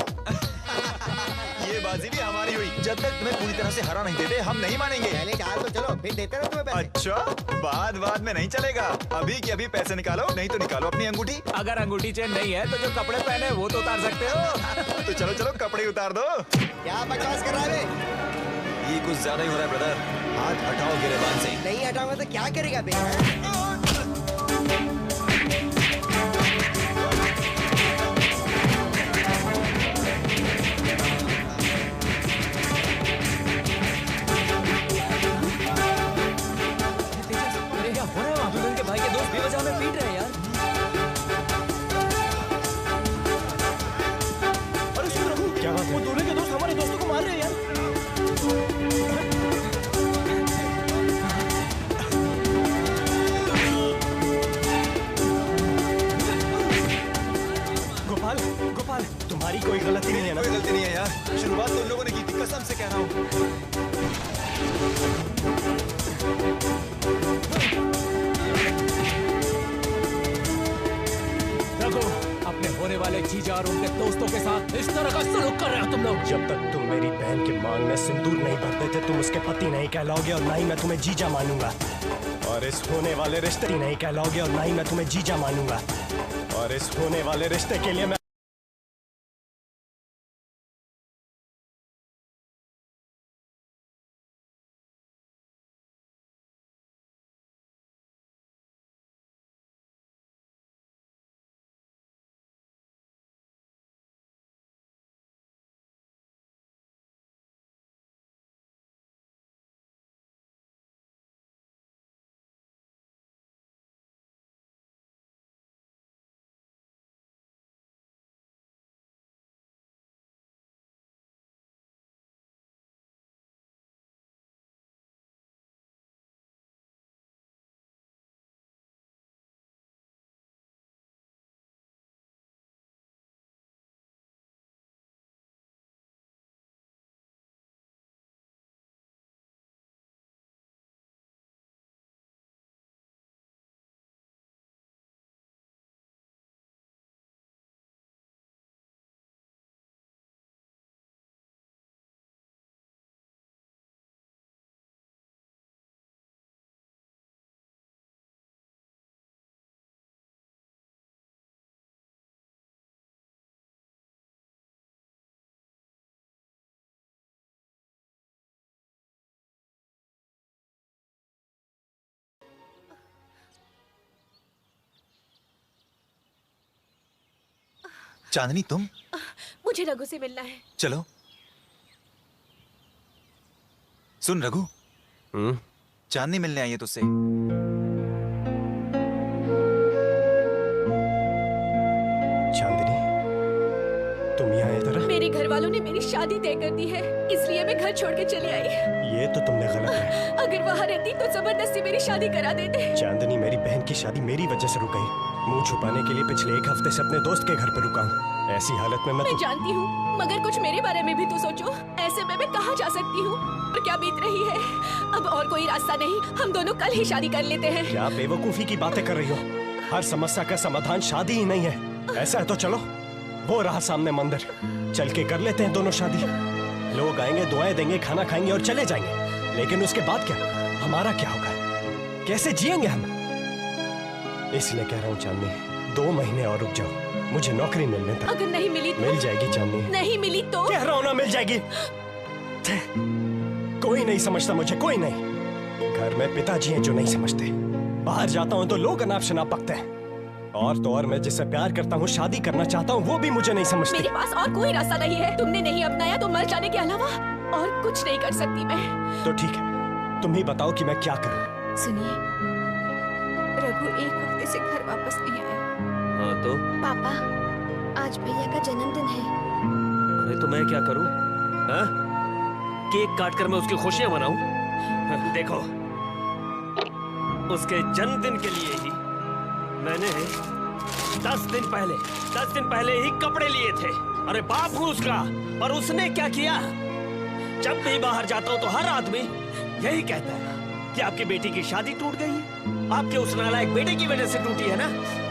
ये बाजी भी हमारी हुई, जब तक तुम्हें पूरी तरह से हरा नहीं देते हम नहीं मानेंगे। पहले चाल तो चलो, फिर देते रहो तुम्हें पैसे। अच्छा, बाद में नहीं चलेगा, अभी के अभी पैसे निकालो, नहीं तो निकालो अपनी अंगूठी। अगर अंगूठी चेन नहीं है तो जो कपड़े पहने वो तो उतार सकते हो। तो चलो चलो कपड़े उतार दो। क्या बकवास कर रहा है बे? ये कुछ ज्यादा ही हो रहा है ब्रदर, हाथ हटाओ गिरेबान से। नहीं हटाऊंगा तो क्या करेगा बे? भाई के दोस्त बेवजह में पीट रहे हैं यार। अरे सुन रघु, क्या बात है? वो दूल्हे के दोस्त हमारे दोस्तों को मार रहे हैं यार। गोपाल, गोपाल, तुम्हारी कोई गलती नहीं है ना? कोई गलती नहीं है यार, शुरुआत तो उन लोगों ने की थी, कसम से कह रहा हूँ। अपने होने वाले जीजा और उनके दोस्तों के साथ इस तरह का सलूक कर रहे हो तुम लोग। जब तक तुम मेरी बहन के मांग में सिंदूर नहीं भरते थे, तुम उसके पति नहीं कहलाओगे और ना ही मैं तुम्हें जीजा मानूंगा। और इस होने वाले रिश्ते नहीं कहलाओगे और ना ही मैं तुम्हें जीजा मानूंगा। और इस होने वाले रिश्ते के लिए मैं चांदनी तुम? मुझे रघु से मिलना है। चलो। सुन रघु, चांदनी मिलने आई है तुझसे। चांदनी, तुम यहाँ इधर? मेरे घर वालों ने मेरी शादी तय कर दी है, इसलिए मैं घर छोड़ के चली आई। ये तो तुमने गलत किया। अगर वहाँ रहती तो जबरदस्ती मेरी शादी करा देते। चांदनी, मेरी बहन की शादी मेरी वजह से रुक गई। मुंह छुपाने के लिए पिछले 1 हफ्ते से अपने दोस्त के घर पर रुका हूँ। ऐसी हालत में मैं जानती हूँ, मगर कुछ मेरे बारे में भी तो सोचो। ऐसे में मैं कहाँ जा सकती हूँ और क्या बीत रही है। अब और कोई रास्ता नहीं, हम दोनों कल ही शादी कर लेते हैं। क्या बेवकूफी की बातें कर रही हो? हर समस्या का समाधान शादी ही नहीं है। ऐसा है तो चलो, वो रहा सामने मंदिर, चल के कर लेते हैं दोनों शादी। लोग आएंगे, दुआएं देंगे, खाना खाएंगे और चले जाएंगे। लेकिन उसके बाद क्या? हमारा क्या होगा? कैसे जिएंगे हम? इसलिए कह रहा हूँ चांदनी, 2 महीने और रुक जाओ, मुझे नौकरी मिलने तक। अगर नहीं मिली तो? मिल जाएगी चांदनी। नहीं मिली तो? कह रहा हूँ ना, मिल जाएगी। कोई नहीं समझता मुझे, कोई नहीं। घर में पिताजी हैं जो नहीं समझते। बाहर जाता हूँ तो लोग अनाप शनाप बकते हैं। और तो और मैं जिससे प्यार करता हूँ, शादी करना चाहता हूँ, वो भी मुझे नहीं समझती। मेरे पास और कोई रास्ता नहीं है। तुमने नहीं अपनाया तो मर जाने के अलावा और कुछ नहीं कर सकती मैं। तो ठीक है, तुम ही बताओ कि मैं क्या करूँ। सुनिए, रघु 1 हफ्ते से घर वापस नहीं आया। हाँ तो? पापा, आज भैया का जन्मदिन है। अरे तो मैं क्या करूं? हाँ? केक काट कर मैं उसकी खुशियां मनाऊं? देखो, उसके जन्मदिन के लिए ही मैंने 10 दिन पहले ही कपड़े लिए थे। अरे बाप हूँ उसका, और उसने क्या किया? जब भी बाहर जाता हूँ तो हर आदमी यही कहता है कि आपकी बेटी की शादी टूट गई है, आपके उस नालायक बेटे की वजह से टूटी है ना।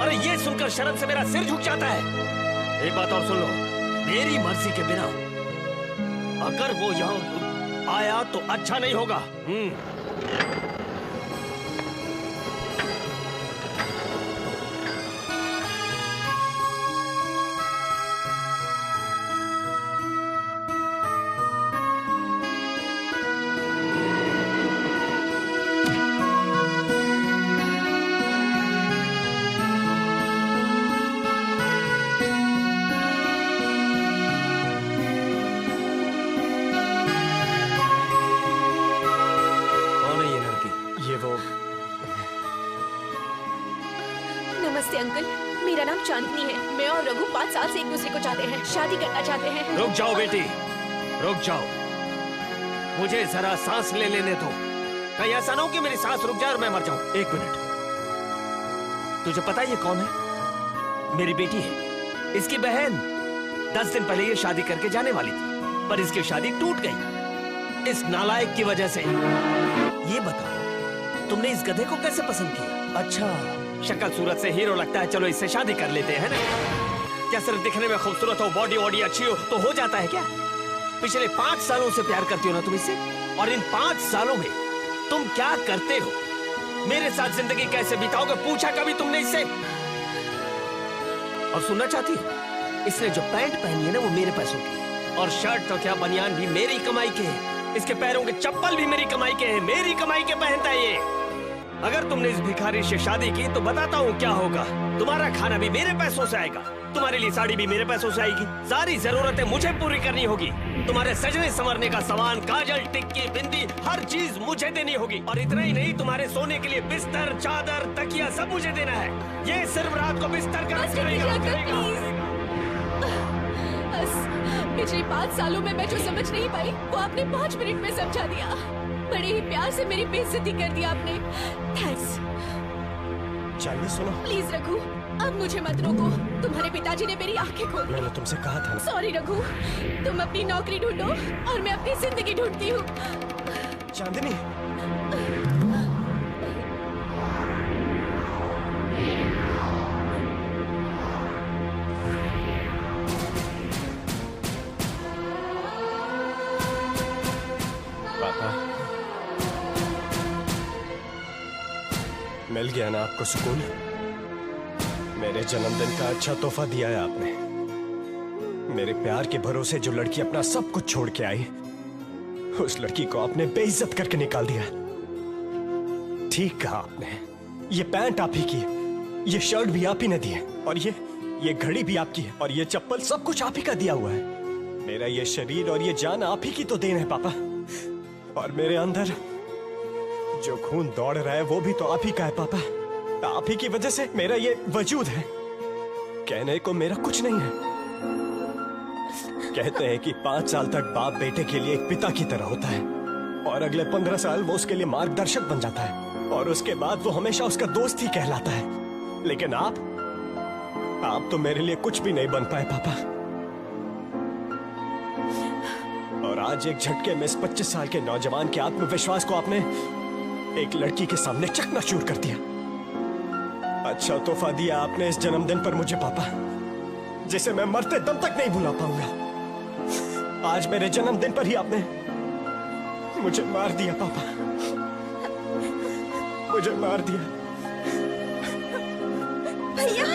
अरे ये सुनकर शर्म से मेरा सिर झुक जाता है। एक बात और सुन लो, मेरी मर्जी के बिना अगर वो यहाँ आया तो अच्छा नहीं होगा। नमस्ते अंकल, मेरा नाम चांदनी है। मैं और रघु 5 साल से एक दूसरे को चाहते हैं, शादी करना चाहते हैं। रुक जाओ बेटी, रुक जाओ, मुझे जरा सांस लेने दो। कहीं ऐसा ना हो कि मेरी सांस रुक जाए और मैं मर जाऊं। 1 मिनट, तुझे पता है ये कौन है? मेरी बेटी है, इसकी बहन। 10 दिन पहले ये शादी करके जाने वाली थी, पर इसकी शादी टूट गई इस नालायक की वजह से। ये बताओ, तुमने इस गधे को कैसे पसंद किया? अच्छा, शक्ल सूरत से हीरो लगता है, चलो इससे शादी कर लेते हैं ना। क्या सिर्फ दिखने में खूबसूरत हो, बॉडी वॉडी अच्छी हो तो जाता है क्या? पिछले 5 सालों से प्यार करती हो ना तुम इससे, और इन 5 सालों में तुम क्या करते हो? मेरे साथ जिंदगी कैसे बिताओगे, पूछा कभी तुमने इससे? और सुनना चाहती हो, इसने जो पैंट पहनी है ना वो मेरे पैसों की है, और शर्ट तो क्या बनियान भी मेरी कमाई के है, इसके पैरों के चप्पल भी मेरी कमाई के हैं, मेरी कमाई के पहनता है ये। अगर तुमने इस भिखारी से शादी की तो बताता हूँ क्या होगा। तुम्हारा खाना भी मेरे पैसों से आएगा, तुम्हारे लिए साड़ी भी मेरे पैसों से आएगी, सारी जरूरतें मुझे पूरी करनी होगी, तुम्हारे सजने संवरने का सामान, काजल, टिक्की, बिंदी, हर चीज मुझे देनी होगी। और इतना ही नहीं, तुम्हारे सोने के लिए बिस्तर, चादर, तकिया सब मुझे देना है। ये सिर्फ रात को बिस्तर का पिछले 5 सालों में मैं जो समझ नहीं पाई वो आपने 5 मिनट में समझा दिया। बड़े ही प्यार से मेरी बेइज्जती कर दी आपने। थैंक्स। चांदनी सुनो, प्लीज रघु, अब मुझे मत रोको। तुम्हारे पिताजी ने मेरी आंखें खोल दी। मैंने तुमसे कहा था ना। सॉरी रघु, तुम अपनी नौकरी ढूंढो और मैं अपनी जिंदगी ढूंढती हूँ। चांदनी, मिल गया ना आपको सुकून? मेरे जन्मदिन का अच्छा तोहफा दिया है आपने। मेरे प्यार के भरोसे जो लड़की अपना सब कुछ छोड़ के आई, उस लड़की को आपने बेइज्जत करके निकाल दिया। ठीक कहा आपने, ये पैंट आप ही की है, ये शर्ट भी आप ही ने दी है, और ये घड़ी भी आपकी है, और ये चप्पल सब कुछ आप ही का दिया हुआ है। मेरा ये शरीर और ये जान आप ही की तो देन है पापा, और मेरे अंदर जो खून दौड़ रहा है वो भी तो आप ही का है पापा। आप ही की वजह से मेरा ये वजूद है। कहने को मेरा कुछ नहीं है। कहते हैं कि 5 साल तक बाप बेटे के लिए एक पिता की तरह होता है, और अगले 15 साल वो उसके लिए मार्गदर्शक बन जाता है, और उसके बाद वो हमेशा उसका दोस्त ही कहलाता है। लेकिन आप तो मेरे लिए कुछ भी नहीं बन पाए पापा। और आज एक झटके में इस 25 साल के नौजवान के आत्मविश्वास को आपने एक लड़की के सामने चकनाचूर कर दिया। अच्छा तोहफा दिया आपने इस जन्मदिन पर मुझे पापा, जिसे मैं मरते दम तक नहीं भुला पाऊंगा। आज मेरे जन्मदिन पर ही आपने मुझे मार दिया पापा। मुझे मार दिया। भैया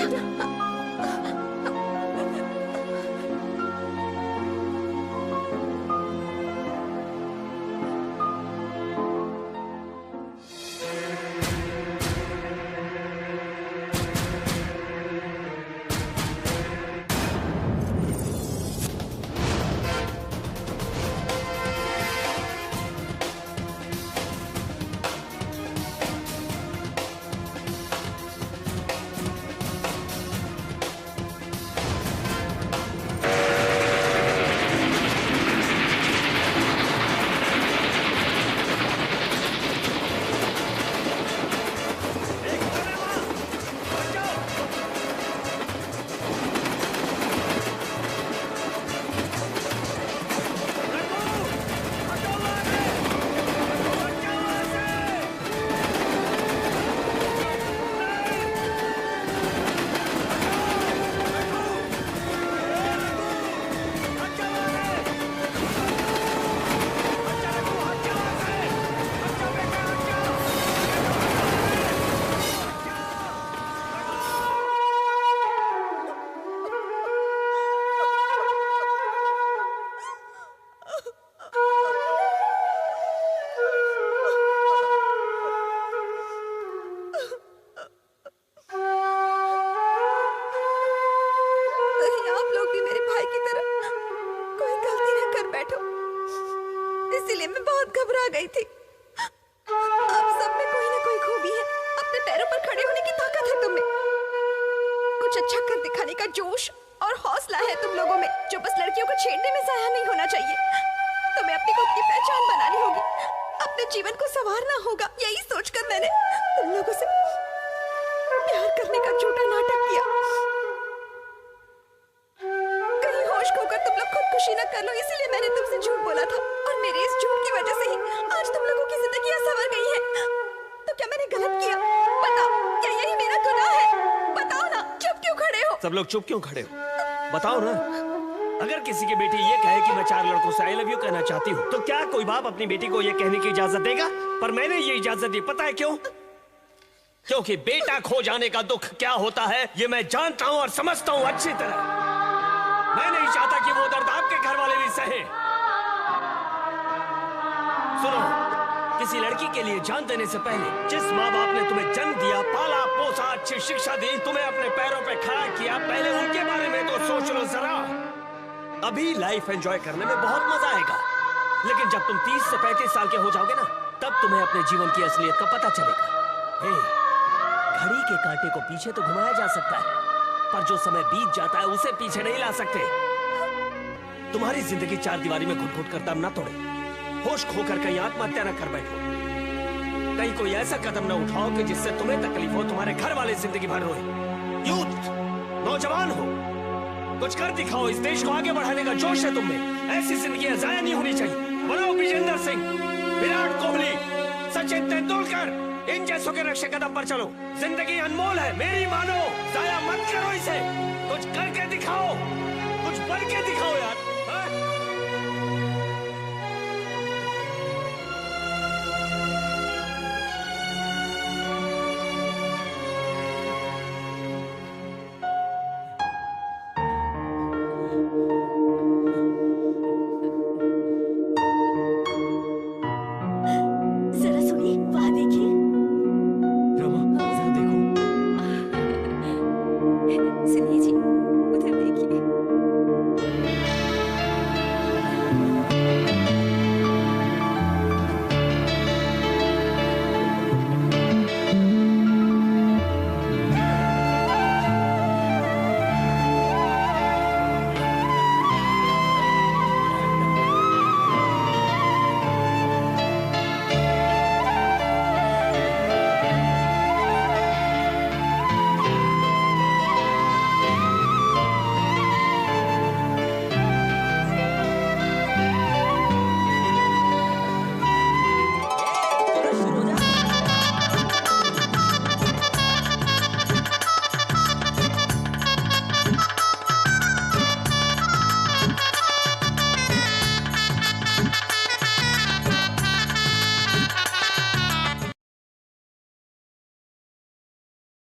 सब लोग चुप क्यों खड़े हो? बताओ ना। अगर किसी की बेटी ये कहे कि मैं 4 लड़कों से आई लव यू कहना चाहती हूँ, तो क्या कोई बाप अपनी बेटी को ये कहने की इजाजत देगा? पर मैंने ये इजाजत दी, पता है क्यों? क्योंकि बेटा खो जाने का दुख क्या होता है ये मैं जानता हूँ और समझता हूँ अच्छी तरह। मैं नहीं चाहता कि वो दर्द आपके घर वाले भी सहे। सुनो, किसी लड़की के लिए जान देने से पहले जिस माँ बाप ने तुम्हें जन्म दिया, पाला पोसा, अच्छी शिक्षा दी, तुम्हें अपने पैरों पे खड़ा किया, पहले उनके बारे में तो सोच लो जरा। अभी लाइफ एंजॉय करने में बहुत मजा आएगा, लेकिन जब तुम 30 से 35 साल के हो जाओगे ना, तब तुम्हें अपने जीवन की असलियत का पता चलेगा। हे, घड़ी के कांटे को पीछे तो घुमाया जा सकता है, पर जो समय बीत जाता है उसे पीछे नहीं ला सकते। तुम्हारी जिंदगी 4 दीवारी में घुट-घुट कर दम न तोड़े, होश खोकर कहीं आत्महत्या न कर बैठो, कहीं कोई ऐसा कदम न उठाओ कि जिससे तुम्हें तकलीफ हो, तुम्हारे घर वाले जिंदगी भर रोए। यूथ, नौजवान हो, कुछ कर दिखाओ। इस देश को आगे बढ़ाने का जोश है तुम में। ऐसी जिंदगी जाया नहीं होनी चाहिए। बनाओ विजेंद्र सिंह, विराट कोहली, सचिन तेंदुलकर, इन जैसों के रक्षे कदम पर चलो। जिंदगी अनमोल है, मेरी मानो, जाया मत करो इसे। कुछ करके दिखाओ, कुछ बन के दिखाओ यार। जरा सुनिए, वहाँ देखिए।